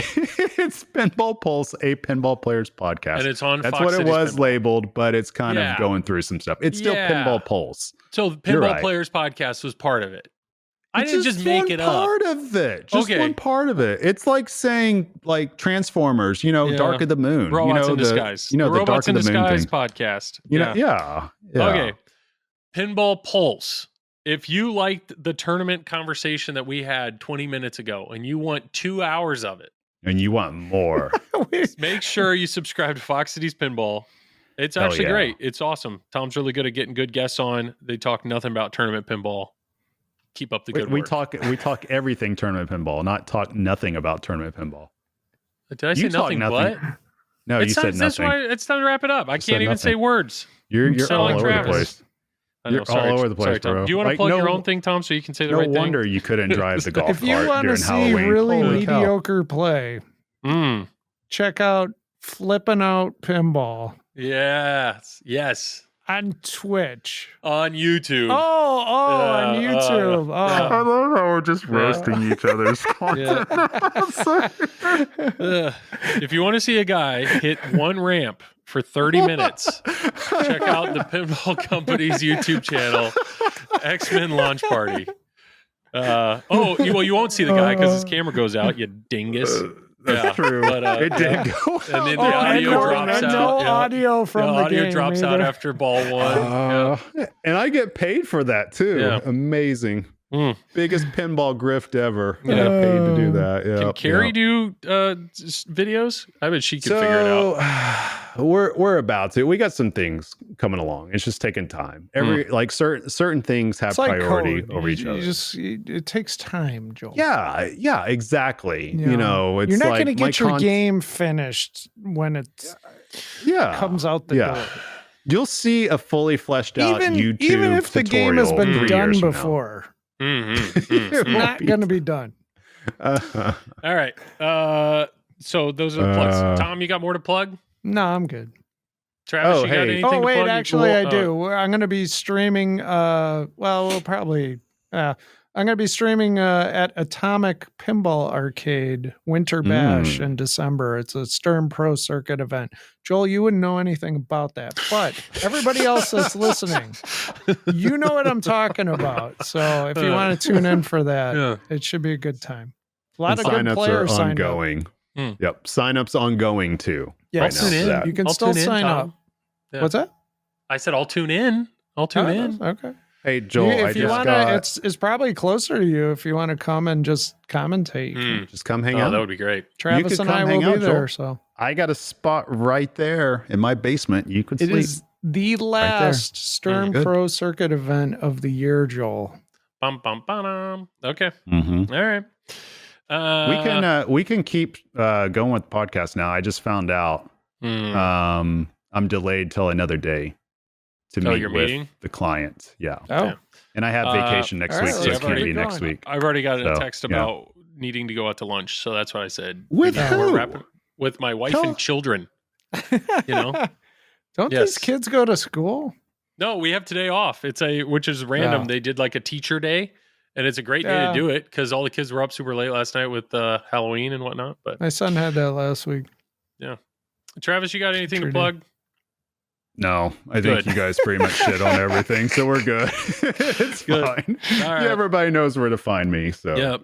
It's Pinball Pulse, a pinball players podcast. And it's on That's Fox what it Cities was Pinball. labeled, but it's kind of going through some stuff. It's still Pinball Pulse. So the Pinball Players Podcast was part of it. I didn't just make it up. Part of it. Just one part of it. It's like saying like Transformers, Dark of the Moon. Robots in Disguise. The Robots Dark of in the Moon Disguise thing. podcast. Yeah. Okay. Pinball Pulse. If you liked the tournament conversation that we had 20 minutes ago and you want 2 hours of it. And you want more. Make sure you subscribe to Fox Cities Pinball. It's actually great. It's awesome. Tom's really good at getting good guests on. They talk nothing about tournament pinball. Keep up the good work. We talk everything tournament pinball, not talk nothing about tournament pinball. Did I say nothing but? No, you said nothing. That's why it's time to wrap it up. I can't even say words. You're all over the place. You're all over the place, bro. Do you want to plug your own thing, Tom, so you can say the right thing? No wonder you couldn't drive the golf cart during Halloween. If you want to see really mediocre play, check out Flippin' Out Pinball. Yes. On Twitch. On YouTube. On YouTube. I love how we're just roasting each other's content. If you want to see a guy hit one ramp for 30 minutes, check out the Pinball Company's YouTube channel, X-Men Launch Party. You won't see the guy because his camera goes out, you dingus. That's true. But, it did go. And then the audio drops out. No audio from the audio game drops out after ball one. And I get paid for that too. Yeah. Amazing. Biggest pinball grift ever. I got paid to do that. Yeah. Can Carrie do videos? I bet she could figure it out. We're about to. We got some things coming along. It's just taking time. Certain things have priority over each other. It takes time, Joel. Yeah, exactly. It's you're not going to get your game finished when it comes out the door. You'll see a fully fleshed out YouTube even if the game has been done before. It's not going to be done. All right. So those are the plugs. Tom, you got more to plug? No, I'm good. Travis, you got anything to plug? Actually, I do. I'm going to be streaming. I'm going to be streaming at Atomic Pinball Arcade Winter Bash in December. It's a Stern Pro Circuit event. Joel, you wouldn't know anything about that, but everybody else that's listening, you know what I'm talking about. So if you want to tune in for that, it should be a good time. A lot of good players signed up. Yep, sign-ups ongoing too. Yes, right you can still sign up. Yeah. What's that? I said I'll tune in. Okay. Hey Joel, it's probably closer to you if you want to come and just commentate. Just come hang out. That would be great. Travis and I will be there. So I got a spot right there in my basement. You could sleep. It is the last Stern Pro Circuit event of the year, Joel. Bum bum bum. Okay. Mm-hmm. All right. We can keep going with the podcast now. I just found out I'm delayed till another day to meet with the client. Yeah. Oh. And I have vacation next week, so it can't be next week. I've already got a text about needing to go out to lunch, so that's what I said. With who? With my wife and children. Don't these kids go to school? No, we have today off. Which is random. Yeah. They did like a teacher day. And it's a great day to do it because all the kids were up super late last night with Halloween and whatnot. But my son had that last week. Yeah. Travis, you got anything to plug? No, I think you guys pretty much shit on everything, so we're good. It's fine. All right. Everybody knows where to find me. So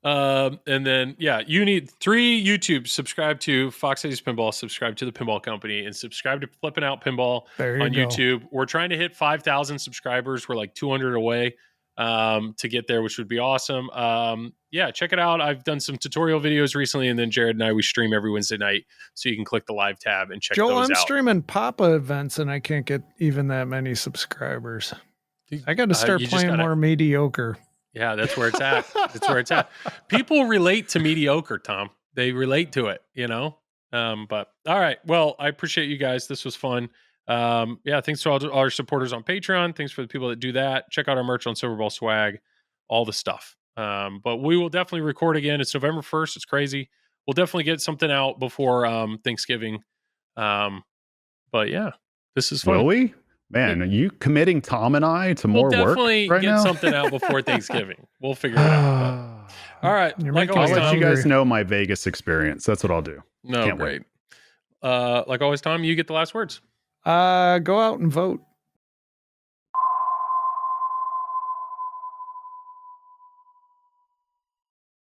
and then you need 3 YouTube. Subscribe to Fox Cities Pinball, subscribe to the Pinball Company, and subscribe to Flippin' Out Pinball on YouTube. We're trying to hit 5,000 subscribers. We're like 200 away to get there, which would be awesome. Check it out. I've done some tutorial videos recently, and then Jared and I, we stream every Wednesday night, so you can click the live tab and check those out. I'm streaming Papa events, and I can't get even that many subscribers. I got to start playing more mediocre. Yeah, that's where it's at. That's where it's at. People relate to mediocre, Tom. They relate to it, But all right. Well, I appreciate you guys. This was fun. Thanks to all our supporters on Patreon. Thanks for the people that do that. Check out our merch on Silverball Swag, all the stuff. But we will definitely record again. It's November 1st. It's crazy. We'll definitely get something out before Thanksgiving. This is fun. Will we? Man, are you committing Tom and I to more work right now? We'll definitely get something out before Thanksgiving. We'll figure it out. All right. You're Like making I'll always, me let you Tom. guys know my Vegas experience. That's what I'll do. No, Can't great. Like always, Tom, you get the last words. Go out and vote.